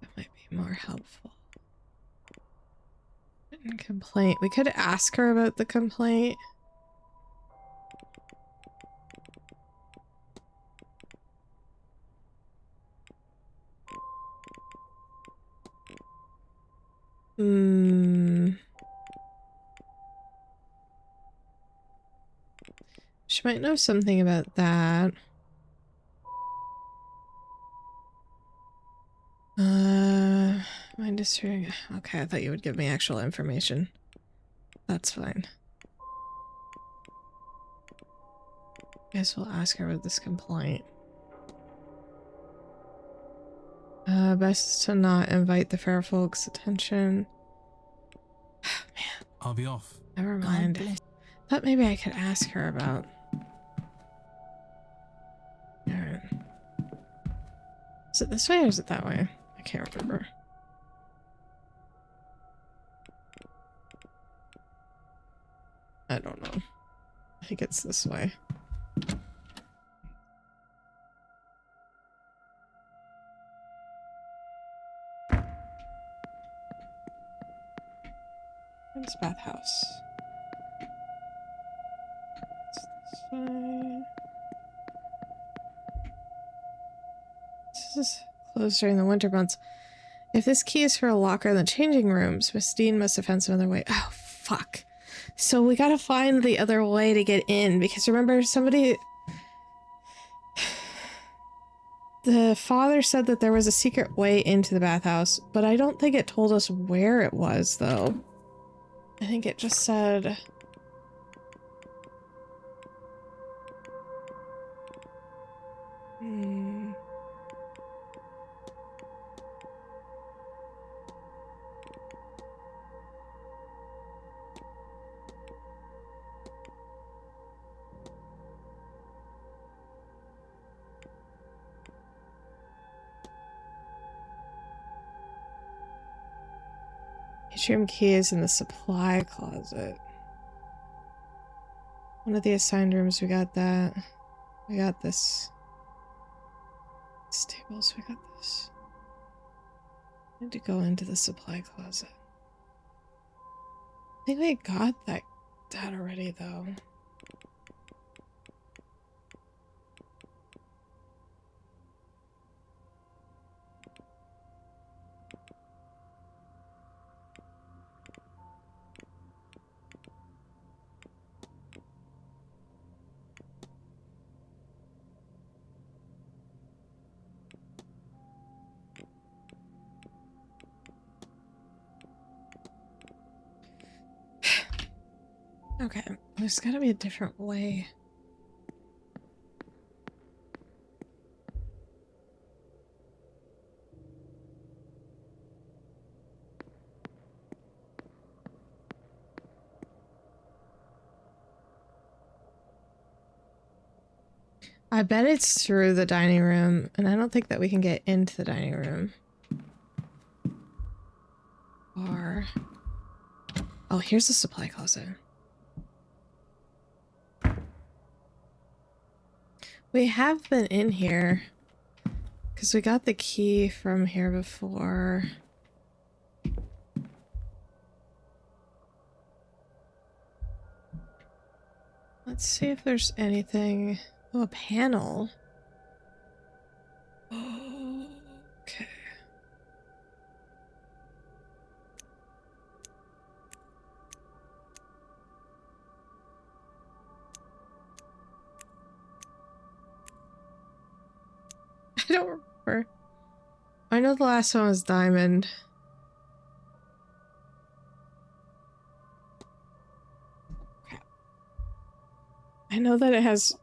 That might be more helpful. Written complaint. We could ask her about the complaint. She might know something about that. Mind destroying. Okay, I thought you would give me actual information. That's fine. Guess we'll ask her about this complaint. Best to not invite the fair folks' attention. Man. I'll be off. Never mind. Thought maybe I could ask her about. Alright. Is it this way or is it that way? I can't remember. I don't know. I think it's this way. Where's bathhouse? Fine. This is closed during the winter months. If this key is for a locker in the changing rooms, Miss Dean must have found some other way. Oh, fuck. So we gotta find the other way to get in, because remember, somebody... The father said that there was a secret way into the bathhouse, but I don't think it told us where it was, though. I think it just said... Atrium key is in the supply closet. One of the assigned rooms, we got that. We got this. Stables, we got this. I need to go into the supply closet. I think we got that already, though. Okay, there's gotta be a different way. I bet it's through the dining room, and I don't think that we can get into the dining room. Or... Oh, here's the supply closet. We have been in here, because we got the key from here before. Let's see if there's anything... Oh, a panel. Oh, okay. I don't remember. I know the last one was diamond. Crap. I know that it has...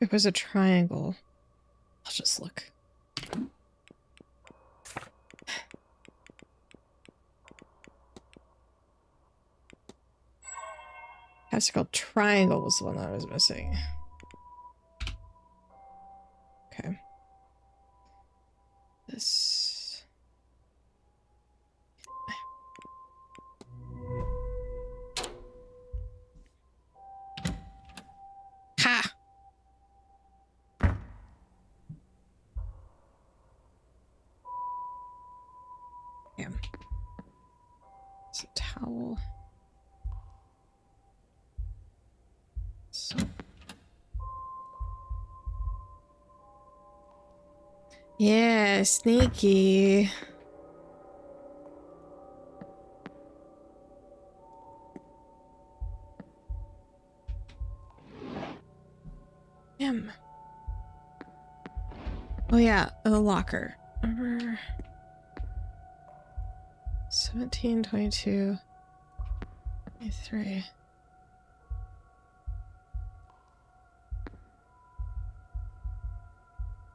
It was a triangle. I'll just look. Classical triangle was the one that I was missing. Okay. This... Ha! Damn. It's a towel. So. Yeah, sneaky. Damn. Oh yeah, the locker. Number 17, 22, 23.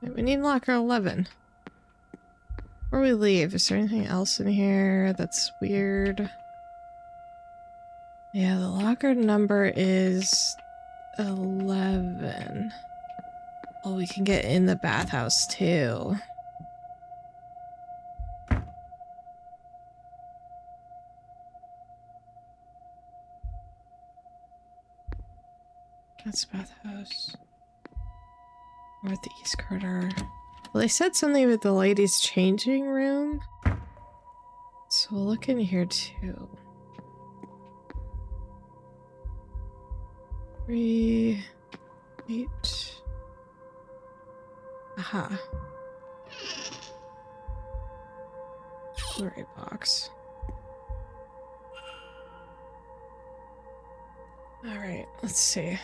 Wait, we need locker 11. Before we leave, is there anything else in here that's weird? Yeah, the locker number is 11. Oh, we can get in the bathhouse too. That's bathhouse. We're at the East Corridor. Well, they said something about the ladies' changing room. So we'll look in here too. 3, 8. Aha. Blu-ray box. Alright, let's see.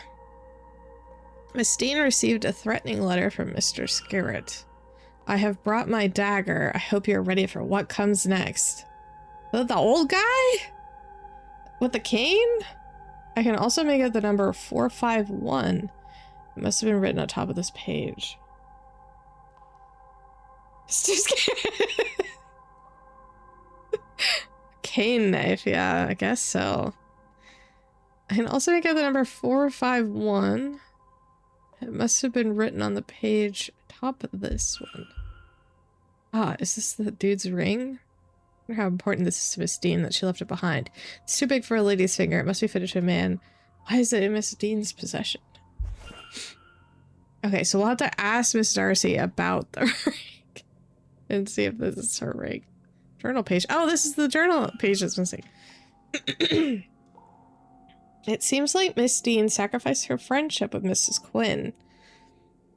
Miss Dean received a threatening letter from Mr. Scarrett. I have brought my dagger. I hope you're ready for what comes next. The old guy? With the cane? I can also make out the number 451. It must have been written on top of this page. Cane knife, yeah, I guess so. I can also make out the number 451. It must have been written on the page top of this one. Ah, is this the dude's ring? I wonder how important this is to Miss Dean that she left it behind. It's too big for a lady's finger. It must be fitted to a man. Why is it in Miss Dean's possession? Okay, so we'll have to ask Miss Darcy about the ring and see if this is her ring. Journal page. Oh, this is the journal page that's missing. It seems like Miss Dean sacrificed her friendship with Mrs. Quinn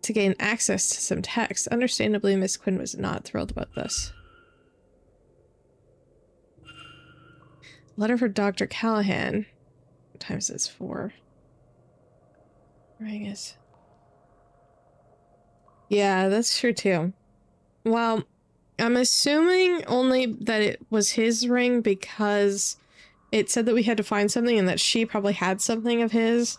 to gain access to some text. Understandably, Miss Quinn was not thrilled about this. Letter for Dr. Callahan. What time is this for? Ring is... Yeah, that's true too. Well, I'm assuming only that it was his ring because it said that we had to find something and that she probably had something of his.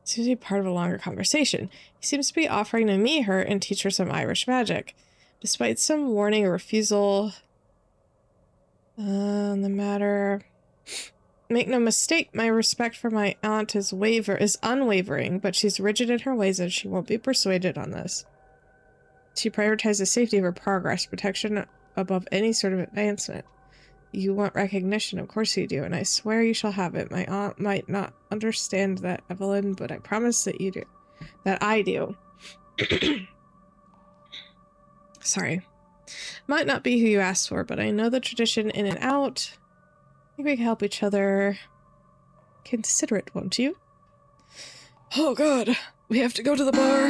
Seems to be part of a longer conversation. He seems to be offering to meet her and teach her some Irish magic. Despite some warning or refusal on the matter... Make no mistake, my respect for my aunt is unwavering, but she's rigid in her ways and she won't be persuaded on this. She prioritizes safety over progress, protection above any sort of advancement. You want recognition, of course you do, and I swear you shall have it. My aunt might not understand that, Evelyn, but I promise that you do. That I do. Sorry. Might not be who you asked for, but I know the tradition in and out. I think we can help each other. Consider it, won't you? Oh god, we have to go to the bar.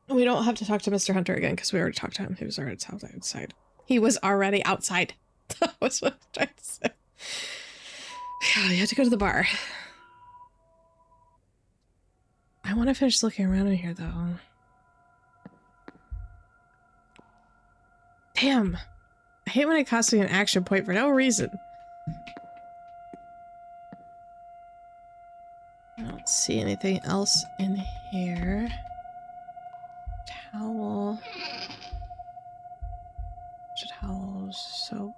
We don't have to talk to Mr. Hunter again because we already talked to him. He was already outside. He was already outside. That was what I was trying to say. Yeah, we had to go to the bar. I want to finish looking around in here though. Damn. I hate when it costs me an action point for no reason. I don't see anything else in here. Towel. Towels, soap.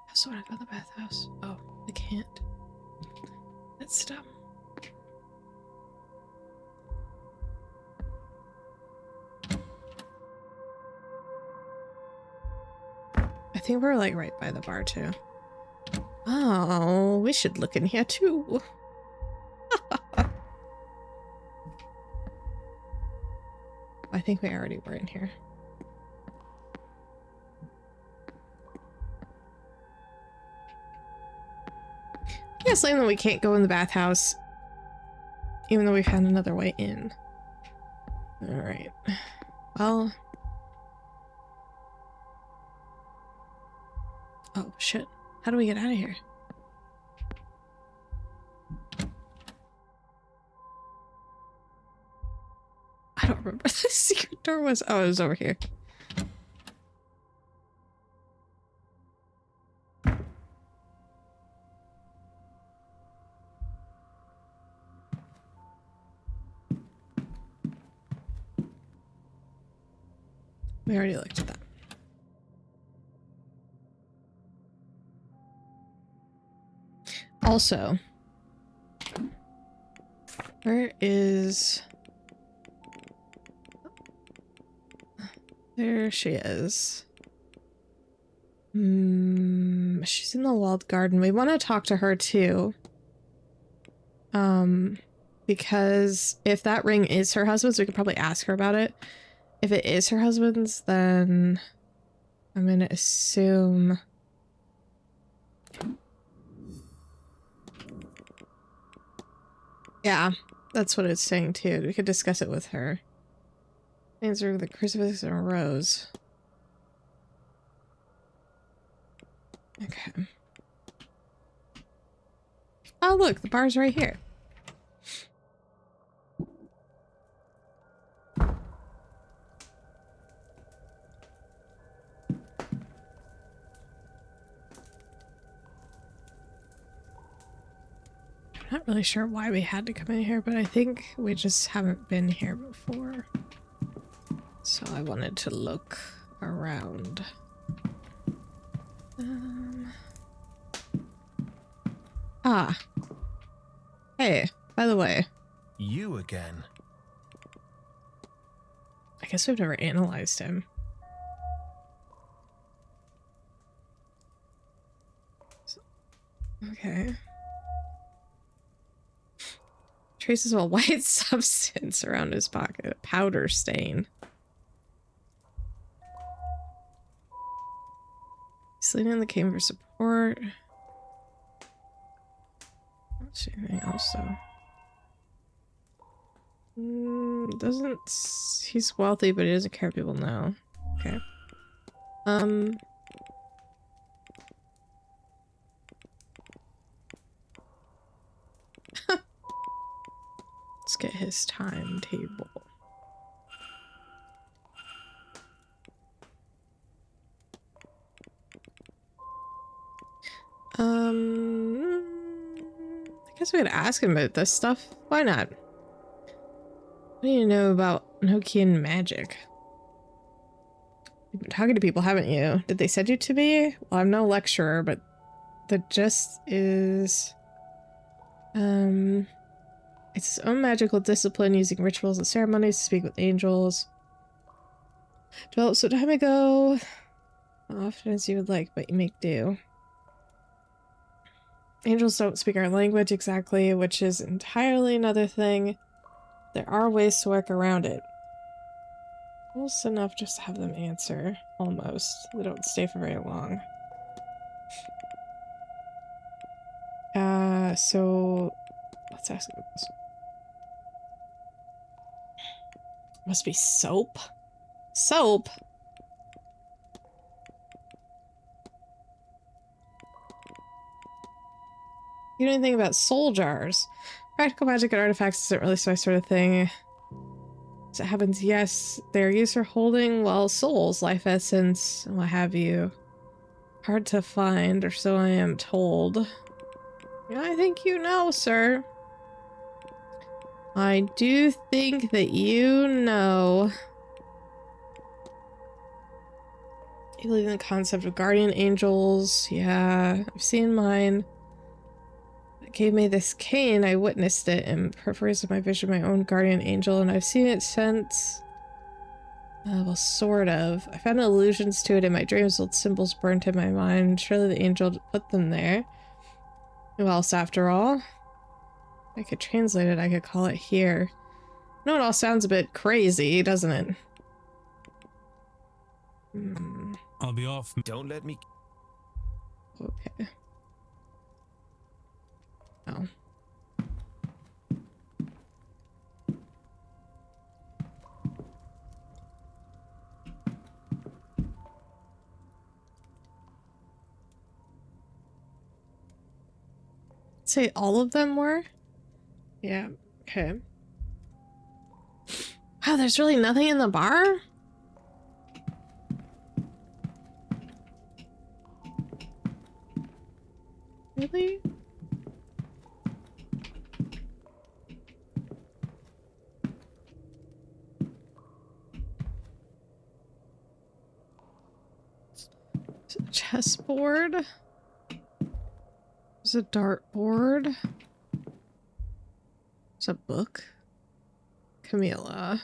I also want to go to the bathhouse. Oh, I can't. That's dumb. I think we're like right by the bar too. Oh, we should look in here too. I think we already were in here. It's lame that we can't go in the bathhouse, even though we found another way in. Alright. Well. Oh, shit. How do we get out of here? I don't remember the secret door was. Oh, it was over here. We already looked at that. Also, where is... There she is. She's in the walled garden. We want to talk to her too. Because if that ring is her husband's, we could probably ask her about it. If it is her husband's, then I'm gonna assume... Yeah, that's what it's saying too. We could discuss it with her. Answer the crucifix and a rose. Okay. Oh, look, the bar's right here. I'm not really sure why we had to come in here, but I think we just haven't been here before. So I wanted to look around. Hey, by the way. You again? I guess we've never analyzed him. Okay. Traces of a white substance around his pocket. A powder stain. He's leaning on the cane for support. I don't see anything else though. Doesn't... He's wealthy, but he doesn't care if people know. Okay. Let's get his timetable. I guess we could ask him about this stuff. Why not? What do you know about Nokian magic? You've been talking to people, haven't you? Did they send you to me? Well, I'm no lecturer, but the gist is... It's his own magical discipline using rituals and ceremonies to speak with angels. Developed some time ago. Not often as you would like, but you make do. Angels don't speak our language exactly, which is entirely another thing. There are ways to work around it. Close enough just to have them answer. Almost. They don't stay for very long. So... Let's ask him this. Must be soap? Soap? You know anything about soul jars? Practical magic and artifacts isn't really my sort of thing. As it happens, yes, they're used for holding, well, souls, life essence, what have you. Hard to find, or so I am told. I think you know, sir. I do think that you know. You believe in the concept of guardian angels. Yeah, I've seen mine. It gave me this cane. I witnessed it in peripheries of my vision, my own guardian angel, and I've seen it since. Well, sort of. I found allusions to it in my dreams, old symbols burnt in my mind. Surely the angel put them there. Who else, after all? I could translate it, I could call it here. No, it all sounds a bit crazy, doesn't it? I'll be off. Don't let me... Okay. Oh. Say all of them were? Yeah, okay. Wow, there's really nothing in the bar? Really? Chessboard? There's a dartboard. There's a book. Camilla.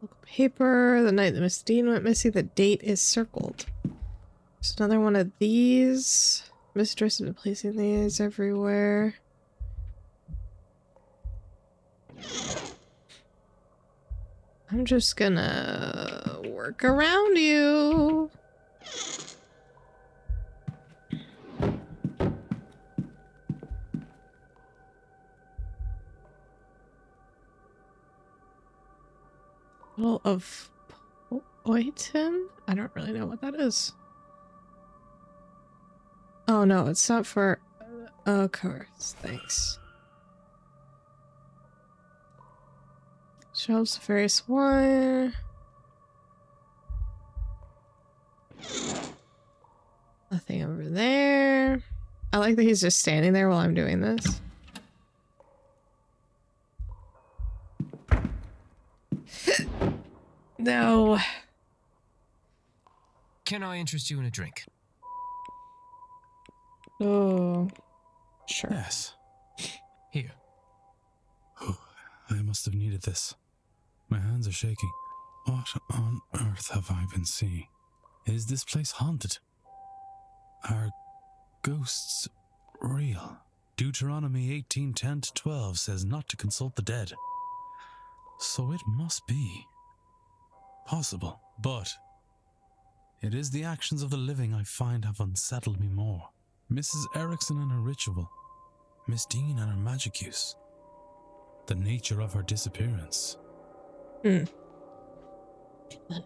Local paper. The night that Miss Dean went missing, the date is circled. There's another one of these. Mistress has been placing these everywhere. I'm just gonna work around you. Bottle of poison? I don't really know what that is. Oh no, it's not for... of course, thanks. Shelves of various wine. Nothing over there. I like that he's just standing there while I'm doing this. No. Can I interest you in a drink? Oh, sure. Yes. Here. Oh, I must have needed this. My hands are shaking. What on earth have I been seeing? Is this place haunted? Are ghosts real? Deuteronomy 18:10-12 says not to consult the dead. So it must be possible, but it is the actions of the living I find have unsettled me more. Mrs. Erickson and her ritual, Miss Dean and her magic use, the nature of her disappearance. The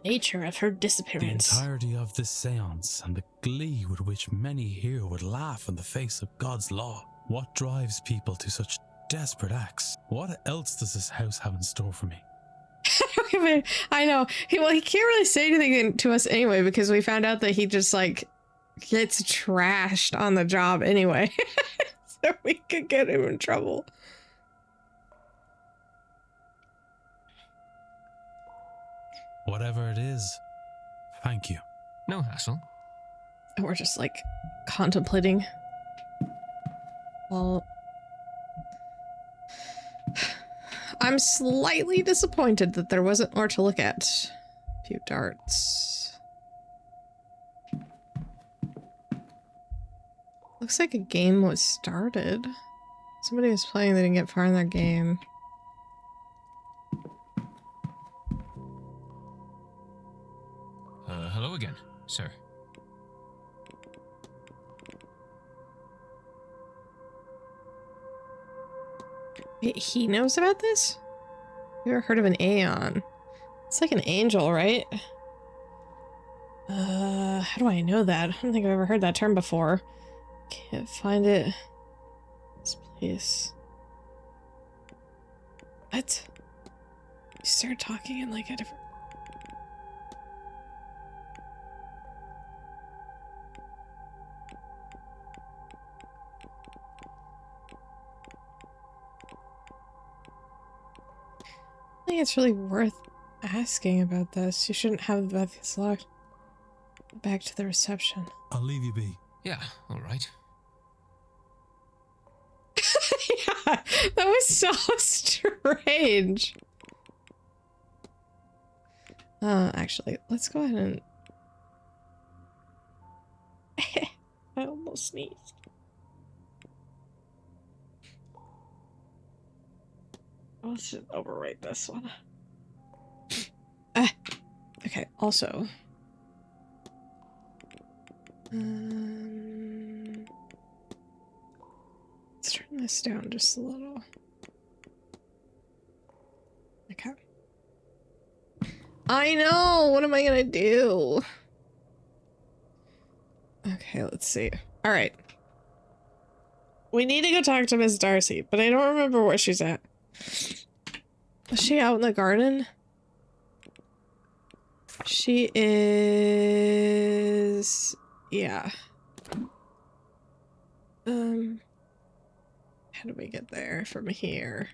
nature of her The disappearance. entirety of this seance and the glee with which many here would laugh in the face of God's law. What drives people to such desperate acts? What else does this house have in store for me? I know. He can't really say anything to us anyway because we found out that he just like gets trashed on the job anyway. So we could get him in trouble. Whatever it is, thank you. No hassle. And we're just like contemplating. Well, I'm slightly disappointed that there wasn't more to look at. A few darts. Looks like a game was started. Somebody was playing, they didn't get far in their game. Hello again, sir. Wait, he knows about this? You ever heard of an Aeon? It's like an angel, right? How do I know that? I don't think I've ever heard that term before. Can't find it. This place. What? You start talking in like a different... I think it's really worth asking about this. You shouldn't have the bathhouse locked. Back to the reception. I'll leave you be. Yeah, all right. Yeah, that was so strange. Actually, let's go ahead and... I almost sneezed. I should overwrite this one. Okay, also... let's turn this down just a little. Okay. I know! What am I gonna do? Okay, let's see. Alright. We need to go talk to Miss Darcy, but I don't remember where she's at. Is she out in the garden? She is... yeah. How do we get there from here?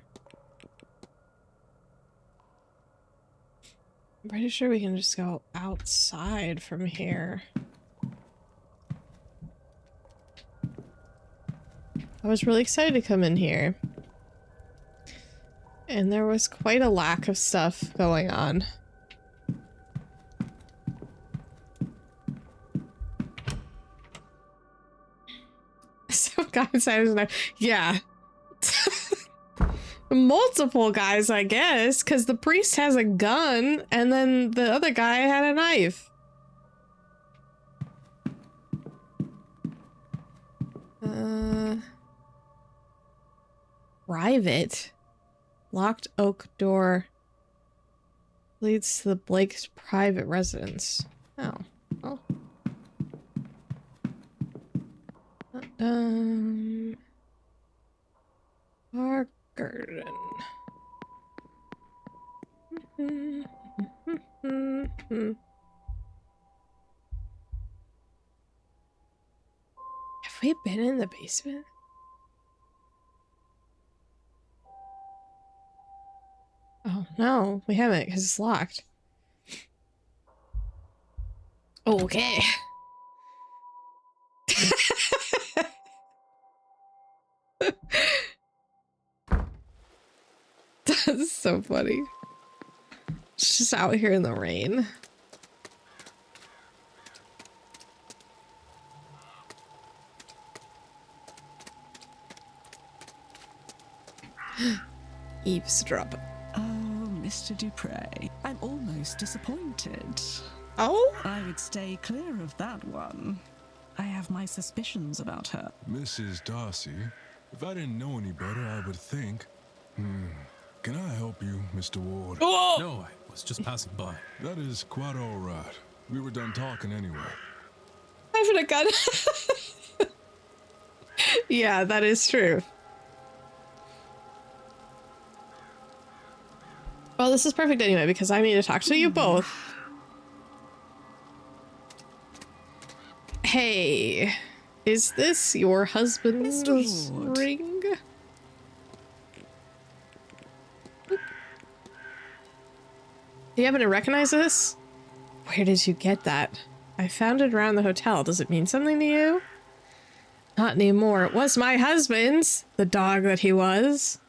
I'm pretty sure we can just go outside from here. I was really excited to come in here. And there was quite a lack of stuff going on. guy inside has a knife. Yeah. Multiple guys, I guess, because the priest has a gun and then the other guy had a knife. Private. Locked oak door leads to the Blake's private residence. Oh. Oh. Our garden. Have we been in the basement? Oh, no, we haven't because it's locked. Okay. That's so funny. It's just out here in the rain. Eavesdrop. Oh, Mr. Dupre, I'm almost disappointed. Oh? I would stay clear of that one. I have my suspicions about her. Mrs. Darcy, if I didn't know any better, I would think... Can I help you, Mr. Ward? Oh! No, I was just passing by. That is quite all right. We were done talking anyway. I have a gun. Yeah, that is true. Well, this is perfect anyway, because I need to talk to you both. Hey, is this your husband's ring? Do you happen to recognize this? Where did you get that? I found it around the hotel. Does it mean something to you? Not anymore. It was my husband's. The dog that he was.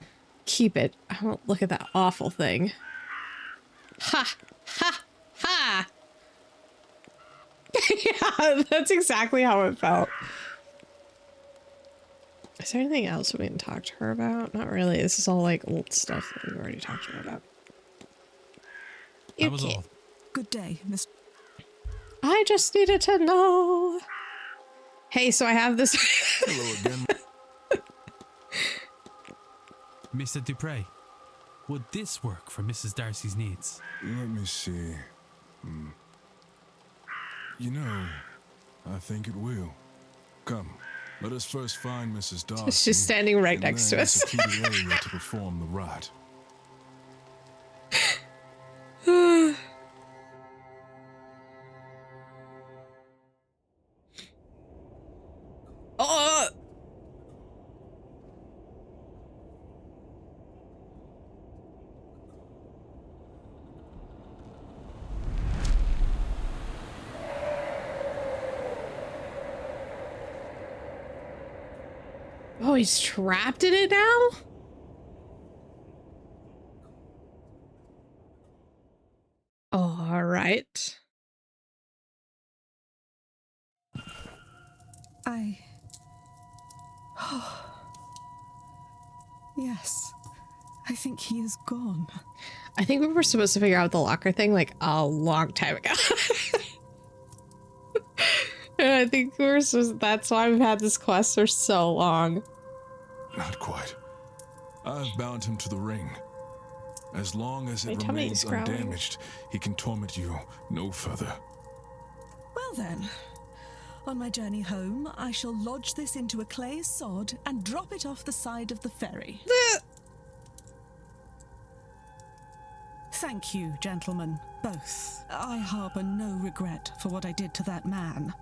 Keep it. I won't look at that awful thing. Ha! Ha! Ha! Yeah, that's exactly how it felt. Is there anything else we can talk to her about? Not really. This is all like old stuff that we've already talked to her about. That was all. Good day, Miss. I just needed to know. Hey, so I have this. Hello again. Mr. Dupre, would this work for Mrs. Darcy's needs? Let me see. You know, I think it will. Come, let us first find Mrs. Darcy. She's standing right next to us. Secure the area to perform the rite. Oh! Oh, he's trapped in it now? All right. Yes, I think he is gone. I think we were supposed to figure out the locker thing like a long time ago. And I think we're supposed, that's why we've had this quest for so long. Not quite. I've bound him to the ring. As long as it remains undamaged, he can torment you no further. Well then, on my journey home, I shall lodge this into a clay sod and drop it off the side of the ferry. Thank you, gentlemen, both. I harbour no regret for what I did to that man.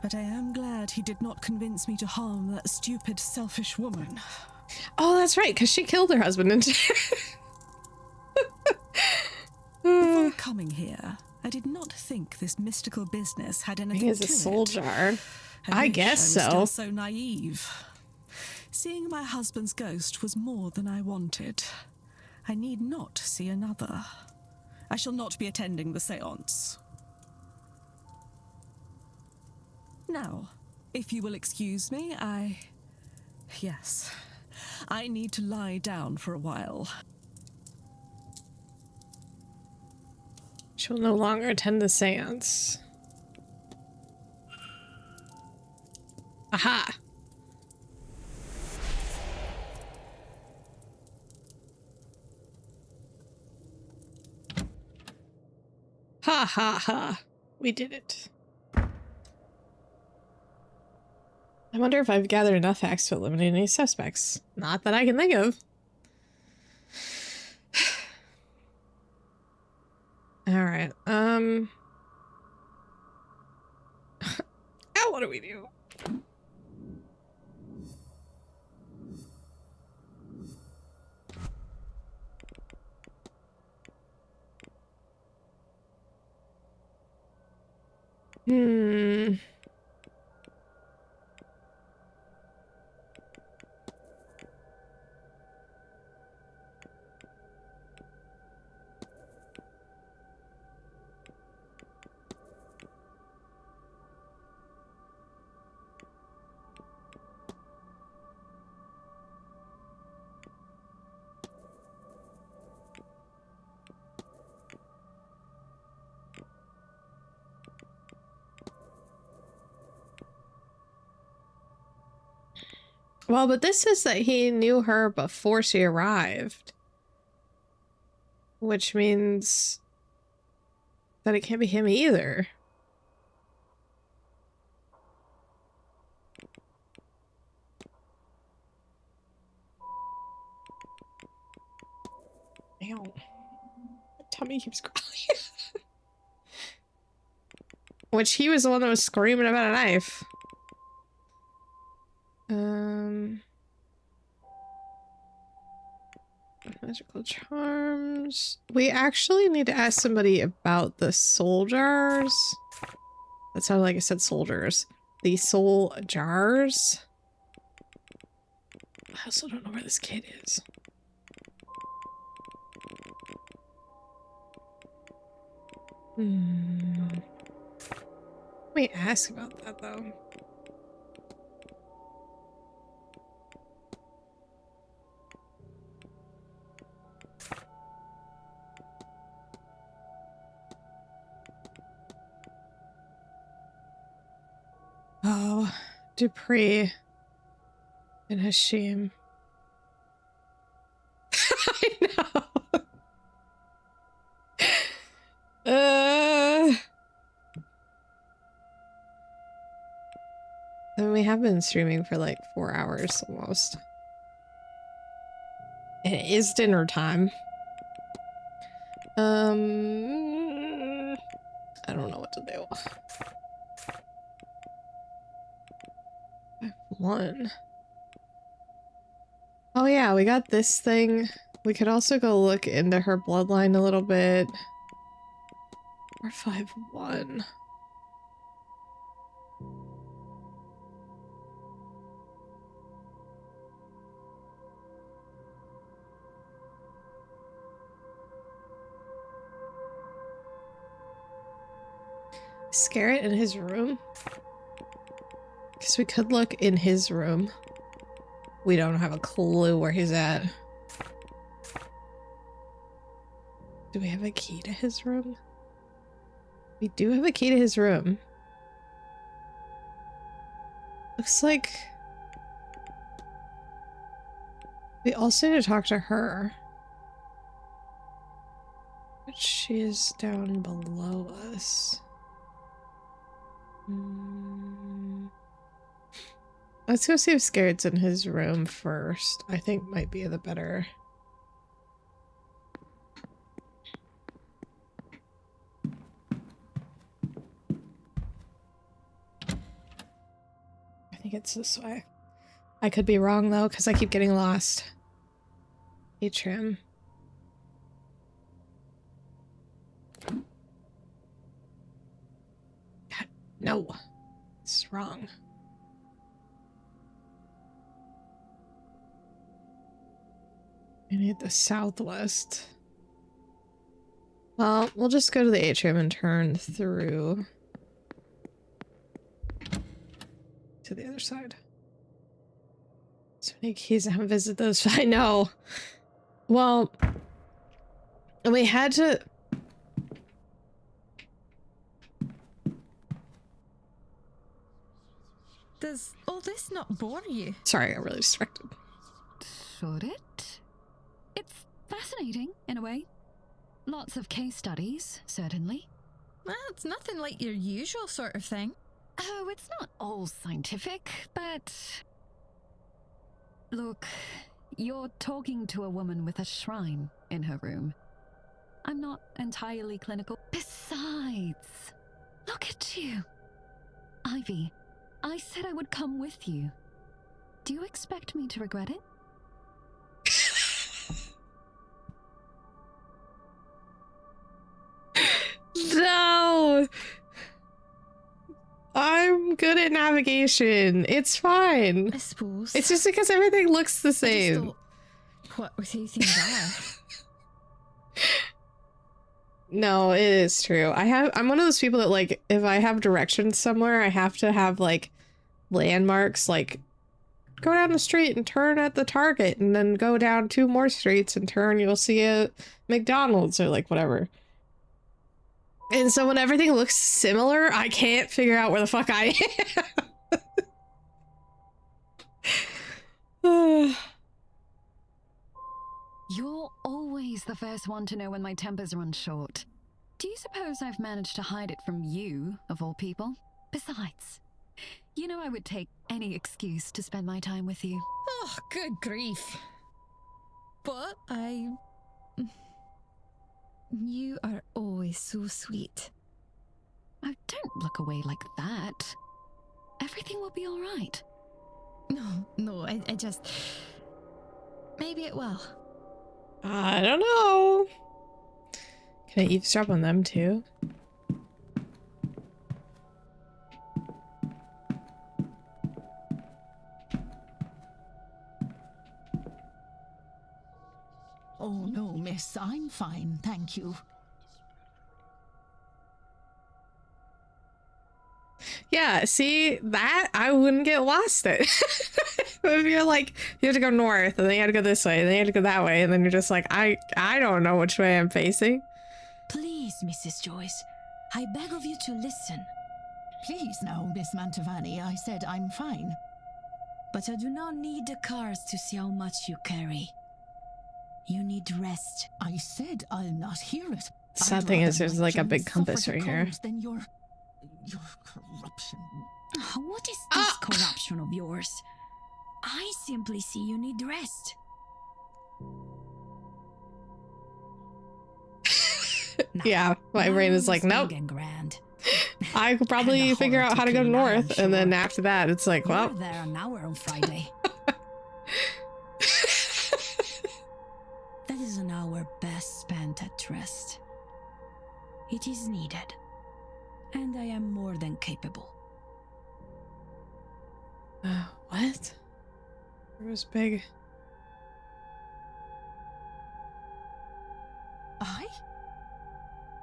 But I am glad he did not convince me to harm that stupid, selfish woman. Oh, that's right, because she killed her husband, didn't she? Before coming here, I did not think this mystical business had anything to it. He is a soul jar. I guess I was so. still so naive. Seeing my husband's ghost was more than I wanted. I need not see another. I shall not be attending the seance. Now, If you will excuse me, Yes. I need to lie down for a while. She'll no longer attend the seance. Aha! Ha ha ha. We did it. I wonder if I've gathered enough facts to eliminate any suspects. Not that I can think of. Alright, now what do we do? Well, but this says that he knew her before she arrived. Which means that it can't be him either. Ow. My tummy keeps growling. Which he was the one that was screaming about a knife. Magical charms. We actually need to ask somebody about the soul jars. That sounded like I said soldiers. The soul jars. I also don't know where this kid is. Let me ask about that though. Oh, Dupree and Hashim. I know. And we have been streaming for like 4 hours almost. And it is dinner time. I don't know what to do. One. Oh yeah, we got this thing. We could also go look into her bloodline a little bit. 451. Scare it in his room? Because we could look in his room. We don't have a clue where he's at. Do we have a key to his room? We do have a key to his room. Looks like... we also need to talk to her. But she is down below us. Let's go see if Scared's in his room first. I think might be the better. I think it's this way. I could be wrong though, because I keep getting lost. Atrium. God, no. This is wrong. I need the southwest. Well, we'll just go to the atrium and turn through to to the other side. So many keys, I haven't visited those. I know. Well, we had to... Does all this not bore you? Sorry, I got really distracted. Should it? It's fascinating, in a way. Lots of case studies, certainly. Well, it's nothing like your usual sort of thing. Oh, it's not all scientific, but... Look, you're talking to a woman with a shrine in her room. I'm not entirely clinical. Besides, look at you. Ivy, I said I would come with you. Do you expect me to regret it? No! I'm good at navigation. It's fine. I suppose. It's just because everything looks the same. What with who things are. No, it is true. I'm one of those people that, like, if I have directions somewhere, I have to have, like, landmarks, like, go down the street and turn at the Target, and then go down 2 more streets and turn, you'll see a McDonald's, or, like, whatever. And so when everything looks similar, I can't figure out where the fuck I am. You're always the first one to know when my tempers run short. Do you suppose I've managed to hide it from you, of all people? Besides, you know I would take any excuse to spend my time with you. Oh, good grief. But you are always so sweet. Oh, don't look away like that. Everything will be all right. No, I just... Maybe it will. I don't know. Can I eavesdrop on them too? Oh no, miss, I'm fine, thank you. Yeah, see, that I wouldn't get lost in. If you're like, you have to go north, and then you have to go this way, and then you have to go that way, and then you're just like, I don't know which way I'm facing. Please, Mrs. Joyce, I beg of you to listen. Please now, Miss Mantovani, I said I'm fine. But I do not need the cars to see how much you carry. You need rest. I said I'll not hear it. Sad thing is, there's like a big compass right here. Than your corruption. What is this corruption of yours? I simply see you need rest. Yeah, my brain is like, nope. Grand. I could probably figure out how to go north, and then after that, it's like, well. You're there an hour on Friday. That is an hour best spent at rest. It is needed, and I am more than capable. What? It was big. I?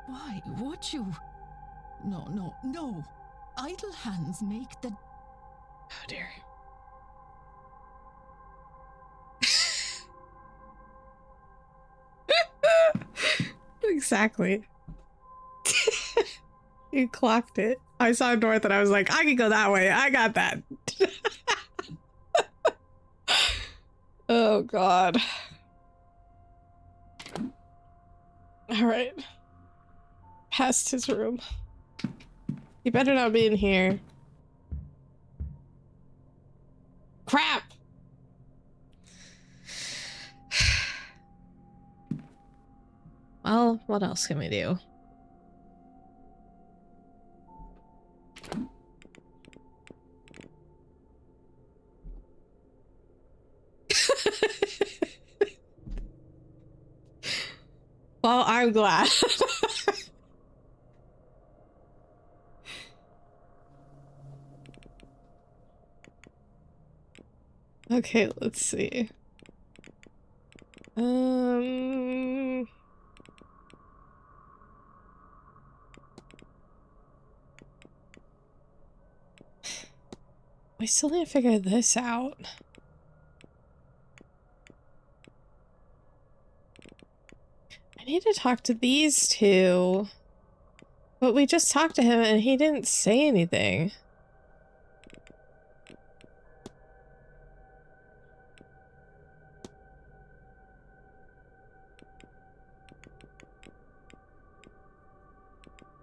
Why would you? No. Idle hands make the... Oh dear. Exactly. You clocked it. I saw north and I was like, I can go that way. I got that. Oh god. All right. Past his room. He better not be in here. Crap! Well, what else can we do? Well, I'm glad. Okay, let's see. We still need to figure this out. I need to talk to these two. But we just talked to him and he didn't say anything.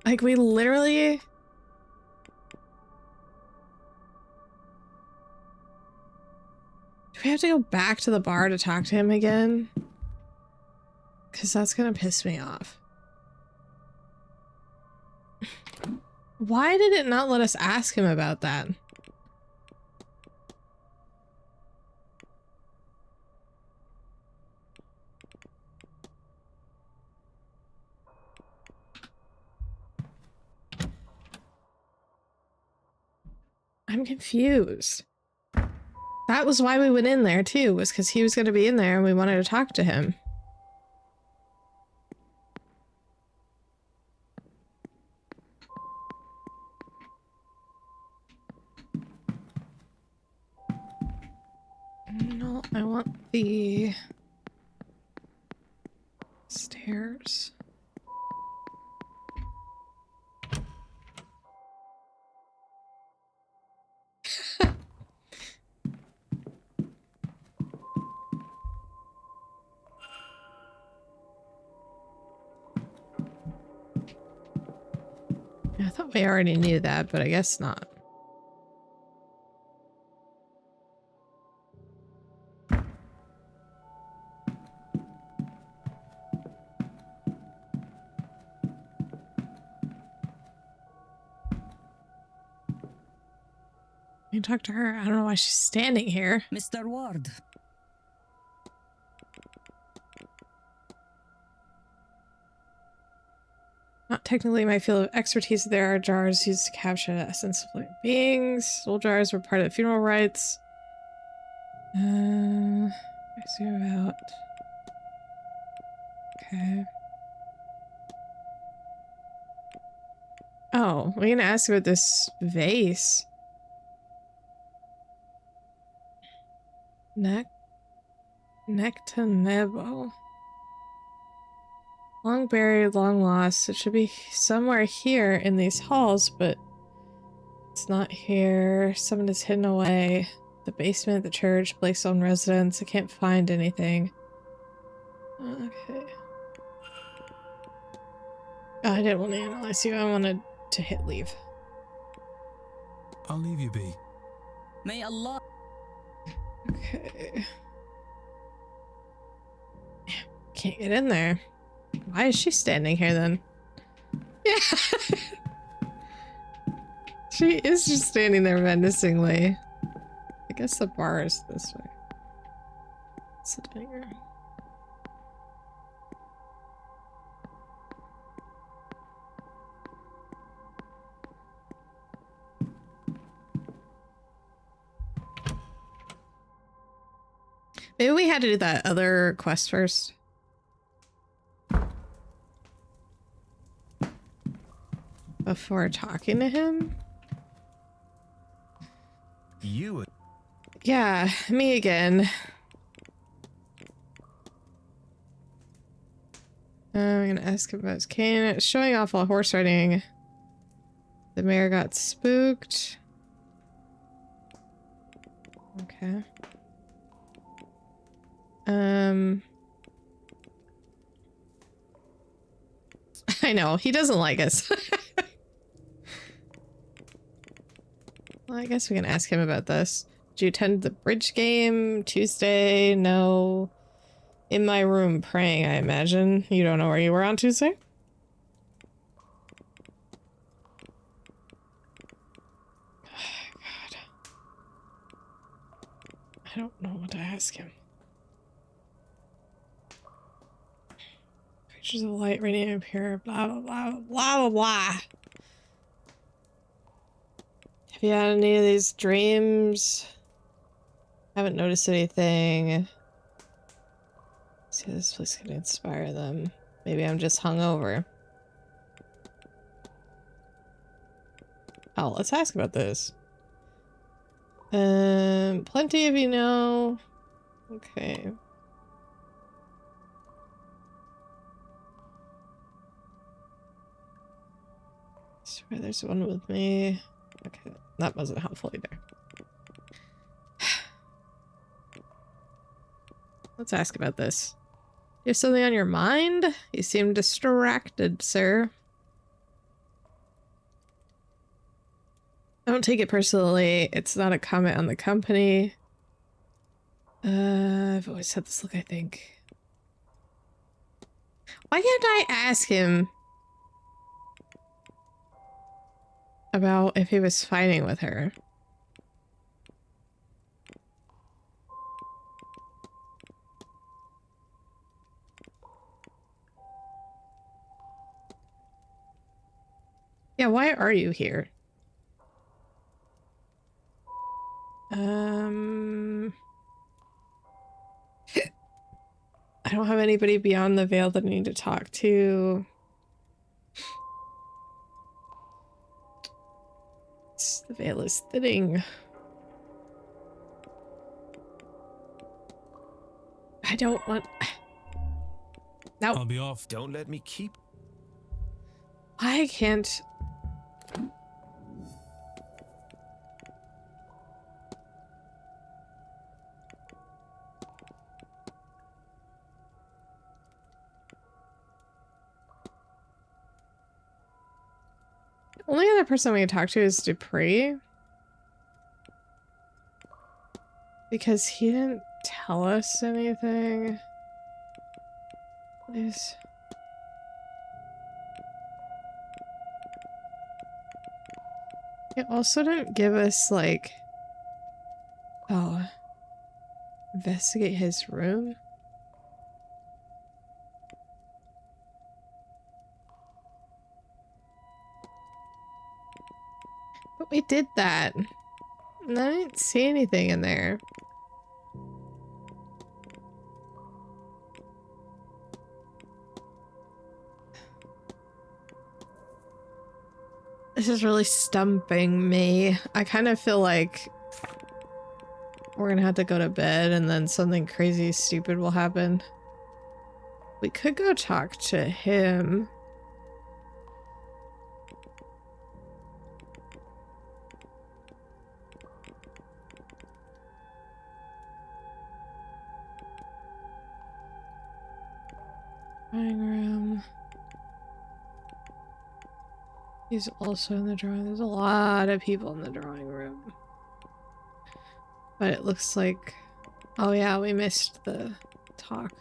Like, we literally... Do we have to go back to the bar to talk to him again? Because that's gonna piss me off. Why did it not let us ask him about that? I'm confused. That was why we went in there too, was because he was going to be in there and we wanted to talk to him. No, I want the stairs. I thought we already knew that, but I guess not. You can talk to her. I don't know why she's standing here. Mr. Ward. Not technically my field of expertise. There are jars used to capture the essence of living beings. Soul jars were part of the funeral rites. I see about. Okay. Oh, we're gonna ask about this vase. Nectanebo. Long buried, long lost. It should be somewhere here in these halls, but it's not here. Someone is hidden away. The basement, the church, Blake's own residence. I can't find anything. Okay. Oh, I didn't want to analyze you. I wanted to hit leave. I'll leave you be. May Allah... Okay. Can't get in there. Why is she standing here then? Yeah. She is just standing there menacingly. I guess the bar is this way. Sitting here. Maybe we had to do that other quest first. Before talking to him? You? Yeah, me again. I'm gonna ask him about his cane. Showing off while horse riding. The mayor got spooked. Okay. I know, he doesn't like us. Well, I guess we can ask him about this. Did you attend the bridge game Tuesday? No. In my room praying, I imagine. You don't know where you were on Tuesday? God. I don't know what to ask him. Creatures of light radiant appear, blah blah blah blah blah blah. Have you had any of these dreams? Haven't noticed anything. See, this place could inspire them. Maybe I'm just hungover. Oh, let's ask about this. Plenty of you know. Okay. Swear there's one with me. Okay, that wasn't helpful either. Let's ask about this. You have something on your mind? You seem distracted, sir. Don't take it personally. It's not a comment on the company. I've always had this look, I think. Why can't I ask him about if he was fighting with her? Yeah, why are you here? I don't have anybody beyond the veil that I need to talk to. The veil is thinning. I don't want... No. I'll be off. Don't let me keep... I can't... The only other person we can talk to is Dupree. Because he didn't tell us anything. Please. He also didn't give us, like... Oh. Investigate his room? But we did that. And I didn't see anything in there. This is really stumping me. I kind of feel like we're gonna have to go to bed and then something crazy stupid will happen. We could go talk to him. Drawing room. He's also in the drawing. There's a lot of people in the drawing room. But it looks like... Oh yeah, we missed the talk.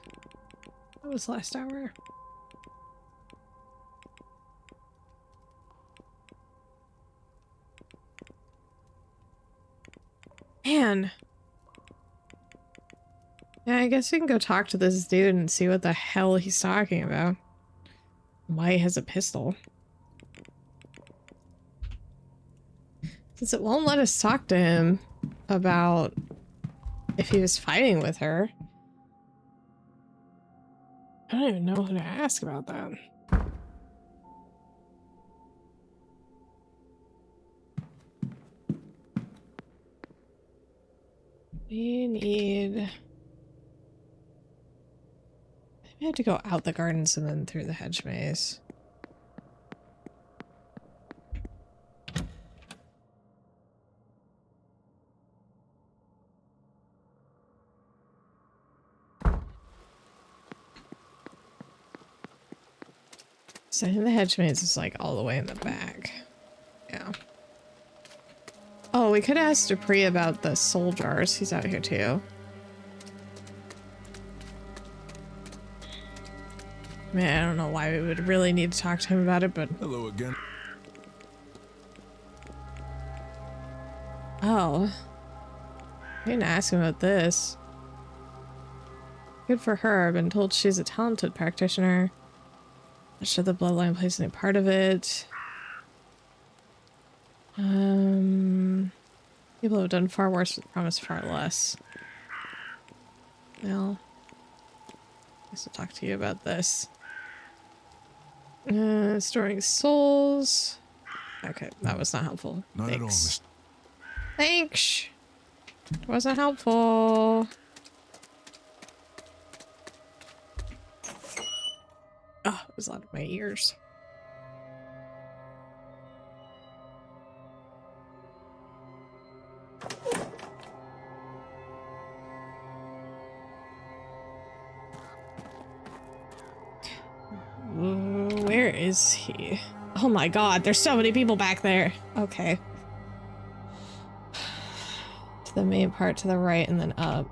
That was last hour. Man. Yeah, I guess we can go talk to this dude and see what the hell he's talking about. Why he has a pistol. Since it won't let us talk to him about if he was fighting with her. I don't even know who to ask about that. We need... We have to go out the gardens and then through the hedge maze. So I think the hedge maze is like all the way in the back. Yeah. Oh, we could ask Dupree about the soul jars. He's out here too. Man, I don't know why we would really need to talk to him about it, but... Hello again. Oh. I didn't ask him about this. Good for her. I've been told she's a talented practitioner. Not sure the bloodline plays any part of it. People have done far worse but promised far less. Well, I guess I'll talk to you about this. Storing souls. Okay, that was not helpful. Not Thanks. at all, Miss. Thanks. It wasn't helpful. Oh, it was out of my ears. Where is he? Oh my god, there's so many people back there. Okay. To the main part to the right and then up.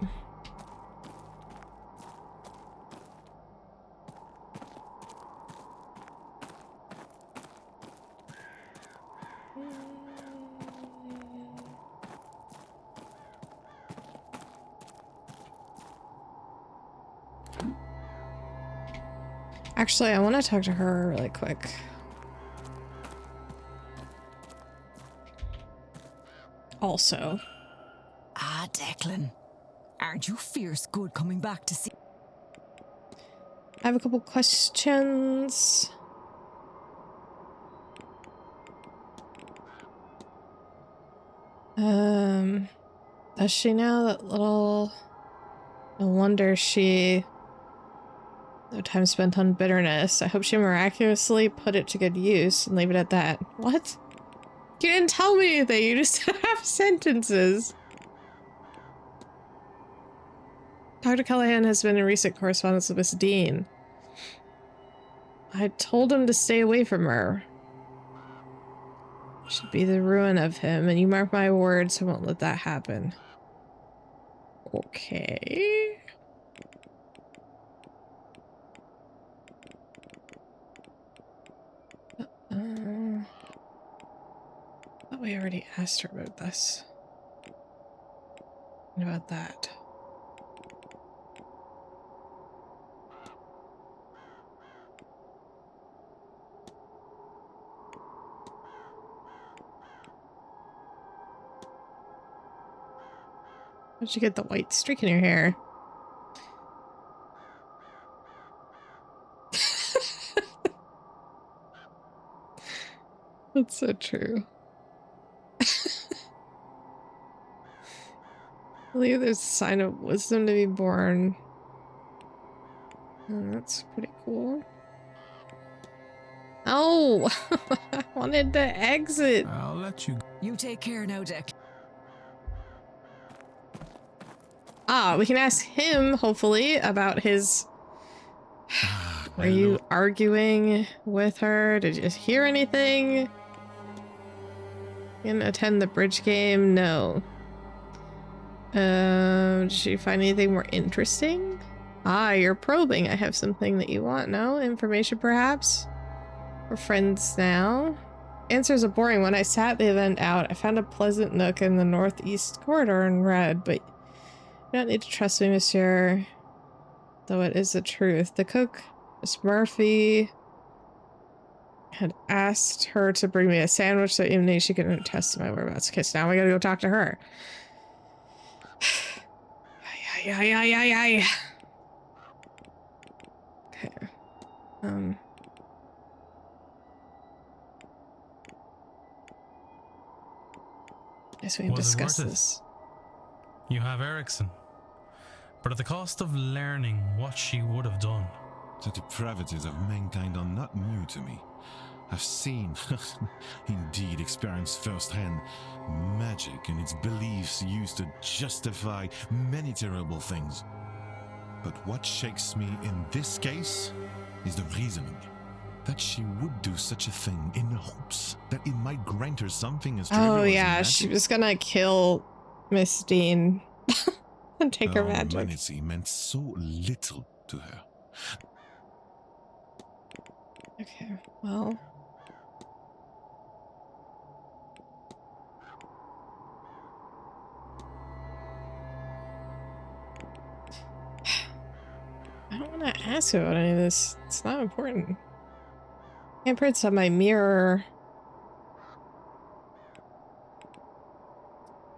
Actually, I want to talk to her really quick. Also. Ah, Declan. Aren't you fierce good coming back to see? I have a couple questions. Does she know that little... No wonder she... No time spent on bitterness. I hope she miraculously put it to good use and leave it at that. What? You didn't tell me anything. You just have sentences. Dr. Callahan has been in recent correspondence with Miss Dean. I told him to stay away from her. Should be the ruin of him, and you mark my words, I won't let that happen. Okay. I thought we already asked her about this. And about that. How'd you get the white streak in your hair? That's so true. I believe there's a sign of wisdom to be born. Oh, that's pretty cool. Oh! I wanted to exit. I'll let you. You take care now, Dick. Ah, we can ask him, hopefully, about his... Were you arguing with her? Did you hear anything? Didn't attend the bridge game? No. Did she find anything more interesting? Ah, you're probing. I have something that you want. No? Information, perhaps? We're friends now. Answers a boring one. I sat the event out. I found a pleasant nook in the northeast corridor and read, but you don't need to trust me, monsieur. Though it is the truth. The cook, Miss Murphy, had asked her to bring me a sandwich that evening. She couldn't attest to my whereabouts. Okay, so now we gotta go talk to her. Okay. Guess we can discuss this. You have Erickson, but at the cost of learning what she would have done. The depravities of mankind are not new to me. I've seen, indeed experienced firsthand, magic and its beliefs used to justify many terrible things. But what shakes me in this case is the reasoning. That she would do such a thing in hopes that it might grant her something as trivial as yeah, magic. she was gonna kill Miss Dean and take her magic. Humanity meant so little to her. Okay, well. I don't want to ask about any of this. It's not important. Handprints on my mirror.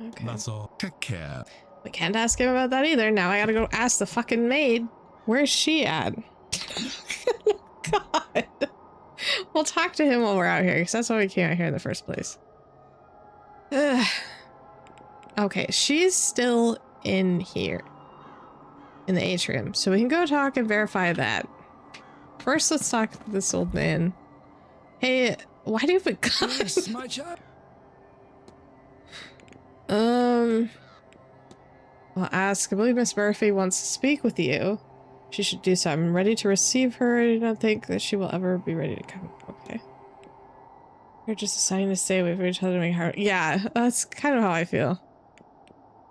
Okay. That's all. Take care. We can't ask him about that either. Now I gotta go ask the fucking maid. Where's she at? God. We'll talk to him while we're out here, because that's why we came out here in the first place. Okay, she's still in here. In the atrium. So we can go talk and verify that. First, let's talk to this old man. Hey, why do you have a gun? Yes, my child. I'll ask. I believe Miss Murphy wants to speak with you. She should do so. I'm ready to receive her. I do not think that she will ever be ready to come. Okay. You're just deciding to stay away from each other to make her. Yeah, that's kind of how I feel.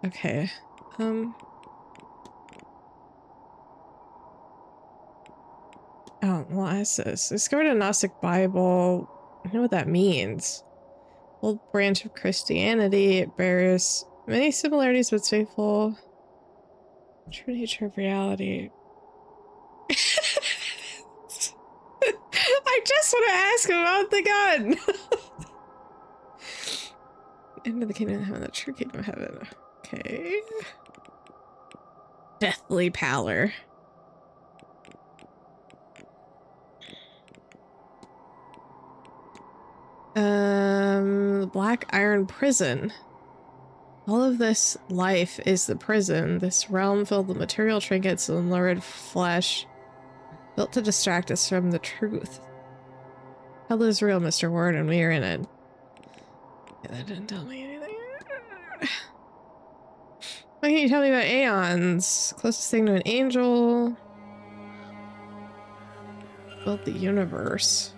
Okay. Oh, well, ask this. Discovered a Gnostic Bible. I know what that means. Old branch of Christianity. It bears many similarities, but it's faithful. True nature of reality. I just want to ask about the gun. Into the kingdom of heaven, the true kingdom of heaven. Okay. Deathly pallor. Black iron prison. All of this life is the prison. This realm filled with material trinkets and lurid flesh, built to distract us from the truth. Hell is real, Mr. Ward, and we are in it. Yeah, that didn't tell me anything. What can you tell me about Aeons? Closest thing to an angel. Built the universe.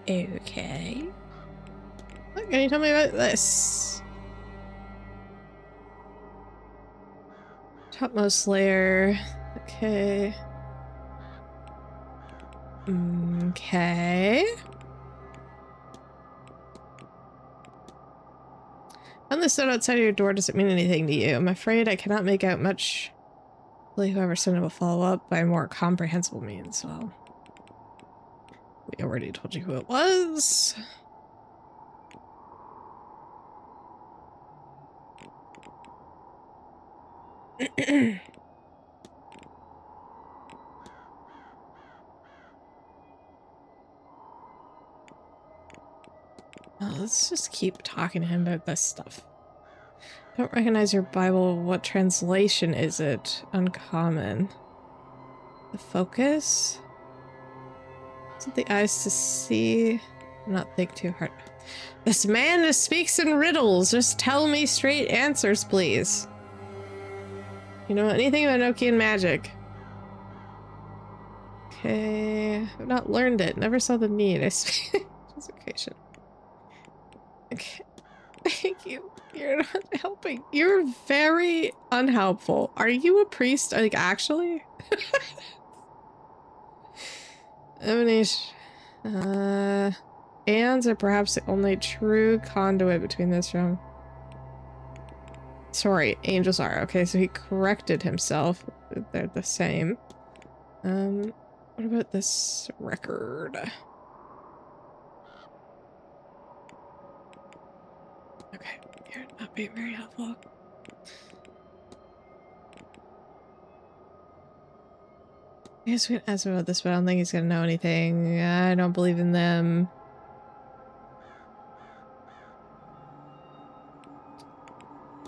Okay. What can you tell me about this? Topmost layer. Okay. Okay. On this note outside of your door, does it mean anything to you? I'm afraid I cannot make out much. Hopefully whoever sent it will follow up by more comprehensible means. Well, we already told you who it was. Oh, let's just keep talking to him about this stuff. Don't recognize your Bible. What translation is it? Uncommon. The focus? Is it the eyes to see? Not think too hard. This man just speaks in riddles. Just tell me straight answers, please. You know anything about Nokian magic? Okay. I've not learned it. Never saw the need. I speak justification. Okay. Thank you. You're not helping. You're very unhelpful. Are you a priest? Like, actually? Emanation. Aeons are perhaps the only true conduit between this realm. Sorry, angels are. Okay, so he corrected himself. They're the same. What about this record? Okay, you're not being very helpful. I guess we can ask him about this, but I don't think he's gonna know anything. I don't believe in them.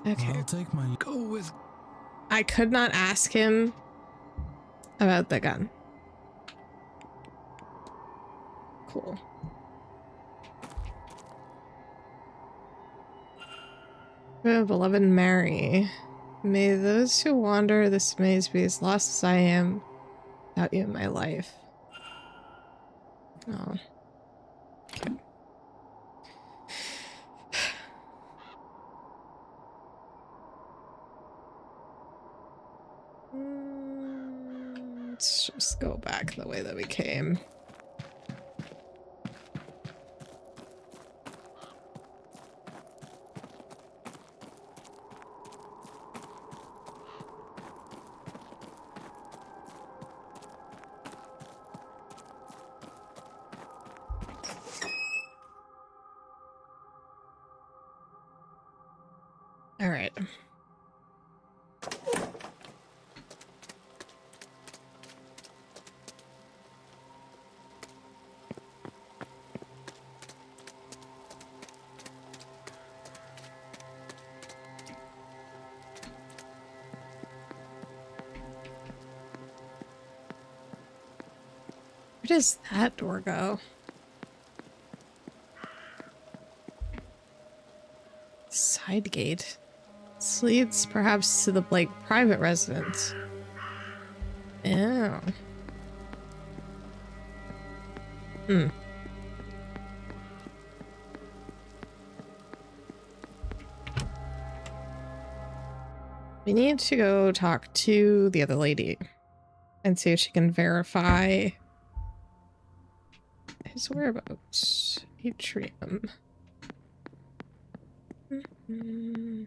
Okay. I'll take my go with. I could not ask him about the gun. Cool. Beloved Mary, may those who wander this maze be as lost as I am without you in my life. Oh. Okay. Let's just go back the way that we came. All right. Where does that door go? Side gate. This leads perhaps to the Blake private residence. Oh. Hmm. We need to go talk to the other lady and see if she can verify his whereabouts. Atrium. Mm-hmm.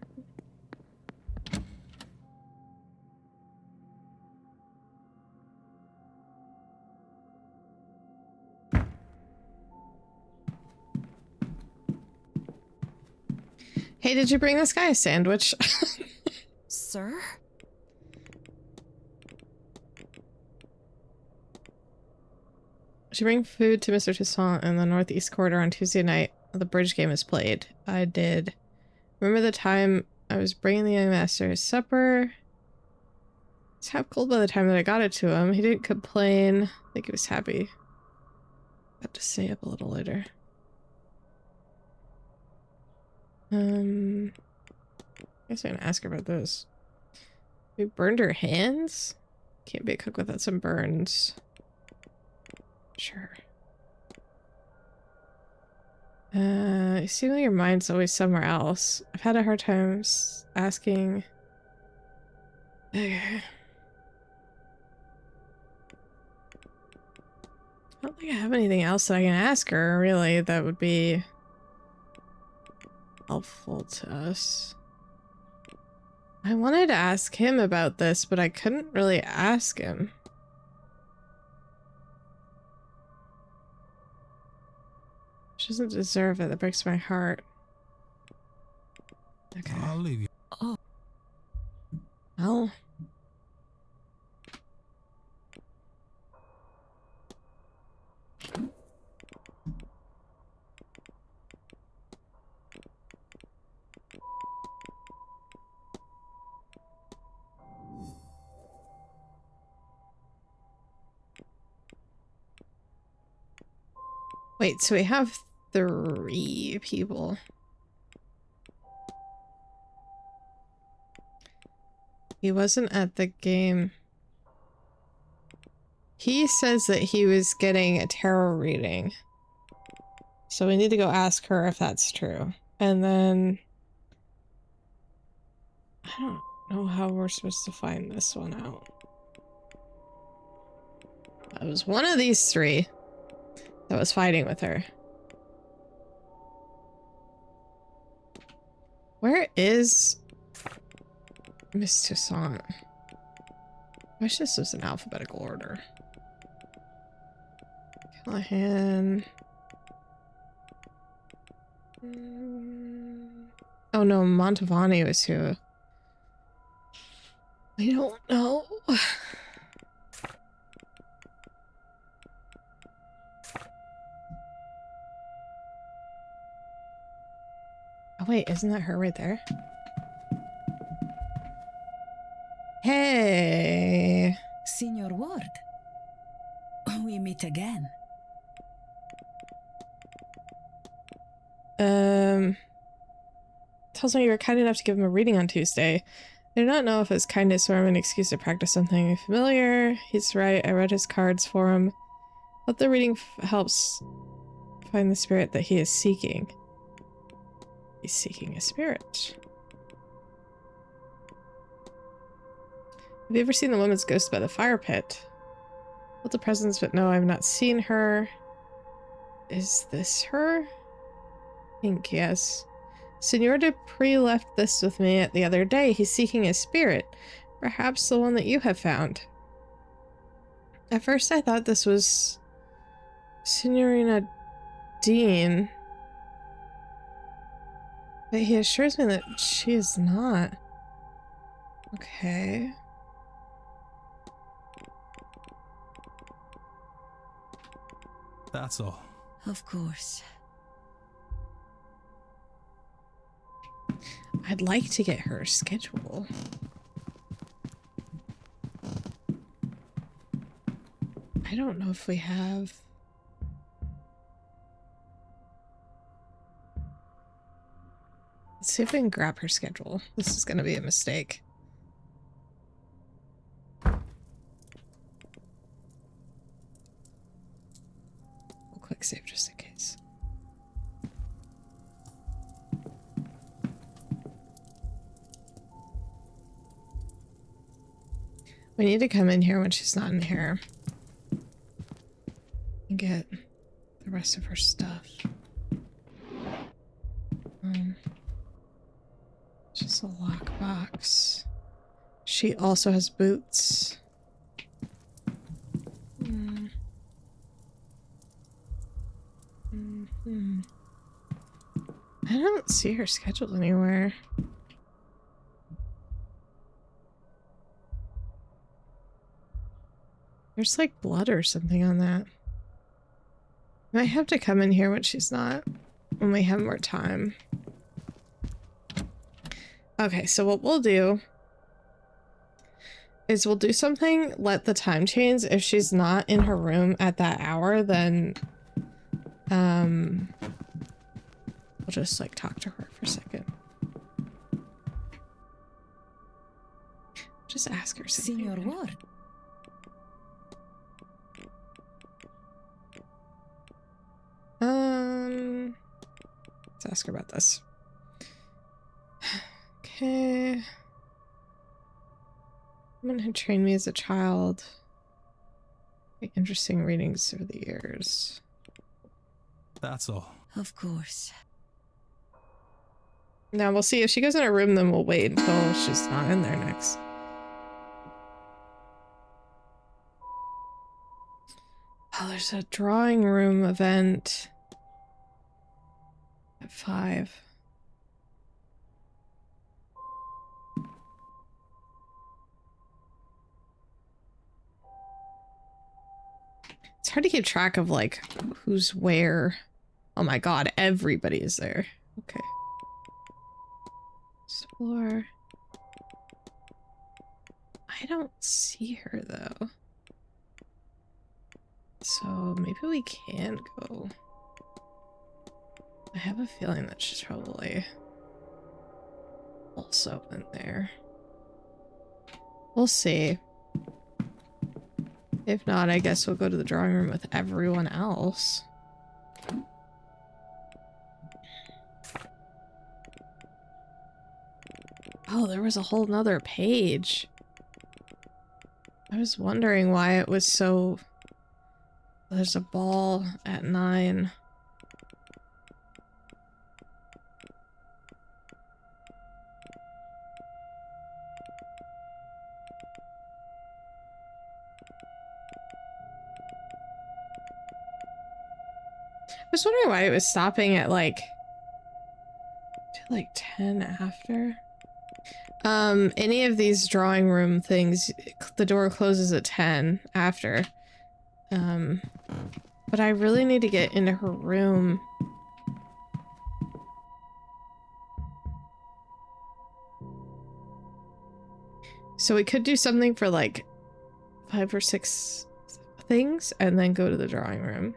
Hey, did you bring this guy a sandwich? Sir? Did you bring food to Mr. Toussaint in the Northeast Corridor on Tuesday night? The bridge game is played. I did. Remember the time I was bringing the young master his supper? It's half cold by the time that I got it to him. He didn't complain. I think he was happy. Got to stay up a little later. I guess I'm gonna ask her about this. We burned her hands? Can't be a cook without some burns. Sure. You seem like your mind's always somewhere else. I've had a hard time asking. I don't think I have anything else that I can ask her, really, that would be helpful to us. I wanted to ask him about this, but I couldn't really ask him. She doesn't deserve it. That breaks my heart. Okay. I'll leave you. Oh. Well. Wait, so we have 3 people. He wasn't at the game. He says that he was getting a tarot reading. So we need to go ask her if that's true. And then I don't know how we're supposed to find this one out. It was one of these 3 that was fighting with her. Where is Miss Toussaint? I wish this was in alphabetical order. Callahan. Oh no, Montavani was who. I don't know. Oh wait, isn't that her right there? Hey! Signor Ward, we meet again. Tells me you were kind enough to give him a reading on Tuesday. I do not know if it's kindness or an excuse to practice something familiar. He's right, I read his cards for him. Hope the reading helps find the spirit that he is seeking. He's seeking a spirit. Have you ever seen the woman's ghost by the fire pit? Felt a presence, but no, I've not seen her. Is this her? I think yes. Senor Dupree left this with me the other day. He's seeking a spirit. Perhaps the one that you have found. At first I thought this was Signorina Dean. But he assures me that she is not. Okay. That's all. Of course. I'd like to get her schedule. I don't know if we have... Let's see if we can grab her schedule. This is going to be a mistake. We'll quick save just in case. We need to come in here when she's not in here and get the rest of her stuff. Just a lockbox. She also has boots. I don't see her scheduled anywhere. There's like blood or something on that. I might have to come in here when she's not, when we have more time. Okay, so what we'll do is we'll do something, let the time change. If she's not in her room at that hour, then we'll just like talk to her for a second. Just ask her something. Signor Ward. Let's ask her about this. Okay. Someone who trained me as a child. Interesting readings through the years. That's all. Of course. Now we'll see if she goes in her room, then we'll wait until she's not in there next. Oh, there's a drawing room event at 5. It's hard to keep track of like who's where. Oh my god, everybody is there. Okay. Explore. I don't see her though. So maybe we can go. I have a feeling that she's probably also in there. We'll see. If not, I guess we'll go to the drawing room with everyone else. Oh, there was a whole nother page. I was wondering why it was so... There's a ball at 9. I was wondering why it was stopping at like 10 after. Any of these drawing room things, the door closes at 10 after. But I really need to get into her room. So we could do something for like 5 or 6 things and then go to the drawing room.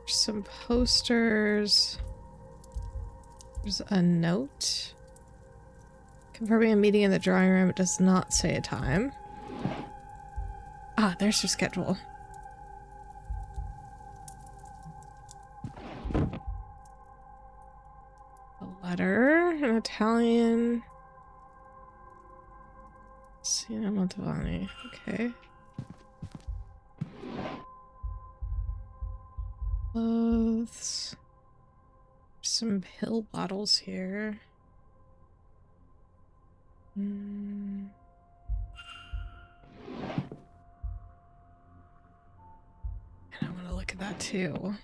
Some posters. There's a note confirming a meeting in the drawing room. It does not say a time. Ah, there's her schedule. A letter in Italian. Siena Montavani. Okay. Clothes. Some pill bottles here. And I want to look at that too.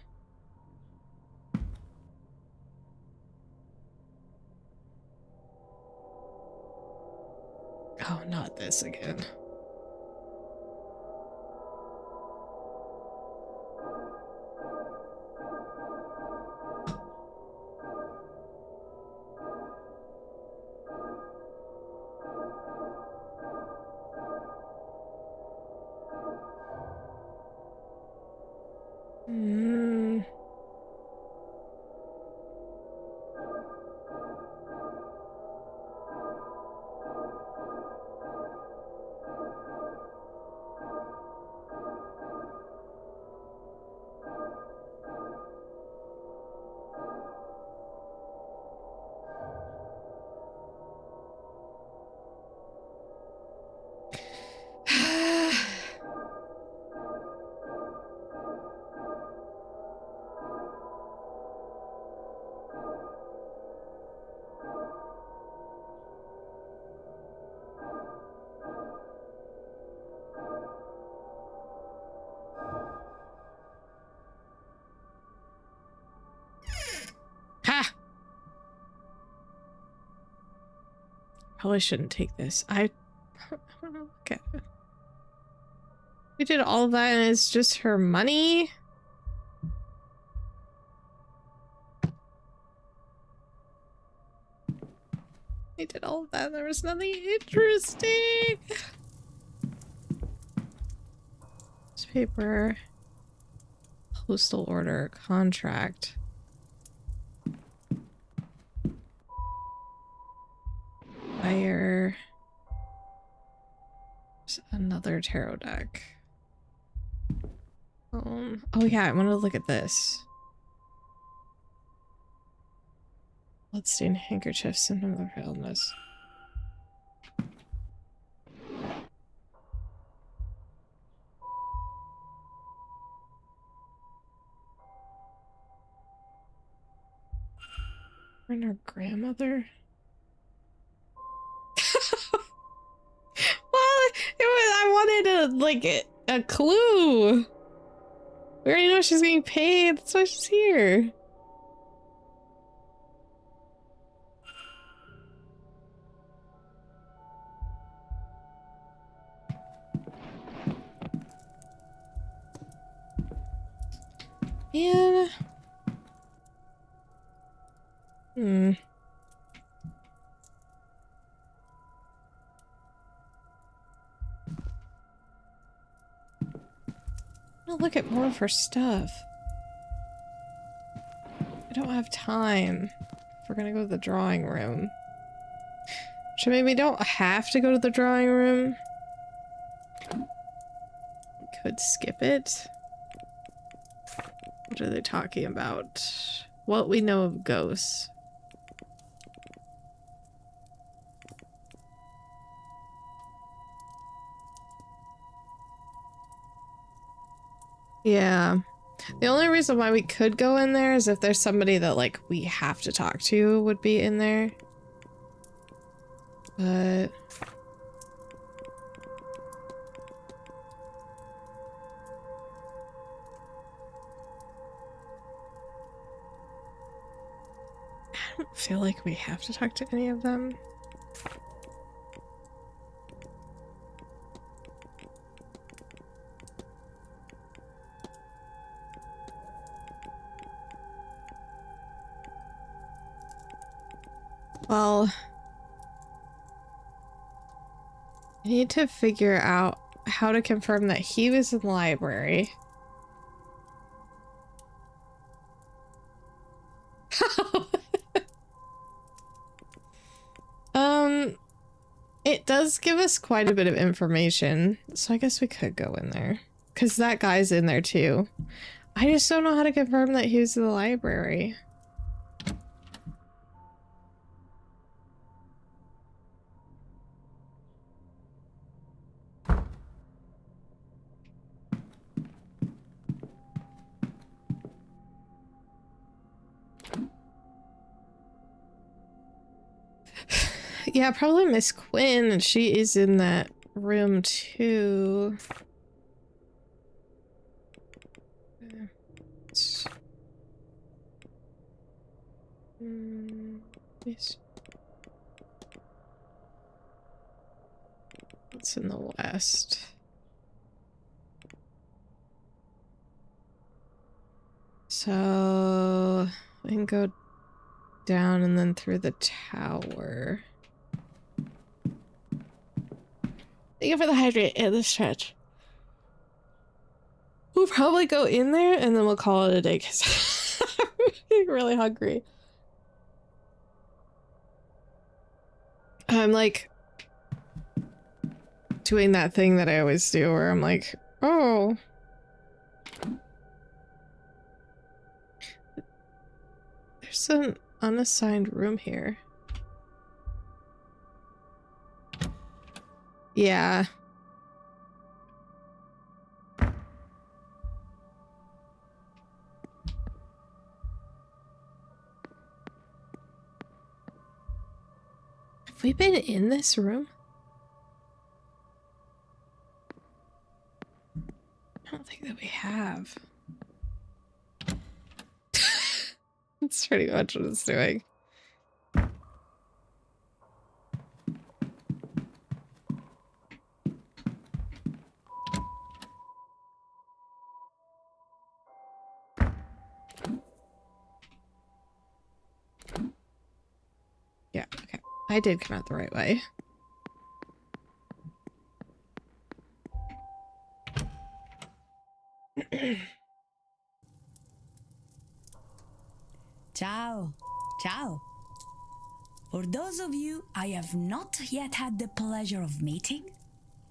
Oh, not this again. probably shouldn't take this. I don't know. Okay. We did all of that and it's just her money? We did all of that. There was nothing interesting. Newspaper. Postal order. Contract. Fire. There's another tarot deck. Oh yeah, I want to look at this. Bloodstained handkerchief, symptom of illness. And her grandmother? Well, I wanted a clue. We already know she's getting paid. That's why she's here. Man. I'll look at more of her stuff. I don't have time. If we're gonna go to the drawing room. So maybe we don't have to go to the drawing room. Could skip it. What are they talking about? What we know of ghosts. Yeah. The only reason why we could go in there is if there's somebody that, like, we have to talk to would be in there. But... I don't feel like we have to talk to any of them. Well, I need to figure out how to confirm that he was in the library. It does give us quite a bit of information, so I guess we could go in there. Because that guy's in there too. I just don't know how to confirm that he was in the library. Yeah, probably Miss Quinn, and she is in that room too. Yes. It's in the west. So we can go down and then through the tower. Thank you for the hydrate and the stretch. We'll probably go in there and then we'll call it a day because I'm really hungry. I'm like doing that thing that I always do where I'm like, oh. There's an unassigned room here. Yeah. Have we been in this room? I don't think that we have. That's pretty much what it's doing. I did come out the right way. Ciao. Ciao. For those of you I have not yet had the pleasure of meeting,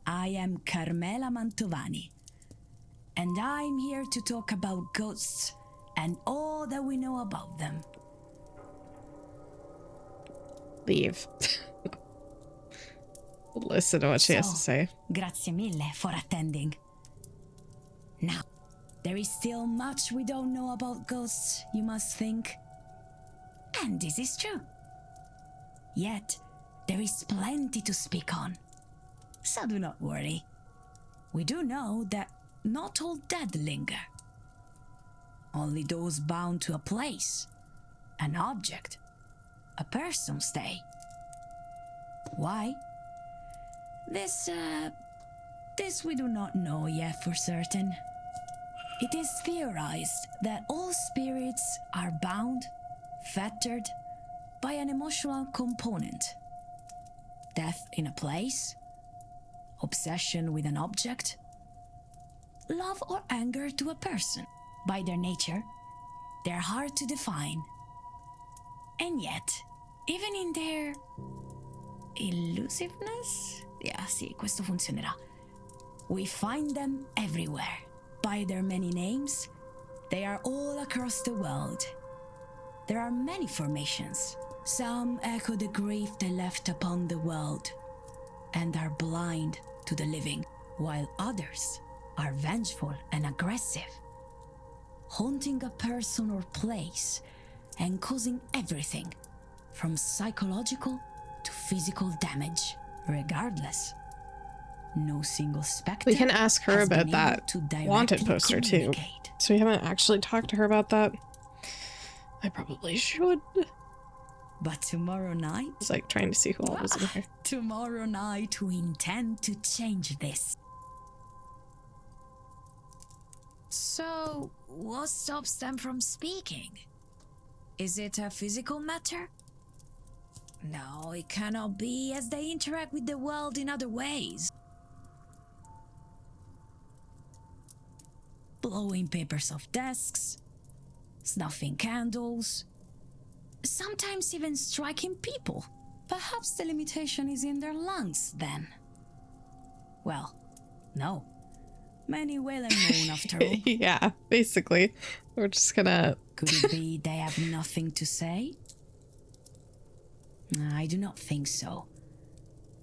I am Carmela Mantovani, and I'm here to talk about ghosts and all that we know about them. Leave. Listen to what she has to say. Grazie mille for attending. Now, there is still much we don't know about ghosts, you must think. And this is true. Yet, there is plenty to speak on. So do not worry. We do know that not all dead linger. Only those bound to a place, an object, a person stay. Why? This we do not know yet for certain. It is theorized that all spirits are bound, fettered by an emotional component. Death in a place, obsession with an object, love or anger to a person. By their nature, they're hard to define. And yet, even in their elusiveness? Yeah, sì, questo funzionerà. We find them everywhere. By their many names, they are all across the world. There are many formations. Some echo the grief they left upon the world and are blind to the living, while others are vengeful and aggressive, haunting a person or place and causing everything from psychological to physical damage. Regardless, no single specter. We can ask her about that wanted poster too. So we haven't actually talked to her about that. I probably should. But tomorrow night, it's like trying to see who all was in here. Tomorrow night we intend to change this. So, what stops them from speaking? Is it a physical matter? No, it cannot be, as they interact with the world in other ways. Blowing papers off desks, snuffing candles, sometimes even striking people. Perhaps the limitation is in their lungs, then. Well, no. Many well known after all. Yeah, basically. We're just gonna... Could it be they have nothing to say? I do not think so.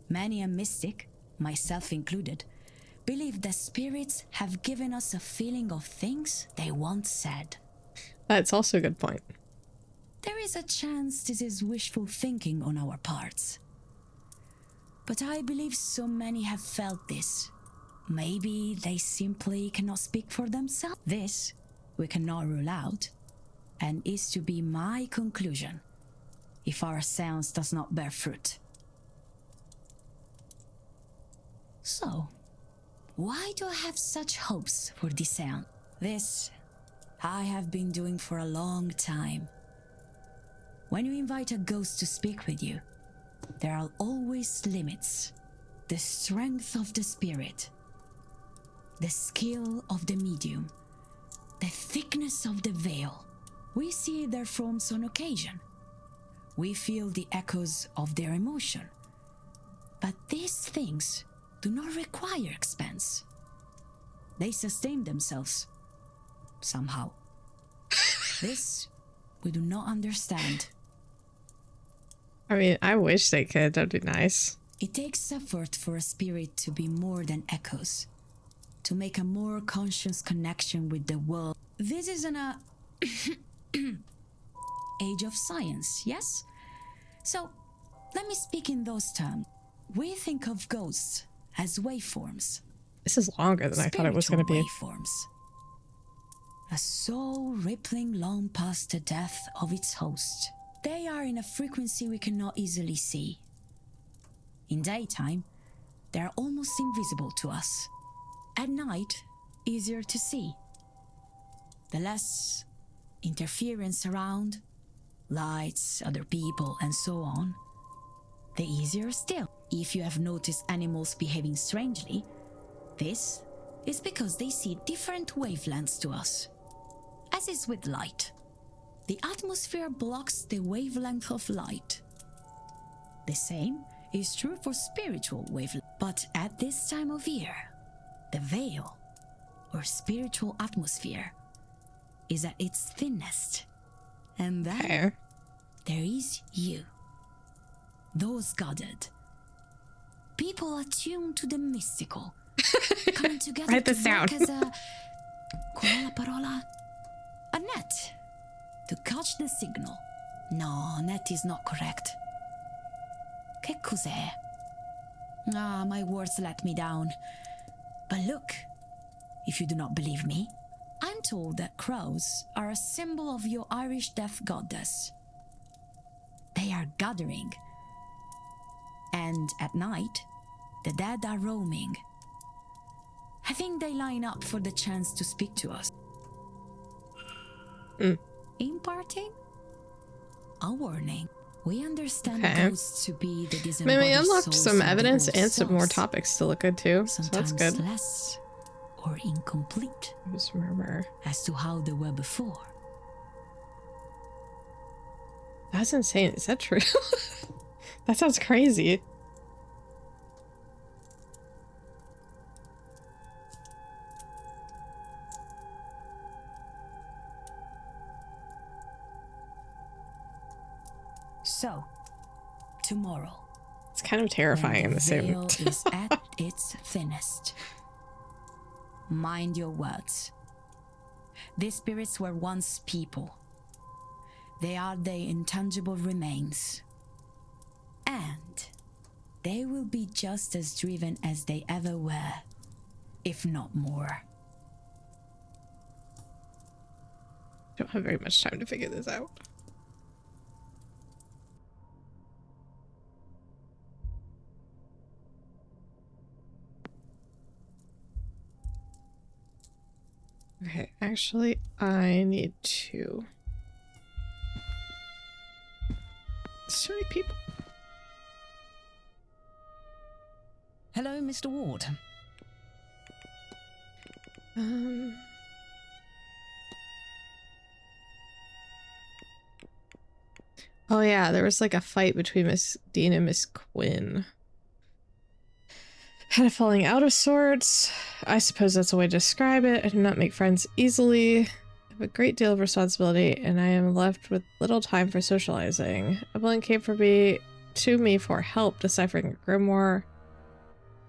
Many a mystic, myself included, believe that spirits have given us a feeling of things they once said. That's also a good point. There is a chance this is wishful thinking on our parts. But I believe so many have felt this. Maybe they simply cannot speak for themselves. This we cannot rule out, and is to be my conclusion if our seance does not bear fruit. So, why do I have such hopes for this seance? This I have been doing for a long time. When you invite a ghost to speak with you, there are always limits. The strength of the spirit, the skill of the medium, the thickness of the veil. We see their forms on occasion. We feel the echoes of their emotion. But these things do not require expense. They sustain themselves, somehow. This we do not understand. I mean, I wish they could. That'd be nice. It takes effort for a spirit to be more than echoes, to make a more conscious connection with the world. This is an age of science, yes? So, let me speak in those terms. We think of ghosts as waveforms. This is longer than I thought it was going to be. Waveforms. A soul rippling long past the death of its host. They are in a frequency we cannot easily see. In daytime, they are almost invisible to us. At night, easier to see. The less interference around, lights, other people, and so on, The easier still, if you have noticed animals behaving strangely, this is because they see different wavelengths to us. As is with light. The atmosphere blocks the wavelength of light. The same is true for spiritual wavelength. But at this time of year, the veil, or spiritual atmosphere, is at its thinnest. And then there is you. Those gathered. People attuned to the mystical. Coming together Write to this down. work as a... qual è la parola? A net. To catch the signal. No, net is not correct. Che cos'è? Ah, my words let me down. But look, if you do not believe me, I'm told that crows are a symbol of your Irish death goddess. They are gathering. And at night, the dead are roaming. I think they line up for the chance to speak to us. Imparting? A warning. We understand ghosts to be the disembodied Maybe we unlocked souls some of the evidence old and some more selves. topics to look at too. So that's Sometimes good. less or incomplete Just remember. as to how they were before. That's insane. Is that true? That sounds crazy. So, tomorrow. It's kind of terrifying in the same. veil is at its thinnest. Mind your words. These spirits were once people. They are the intangible remains. And they will be just as driven as they ever were, if not more. Don't have very much time to figure this out. Okay, actually, I need to. So many people. Hello, Mr. Ward. Oh yeah, there was like a fight between Miss Dean and Miss Quinn. Had a falling out of sorts. I suppose that's a way to describe it. I do not make friends easily. I have a great deal of responsibility, and I am left with little time for socializing. A woman came to me for help deciphering a grimoire,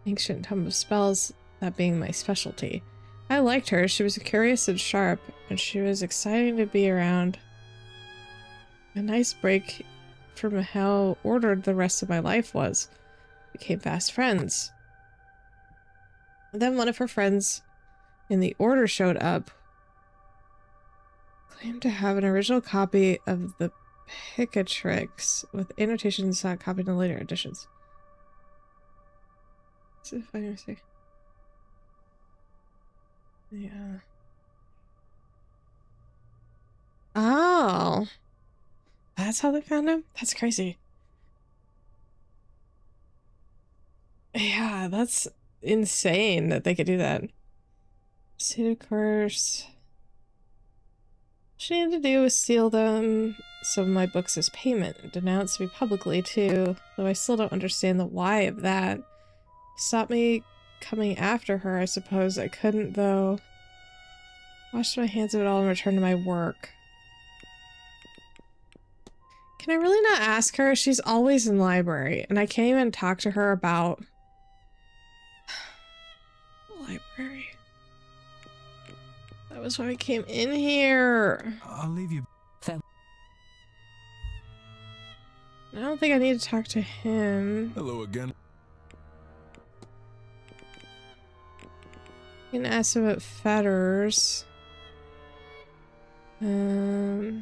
ancient tome of spells, that being my specialty. I liked her. She was curious and sharp, and she was exciting to be around. A nice break from how ordered the rest of my life was. Became fast friends. Then one of her friends in the order showed up. Claimed to have an original copy of the Picatrix with annotations not copied in later editions. See if I can see. Yeah. Oh. That's how they found him? That's crazy. Yeah, that's insane that they could do that. See, of course. All she needed to do was steal them, some of my books as payment, and denounce me publicly too, though I still don't understand the why of that. Stop me coming after her, I suppose. I couldn't, though. Washed my hands of it all and returned to my work. Can I really not ask her? She's always in the library, and I can't even talk to her about the library. That was why I came in here. I'll leave you. I don't think I need to talk to him. Hello again. You can ask about fetters. For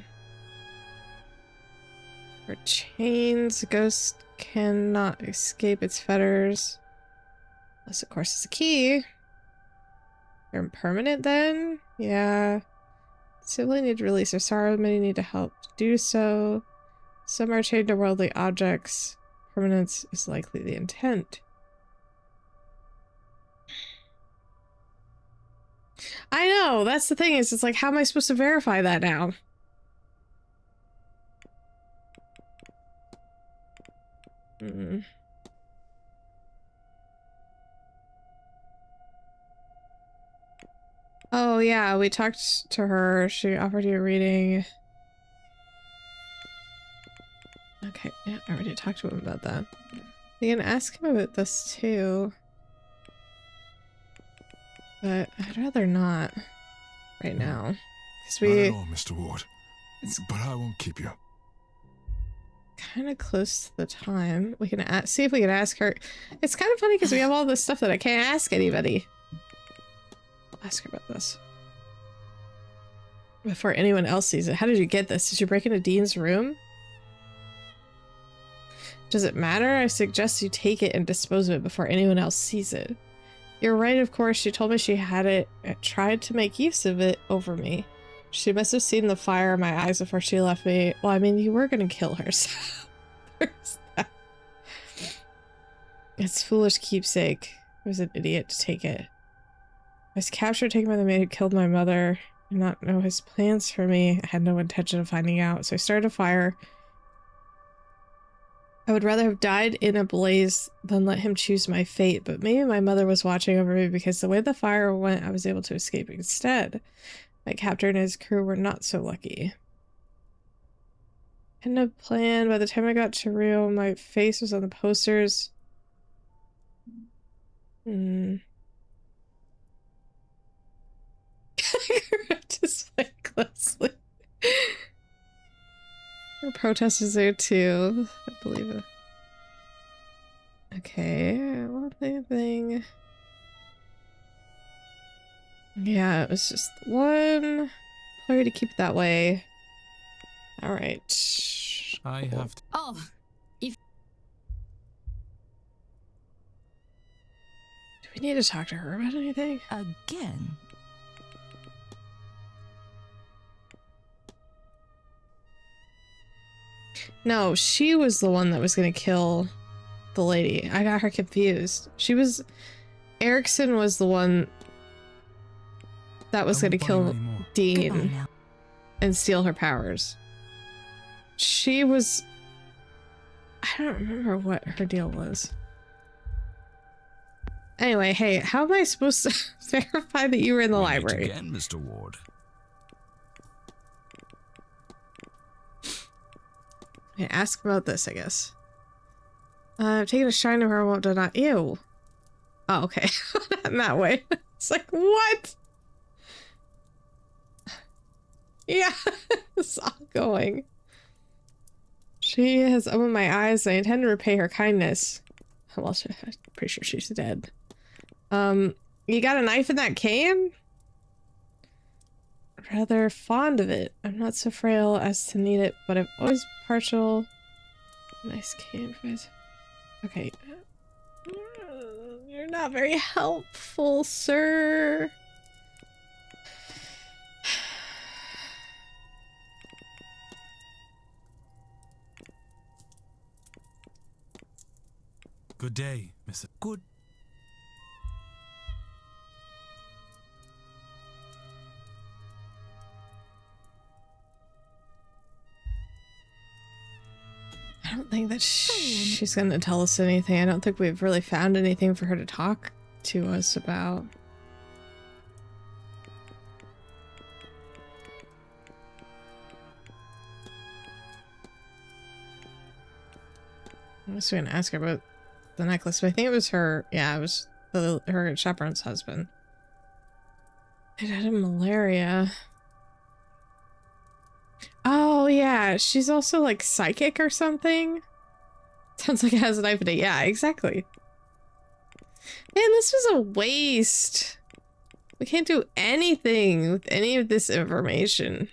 chains, a ghost cannot escape its fetters. Unless, of course, it's a key. They're impermanent then? Yeah. Simply need to release their sorrow. Many need to help to do so. Some are chained to worldly objects. permanence is likely the intent. I know, that's the thing, is it's like, how am I supposed to verify that now? Oh yeah, we talked to her. She offered you a reading. Okay, yeah, I already talked to him about that. We can ask him about this too. But I'd rather not right now. Because Not at all, Mr. Ward. But I won't keep you. Kind of close to the time. We can see if we can ask her. It's kind of funny because we have all this stuff that I can't ask anybody. I'll ask her about this before anyone else sees it. How did you get this? Did you break into Dean's room? Does it matter? I suggest you take it and dispose of it before anyone else sees it. You're right, of course. She told me she had it and tried to make use of it over me. She must have seen the fire in my eyes before she left me. Well, I mean, you were gonna kill her, so there's that. It's foolish keepsake. I was an idiot to take it. I was captured, taken by the man who killed my mother. I did not know his plans for me. I had no intention of finding out, so I started a fire. I would rather have died in a blaze than let him choose my fate, but maybe my mother was watching over me because the way the fire went, I was able to escape instead. My captor and his crew were not so lucky. I had no plan. By the time I got to Rio, my face was on the posters. Just play closely. There are protesters there too, I believe it. Okay, one thing. Yeah, it was just one. Play to keep it that way. Alright. I have to. Oh, if. Do we need to talk to her about anything? Again? No, she was the one that was gonna kill the lady. I got her confused. Erickson was the one that was gonna kill Dean and steal her powers. She was... I don't remember what her deal was. Anyway, hey, how am I supposed to verify that you were in the library? Again, Mr. Ward. Okay, ask about this, I guess. I've taken a shine to her and won't deny. Ew. Oh, okay. Not in that way. It's like, what? Yeah, it's ongoing. She has opened my eyes. I intend to repay her kindness. Well, I'm pretty sure she's dead. You got a knife in that can? Rather fond of it. I'm not so frail as to need it, but I'm always partial. Nice can, guys. Okay. You're not very helpful, sir. Good day, Mr. Good. I don't think that she's gonna tell us anything. I don't think we've really found anything for her to talk to us about. I was gonna ask her about the necklace, but I think it was her. Yeah, it was her chaperone's husband. It had malaria. Oh yeah, she's also like psychic or something. Sounds like it has a knife in it. Yeah, exactly. Man, this was a waste. We can't do anything with any of this information.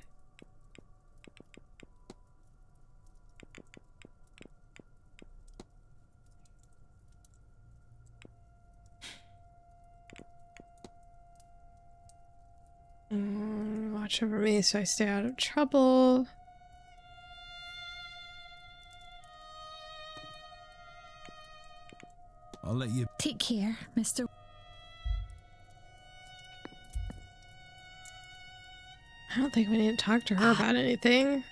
Watch over me so I stay out of trouble. I'll let you... Take care, Mr. I don't think we need to talk to her about anything.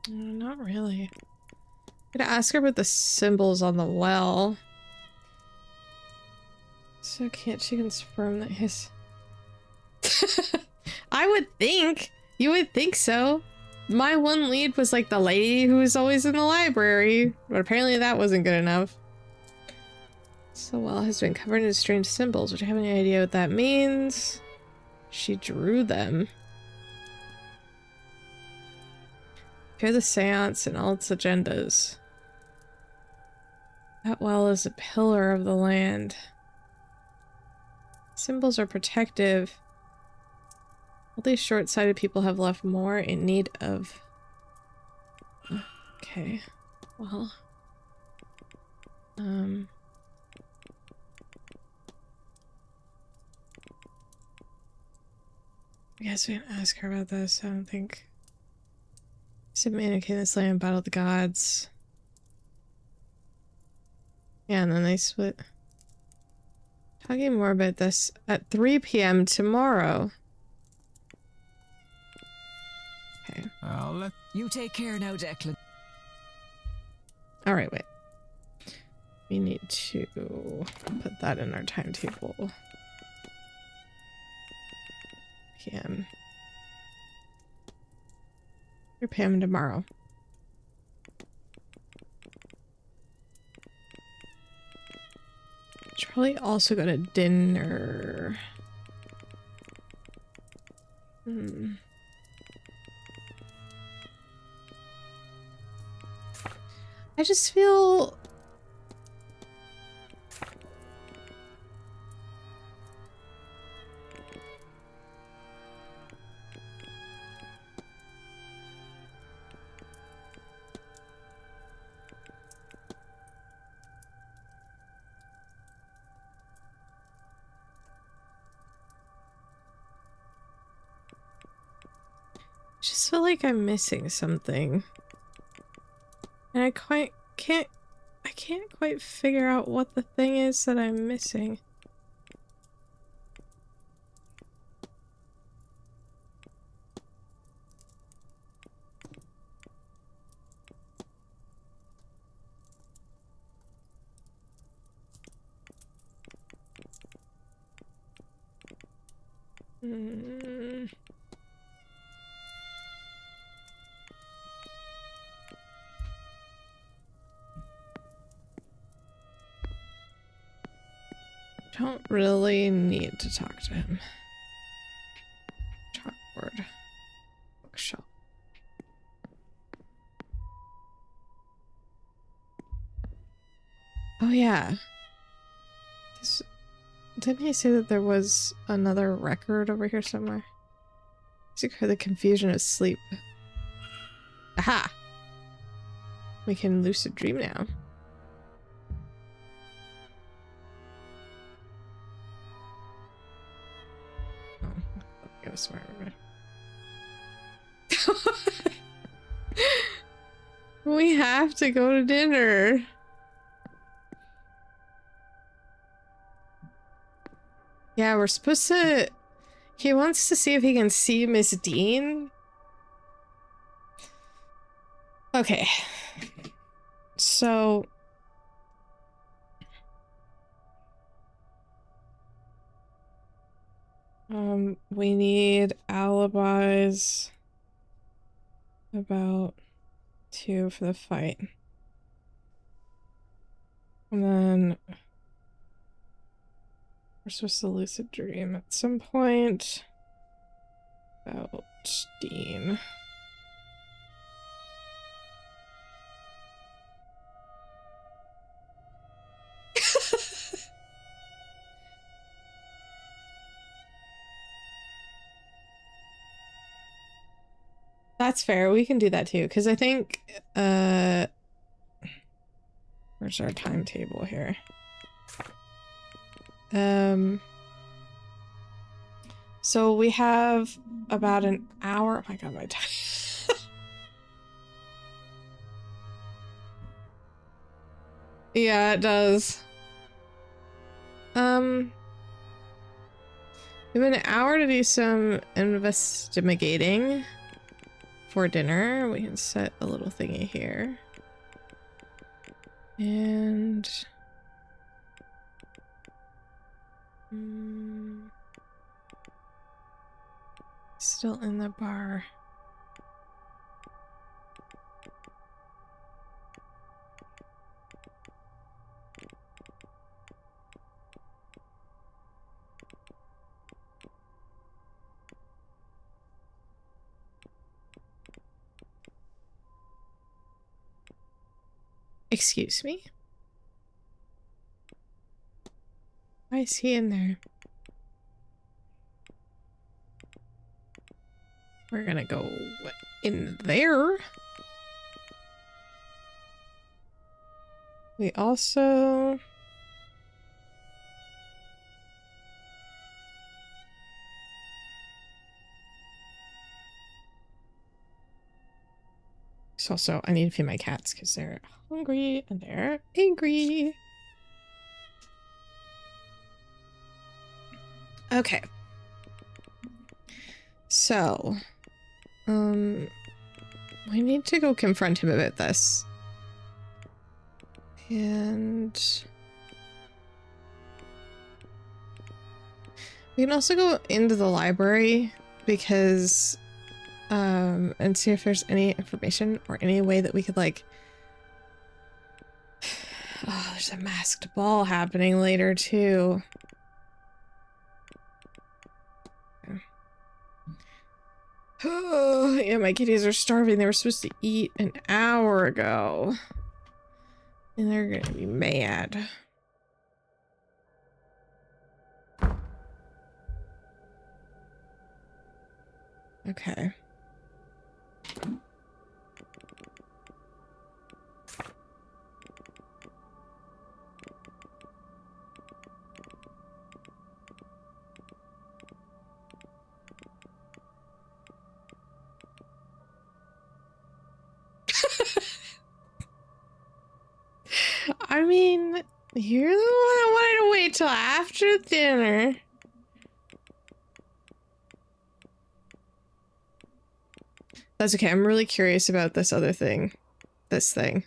Not really. I'm gonna ask her about the symbols on the well. So can't she confirm that his... I would think! You would think so. My one lead was like the lady who was always in the library, but apparently that wasn't good enough. So well has been covered in strange symbols. Would you have any idea what that means? She drew them. Prepare the seance and all its agendas. That well is a pillar of the land. Symbols are protective. All these short-sighted people have left more in need of... Okay. Well... I guess we can ask her about this. I don't think... Submit this land, battle the gods. Yeah, and then they split. Talking more about this at 3 p.m. tomorrow. Okay. I'll let you take care now, Declan. Alright, wait. We need to put that in our timetable. PM. 3 p.m. tomorrow. Should probably also go to dinner. I just feel... just feel like I'm missing something. And I can't quite figure out what the thing is that I'm missing. Don't really need to talk to him. Chalkboard. Bookshelf. Oh yeah. Didn't he say that there was another record over here somewhere? Secure the confusion of sleep. Aha! We can lucid dream now. I swear. We have to go to dinner. Yeah, we're supposed to... He wants to see if he can see Miss Dean. Okay. So... we need alibis about 2 for the fight. And then we're supposed to lucid dream at some point about Dean. That's fair. We can do that too, because I think where's our timetable here? So we have about an hour. Oh my god, my time. Yeah, it does. We have an hour to do some investigating for dinner. We can set a little thingy here. And still in the bar. Excuse me? Why is he in there? We're gonna go in there. We also... Also, I need to feed my cats because they're hungry and they're angry. Okay. So, we need to go confront him about this. And we can also go into the library because and see if there's any information or any way that we could like oh, there's a masked ball happening later too. Oh, yeah, my kitties are starving. They were supposed to eat an hour ago. And they're gonna be mad. Okay. I mean, you're the one that wanted to wait till after dinner. That's okay. I'm really curious about this other thing. This thing.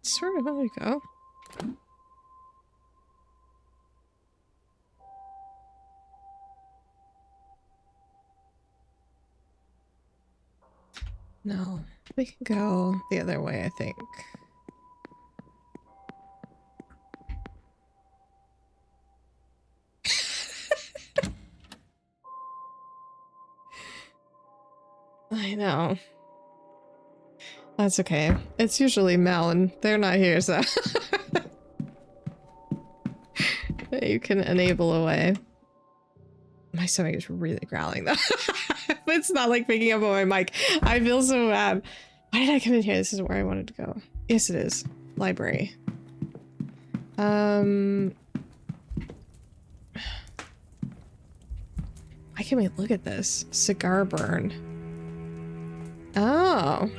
Sort of, there we go. No, we can go the other way, I think. I know. That's okay. It's usually Mel and they're not here, so you can enable away. My stomach is really growling though. It's not like picking up on my mic. I feel so bad. Why did I come in here? This is where I wanted to go. Yes, it is. Library. Why can't we look at this? Cigar burn. Oh.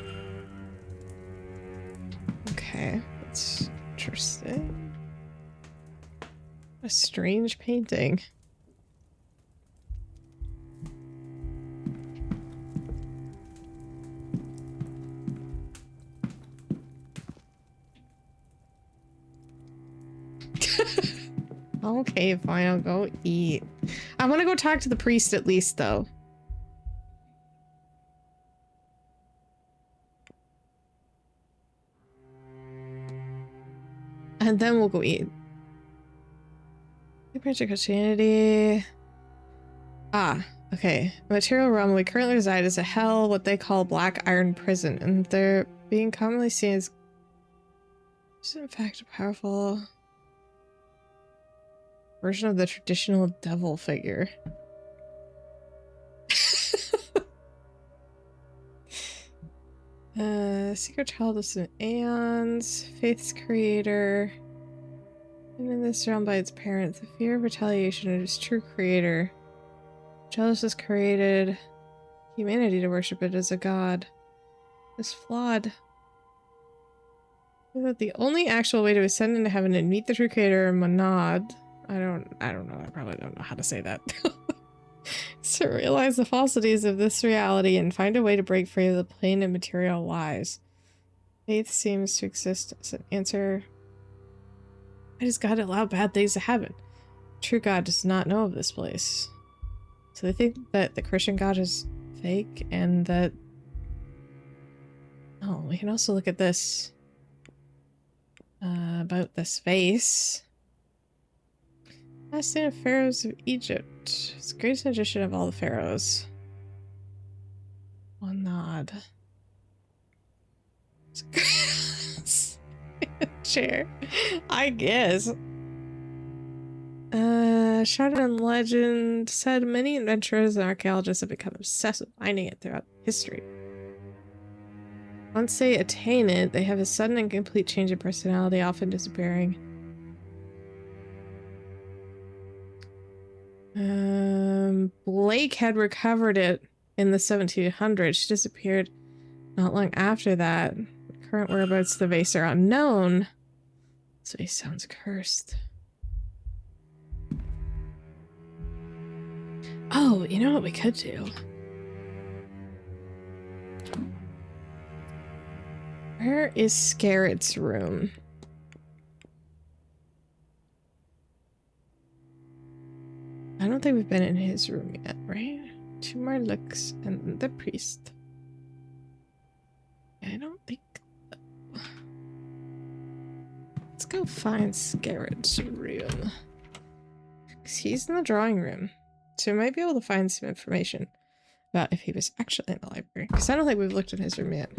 Okay, that's interesting. A strange painting. Okay, fine, I'll go eat. I want to go talk to the priest at least, though. And then we'll go eat. Branch of Christianity. Ah, okay. Material realm we currently reside is a hell, what they call black iron prison, and they're being commonly seen as in fact a powerful version of the traditional devil figure. Secret child of some aeons, faith's creator. And in this realm by its parents, the fear of retaliation of its true creator. Jealous has created humanity to worship it as a god. It's flawed. That the only actual way to ascend into heaven and meet the true creator Monad. I don't know. I probably don't know how to say that. Is to realize the falsities of this reality and find a way to break free of the plane of material lies. Faith seems to exist as an answer. Why does God allow bad things to happen? True God does not know of this place. So they think that the Christian God is fake and that... Oh, we can also look at this. About this face. Last name of Pharaohs of Egypt. It's the greatest magician of all the pharaohs. One nod. Chair. I guess. Shrouded in legend said many adventurers and archaeologists have become obsessed with finding it throughout history. Once they attain it, they have a sudden and complete change of personality, often disappearing. Blake had recovered it in the 1700s. She disappeared not long after that. The current whereabouts of the vase are unknown. So he sounds cursed. Oh, you know what we could do? Where is Scarrett's room? I don't think we've been in his room yet, right? Two more looks and the priest. I don't think so. Let's go find Scarrett's room. He's in the drawing room. So we might be able to find some information about if he was actually in the library. Because I don't think we've looked in his room yet.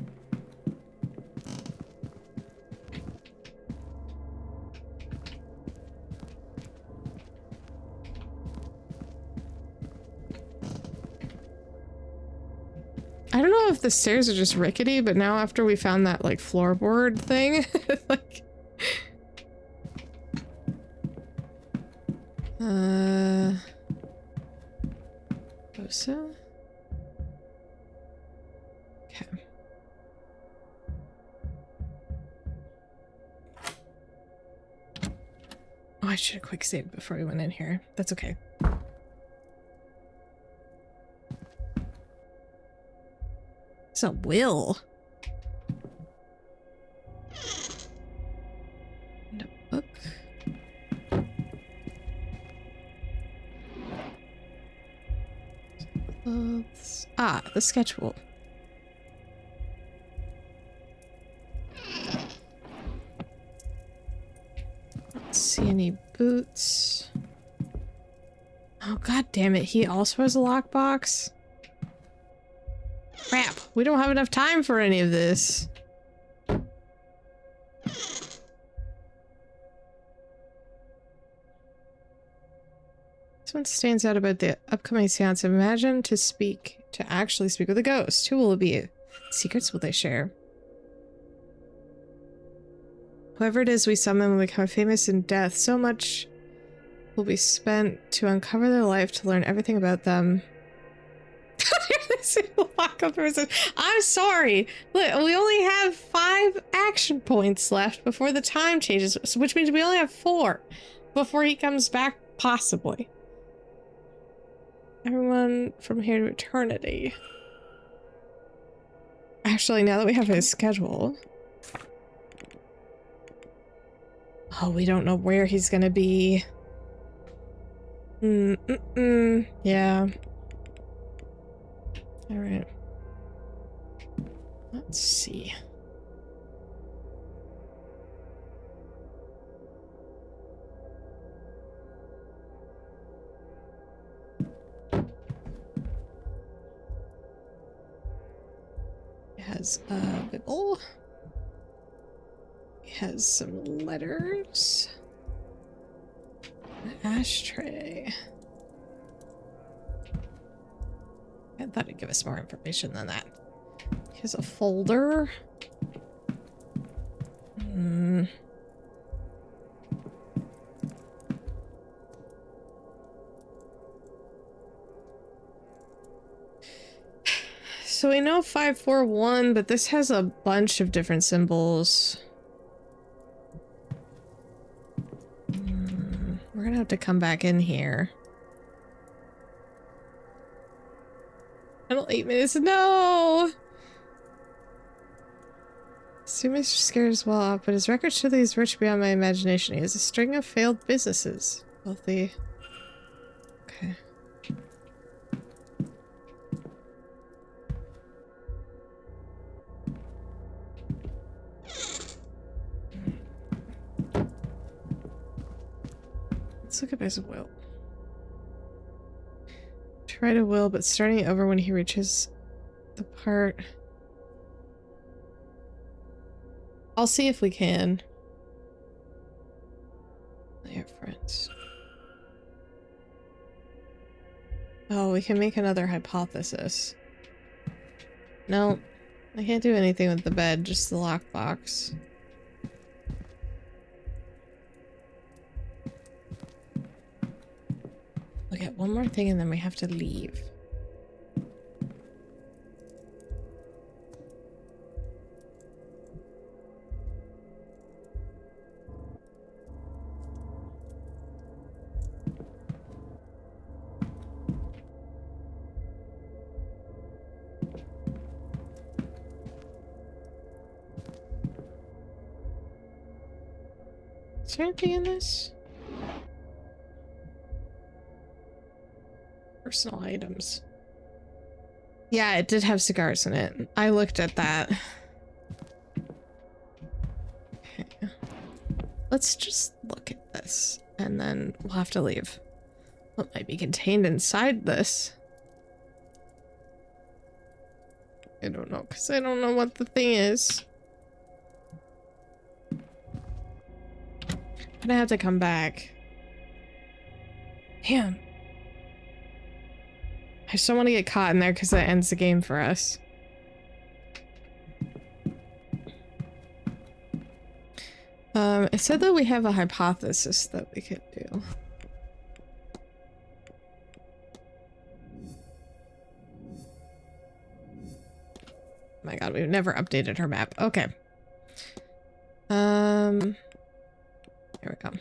I don't know if the stairs are just rickety, but now after we found that, like, floorboard thing, like... Bosa? Okay. Oh, I should have quick saved before we went in here. That's okay. It's a will. And a book. Clothes. Ah, the sketch will. Don't see any boots. Oh, god damn it. He also has a lockbox. Crap, we don't have enough time for any of this. This one stands out about the upcoming seance. Imagine to actually speak with a ghost. Who will it be? Secrets will they share? Whoever it is we summon will become famous in death. So much will be spent to uncover their life, to learn everything about them. I'm sorry. Look, we only have 5 action points left before the time changes, which means we only have 4 before he comes back, possibly. Everyone from here to eternity. Actually, now that we have his schedule. Oh, we don't know where he's gonna be. Yeah. All right. Let's see. It has a Bible. It has some letters. An ashtray. I thought it'd give us more information than that. Here's a folder. So we know 541, but this has a bunch of different symbols. We're gonna have to come back in here. Final 8 minutes. No! Assuming Mr. Scared is well off, but his records show that he's rich beyond my imagination. He has a string of failed businesses. Wealthy. Okay. Let's look at his will. Try to will, but starting over when he reaches the part. I'll see if we can. They are friends. Oh, we can make another hypothesis. No, I can't do anything with the bed, just the lockbox. Look at one more thing and then we have to leave. Is there anything in this? Personal items. Yeah, it did have cigars in it. I looked at that. Okay. Let's just look at this and then we'll have to leave. What might be contained inside this? I don't know, because I don't know what the thing is. I'm gonna have to come back. Damn. I just don't want to get caught in there because that ends the game for us. It said that we have a hypothesis that we could do. Oh my god, we've never updated her map. Okay. Here we go.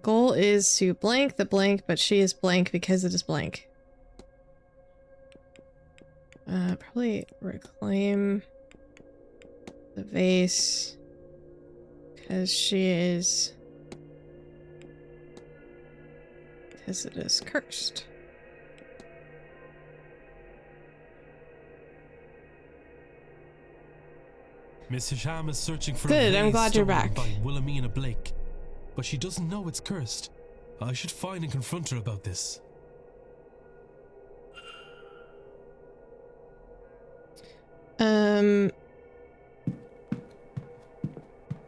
Goal is to blank the blank, but she is blank because it is blank. Probably reclaim the vase because she is, because it is cursed. Mrs. Sham is searching for Good, a I'm vase glad you're stolen back. by Wilhelmina Blake, but she doesn't know it's cursed. I should find and confront her about this.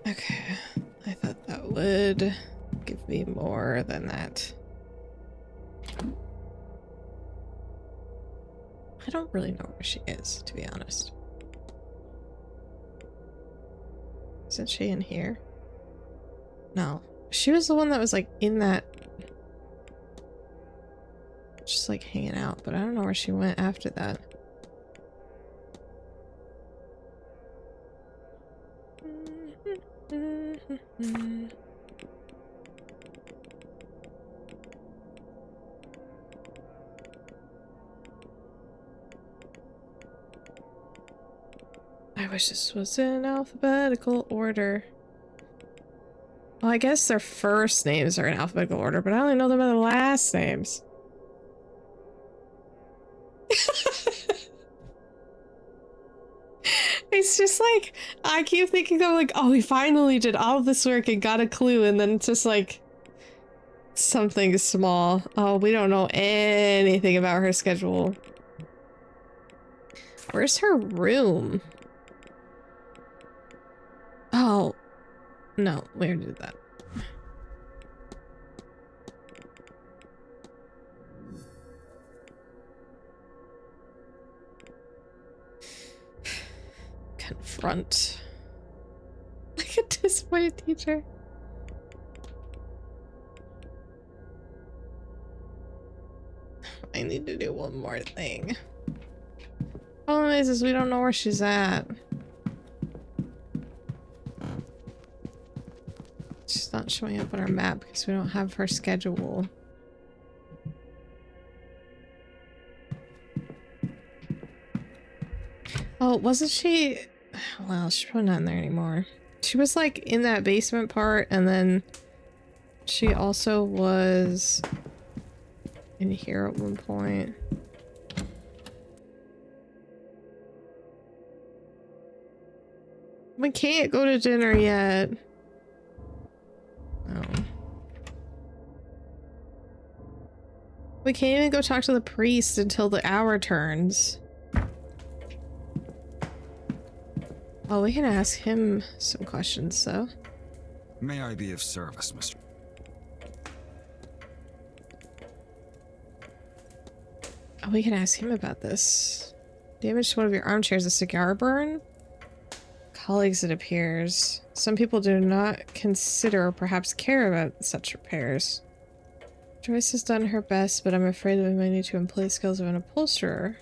Okay. I thought that would give me more than that. I don't really know where she is, to be honest. Isn't she in here? No. She was the one that was like in that, just like hanging out, but I don't know where she went after that. I wish this was in alphabetical order. Well, I guess their first names are in alphabetical order, but I only know them by their last names. It's just like, I keep thinking of like, oh, we finally did all of this work and got a clue, and then it's just like something small. Oh, we don't know anything about her schedule. Where's her room? Oh, no, we already did that. Confront. Like a disappointed teacher. I need to do one more thing. Problem is we don't know where she's at. She's not showing up on our map because we don't have her schedule. Oh, wasn't she? Well, she's probably not in there anymore. She was like in that basement part, and then she also was in here at one point. We can't go to dinner yet. Oh. We can't even go talk to the priest until the hour turns. Oh, we can ask him some questions, though. May I be of service, Mr. Oh, we can ask him about this. Damage to one of your armchairs, a cigar burn? Colleagues, it appears. Some people do not consider or perhaps care about such repairs. Joyce has done her best, but I'm afraid that we might need to employ skills of an upholsterer.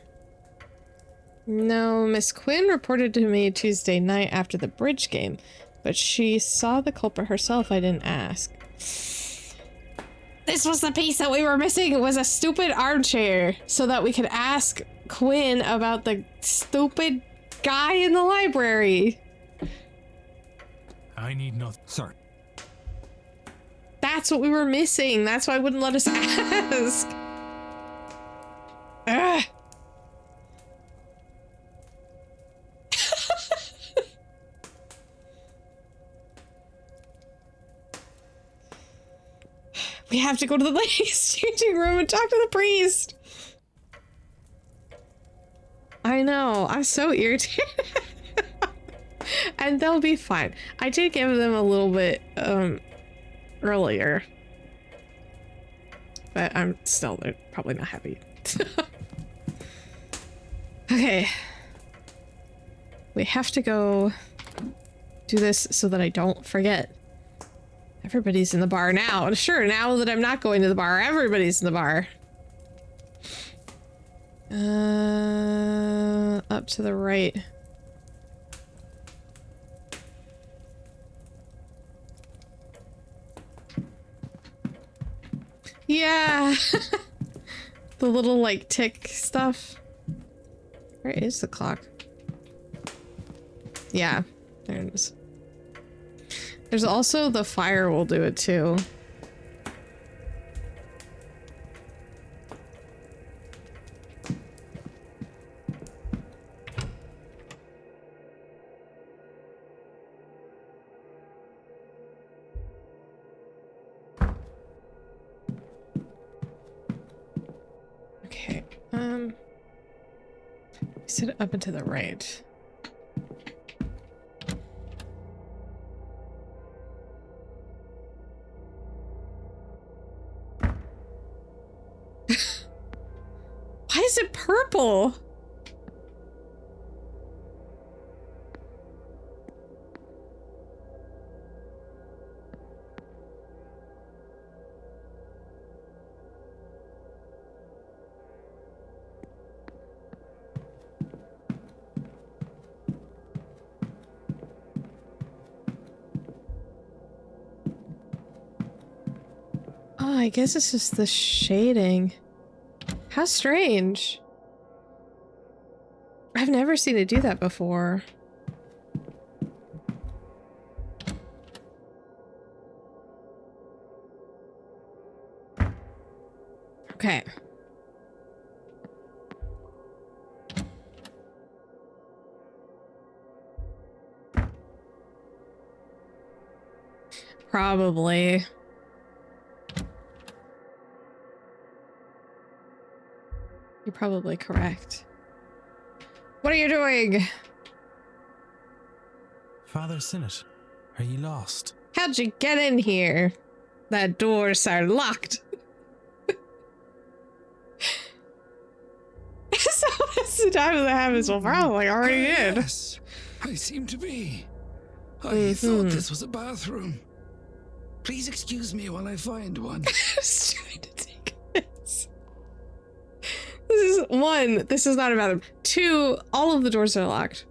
No, Miss Quinn reported to me Tuesday night after the bridge game, but she saw the culprit herself. I didn't ask. This was the piece that we were missing. It was a stupid armchair so that we could ask Quinn about the stupid guy in the library. I need not, sir. That's what we were missing. That's why I wouldn't let us ask. Ugh. We have to go to the ladies' changing room and talk to the priest. I know. I'm so irritated. And they'll be fine. I did give them a little bit earlier. But I'm still, they're probably not happy. Okay. We have to go do this so that I don't forget. Everybody's in the bar now. And sure, now that I'm not going to the bar, everybody's in the bar. Up to the right. Yeah. The little like tick stuff. Where is the clock? Yeah, there it is. There's also the fire will do it too. Okay, set it up and to the right. Why is it purple? Oh, I guess it's just the shading. How strange. I've never seen it do that before. Okay. Probably. You're probably correct. What are you doing? Father Sinnott, are you lost? How'd you get in here? That doors are locked. So what's the time of the habits? Well, probably already did. Yes, I seem to be. I thought this was a bathroom. Please excuse me while I find one. I was trying to take this. This is one, this is not a bathroom. Two, all of the doors are locked.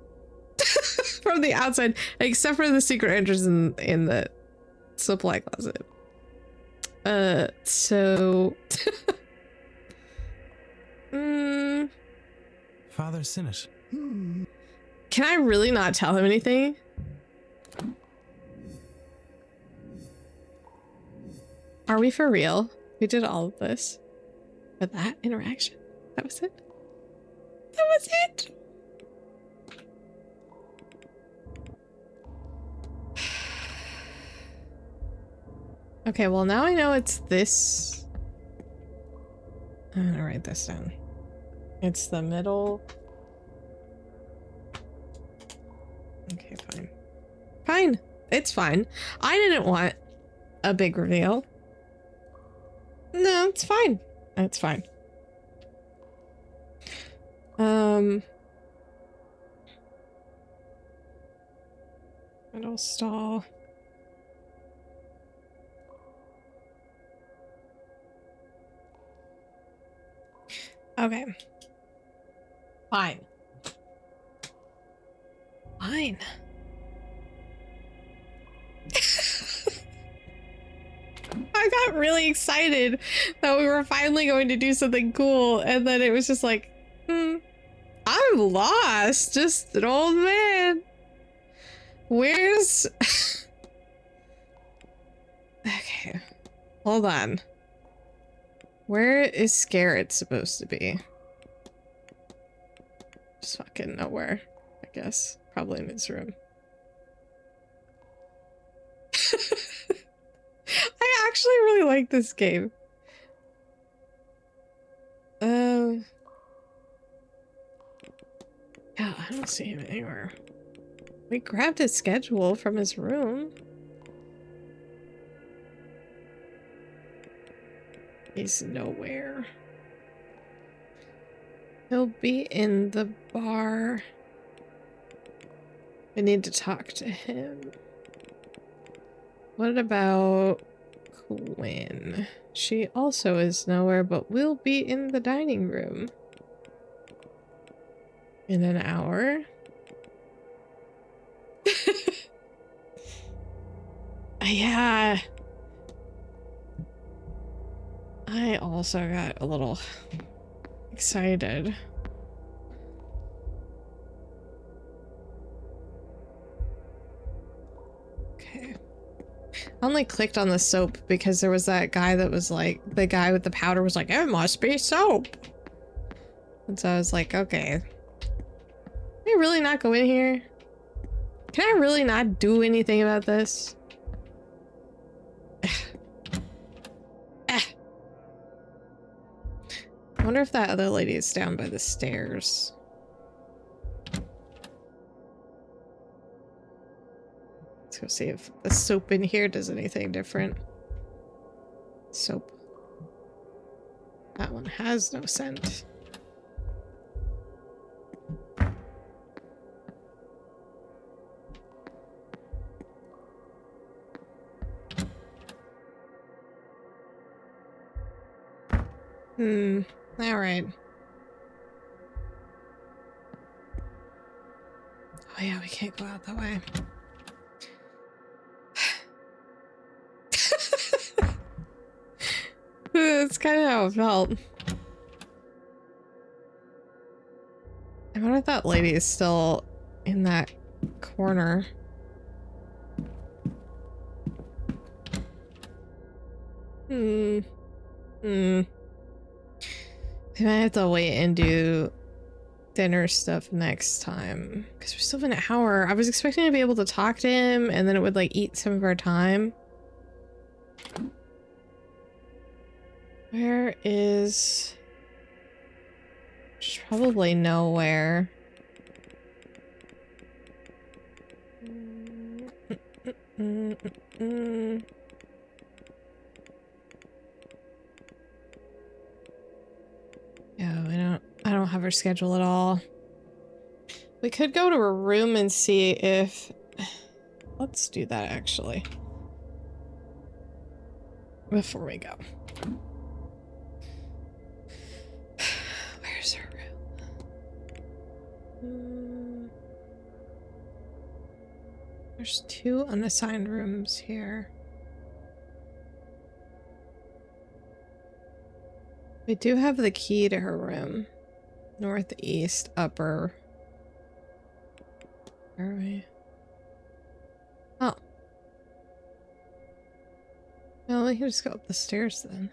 From the outside, except for the secret entrance in the supply closet. So Father Sinnott. can I really not tell him anything? Are we for real? We did all of this for that interaction. That was it. That was it. Okay, well now I know it's this. I'm gonna write this down. It's the middle. Okay, fine. Fine. It's fine. I didn't want a big reveal. No, it's fine. It's fine. Middle stall. Okay. Fine. Fine. I got really excited that we were finally going to do something cool, and then it was just like, I'm lost. Just an old man. Where's... Okay. Hold on. Where is Scarrett supposed to be? Just fucking nowhere, I guess. Probably in his room. I actually really like this game. Yeah, I don't see him anywhere. We grabbed his schedule from his room. He's nowhere. He'll be in the bar. I need to talk to him. What about Quinn? She also is nowhere, but will be in the dining room. In an hour. Yeah. I also got a little excited. Okay. I only clicked on the soap because there was that guy that was like, the guy with the powder was like, it must be soap. And so I was like, okay. Can I really not go in here? Can I really not do anything about this? I wonder if that other lady is down by the stairs. Let's go see if the soap in here does anything different. Soap. That one has no scent. All right. Oh yeah, we can't go out that way. That's kind of how it felt. I wonder if that lady is still in that corner. I might have to wait and do dinner stuff next time because we're still in an hour. I was expecting to be able to talk to him and then it would like eat some of our time. Where is... There's probably nowhere. Yeah, I don't have her schedule at all. We could go to her room and see if... Let's do that actually. Before we go. Where's There's 2 unassigned rooms here. We do have the key to her room. Northeast, upper. Where are we? Oh. Well, we can just go up the stairs then.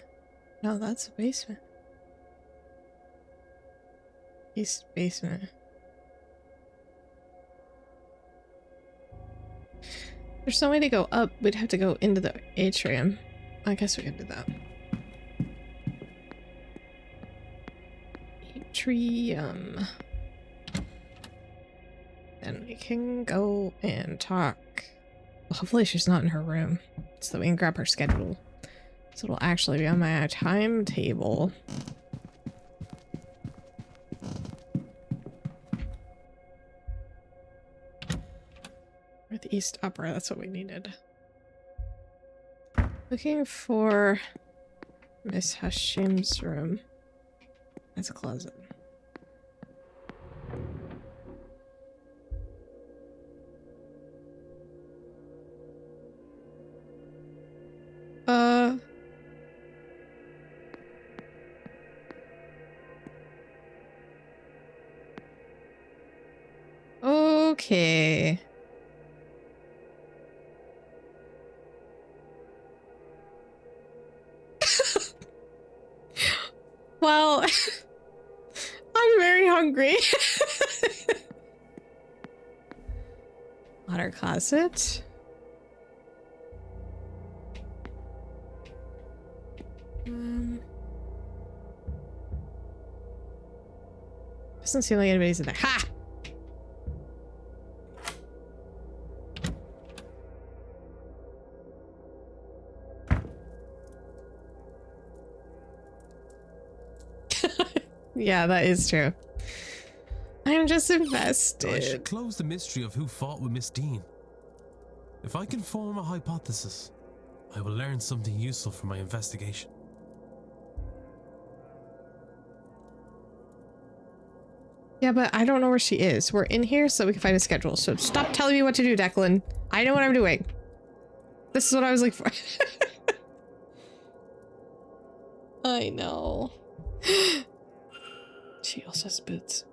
No, that's the basement. East basement. There's no way to go up. We'd have to go into the atrium. I guess we can do that. Atrium. Then we can go and talk. Well, hopefully she's not in her room, so that we can grab her schedule. So it'll actually be on my timetable. Northeast upper, that's what we needed. Looking for Miss Hashim's room. That's a closet. Okay. Well, I'm very hungry. Water closet. Doesn't seem like anybody's in there. Ha! Yeah, that is true. I'm just invested. I should close the mystery of who fought with Miss Dean. If I can form a hypothesis, I will learn something useful from my investigation. Yeah, but I don't know where she is. We're in here so we can find a schedule. So stop telling me what to do, Declan. I know what I'm doing. This is what I was looking for. I know. She also has boots.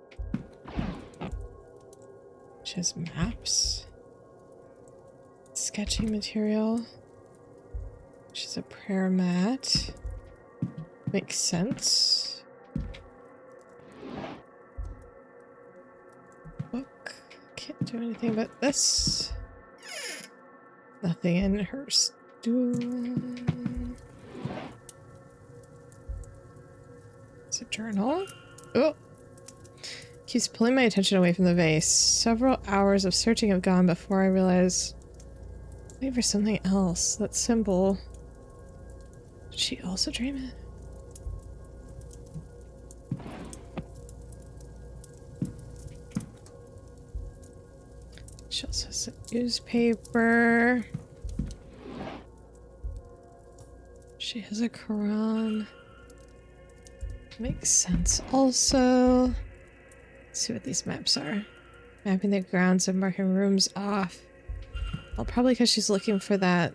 She has maps. Sketching material. She's a prayer mat. Makes sense. Book. Can't do anything but this. Nothing in her stool. It's a journal. Oh! Keeps pulling my attention away from the vase. Several hours of searching have gone before I realize I'm waiting for something else. That symbol. Did she also dream it? She also has a newspaper. She has a Quran. Makes sense. Also, let's see what these maps are. Mapping the grounds and marking rooms off. Well, probably because she's looking for that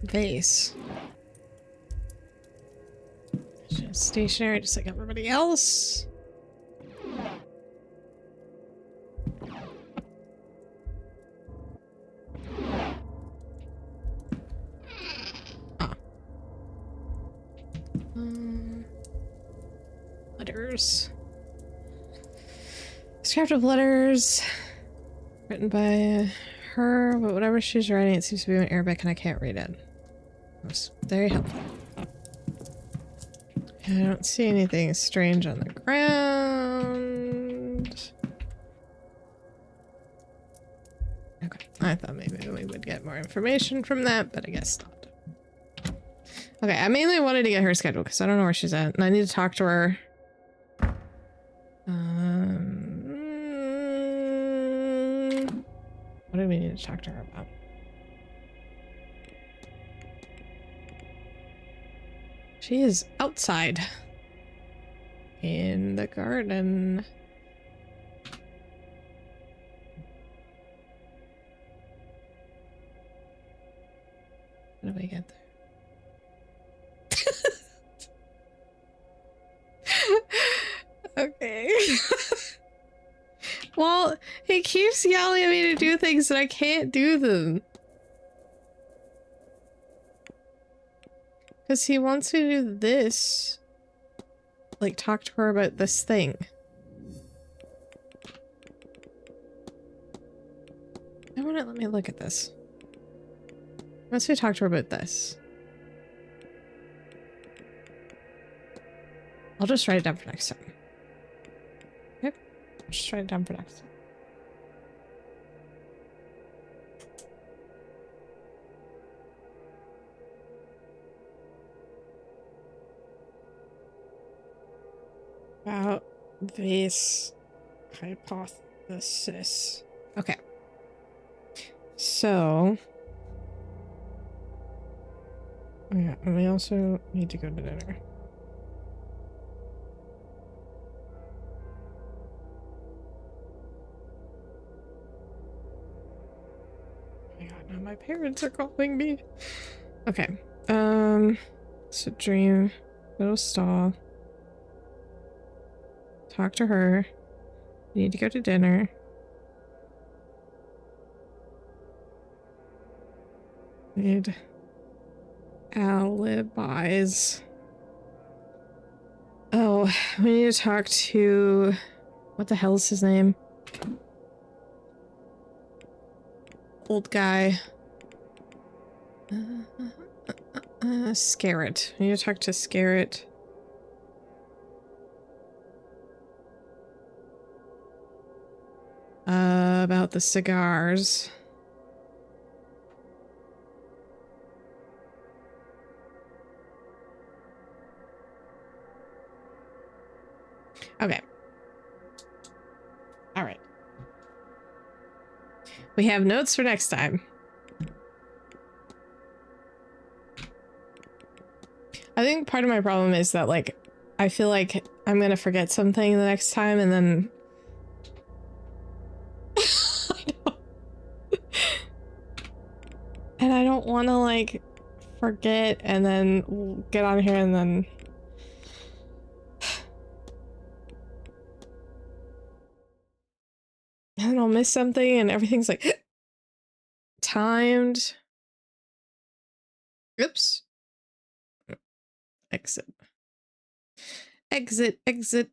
vase. She's stationary just like everybody else. Letters. Scrap of letters written by her, but whatever she's writing, it seems to be in Arabic and I can't read it. That's very helpful. I don't see anything strange on the ground. Okay, I thought maybe we would get more information from that, but I guess not. Okay, I mainly wanted to get her schedule because I don't know where she's at, and I need to talk to her. What do we need to talk to her about? She is outside. in the garden. How do we get there? Okay. Well, he keeps yelling at me to do things and I can't do them. Because he wants me to do this. Like, talk to her about this thing. I want to let me look at this. He wants me to talk to her about this. I'll just write it down for next time. Okay? I'll just write it down for next time. About this hypothesis. Okay. So. Oh yeah, and we also need to go to dinner. Oh my god, now my parents are calling me. Okay. So dream, little stall. Talk to her. We need to go to dinner. Need alibis. Oh, we need to talk to... What the hell is his name? Old guy. Scarrett. We need to talk to Scarrett. About the cigars. Okay. All right. We have notes for next time. I think part of my problem is that, like, I feel like I'm gonna forget something the next time and then... And I don't want to, like, forget and then get on here and then... And then I'll miss something and everything's, like, timed. Oops. Exit. Exit, exit.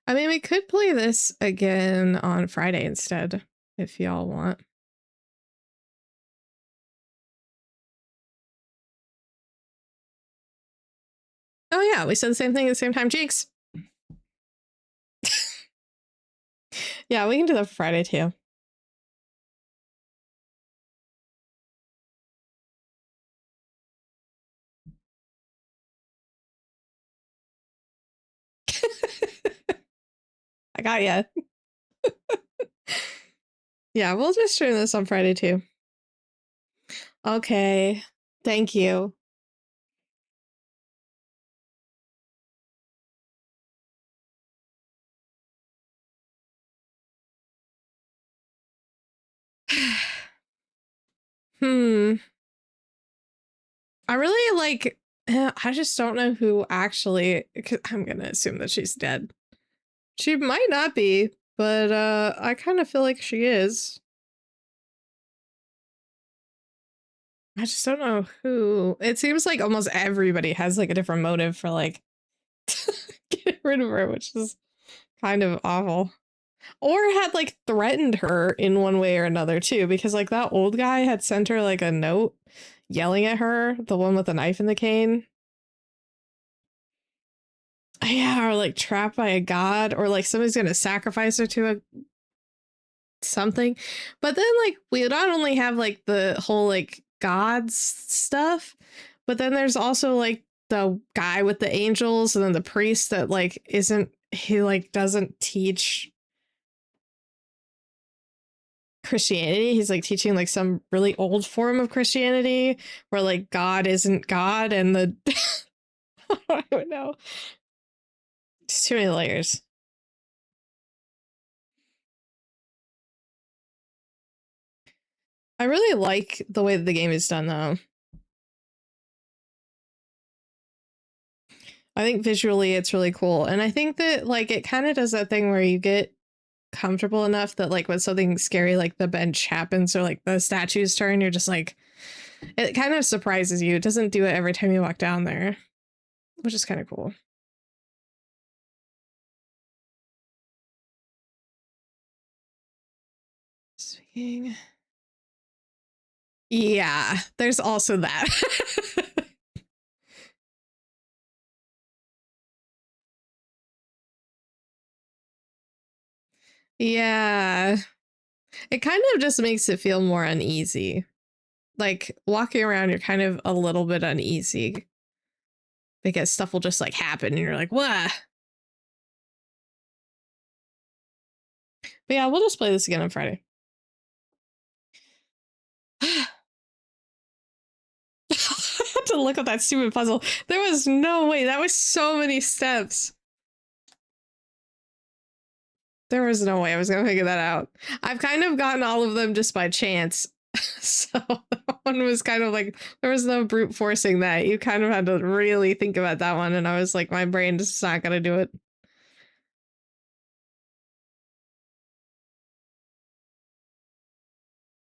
I mean, we could play this again on Friday instead, if y'all want. Oh yeah, we said the same thing at the same time. Jinx! Yeah, we can do that for Friday too. I got ya. Yeah, we'll just stream this on Friday too. Okay. Thank you. I really like... I just don't know who actually... I'm gonna assume that she's dead. She might not be, but I kind of feel like she is. I just don't know who. It seems like almost everybody has like a different motive for like getting rid of her, which is kind of awful. Or had like threatened her in one way or another too, because like that old guy had sent her like a note yelling at her, the one with the knife and the cane. Yeah, or like trapped by a god, or like somebody's gonna sacrifice her to a something. But then like we not only have like the whole like gods stuff, but then there's also like the guy with the angels and then the priest that like isn't, he like doesn't teach Christianity. He's like teaching like some really old form of Christianity where like God isn't God and the I don't know. It's too many layers. I really like the way that the game is done though. I think visually it's really cool. And I think that like it kind of does that thing where you get comfortable enough that like when something scary like the bench happens or like the statues turn, you're just like, it kind of surprises you. It doesn't do it every time you walk down there, which is kind of cool. Speaking. Yeah, there's also that. Yeah. It kind of just makes it feel more uneasy. Like walking around, you're kind of a little bit uneasy because stuff will just like happen and you're like, what? But yeah, we'll just play this again on Friday. To look at that stupid puzzle. There was no way. That was so many steps. There was no way I was going to figure that out. I've kind of gotten all of them just by chance. So that one was kind of like, there was no brute forcing that. You kind of had to really think about that one. And I was like, my brain just not going to do it.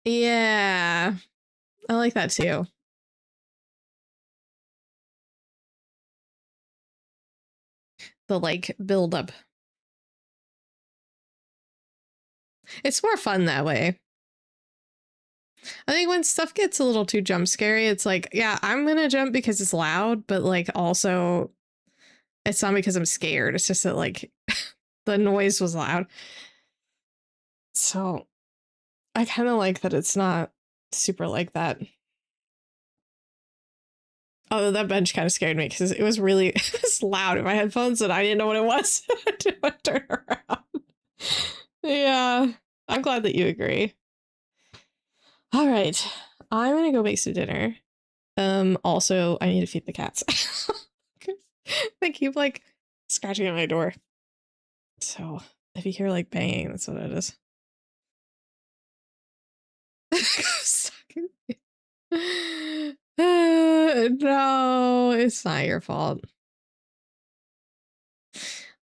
Yeah. I like that too. The like build up. It's more fun that way. I think when stuff gets a little too jump scary, it's like, yeah, I'm gonna jump because it's loud, but like also it's not because I'm scared. It's just that like the noise was loud. So I kind of like that it's not super like that. Although that bench kind of scared me because it was really it was loud in my headphones and I didn't know what it was. I didn't want to turn around. Yeah, I'm glad that you agree. All right, I'm gonna go make some dinner. Also, I need to feed the cats. They keep like scratching at my door. So if you hear like banging, that's what it is. No, it's not your fault.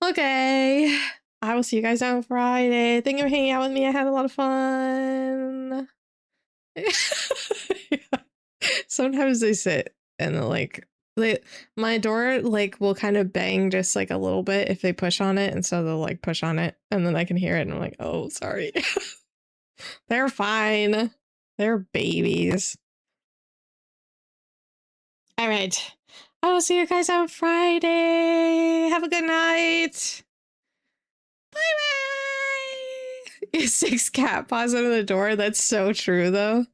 Okay. I will see you guys on Friday. Thank you for hanging out with me. I had a lot of fun. Yeah. Sometimes they sit and like my door like will kind of bang just like a little bit if they push on it, and so they'll like push on it and then I can hear it and I'm like, oh, sorry. They're fine. They're babies. All right. I will see you guys on Friday. Have a good night. Bye bye. 6 cat paws under the door. That's so true though.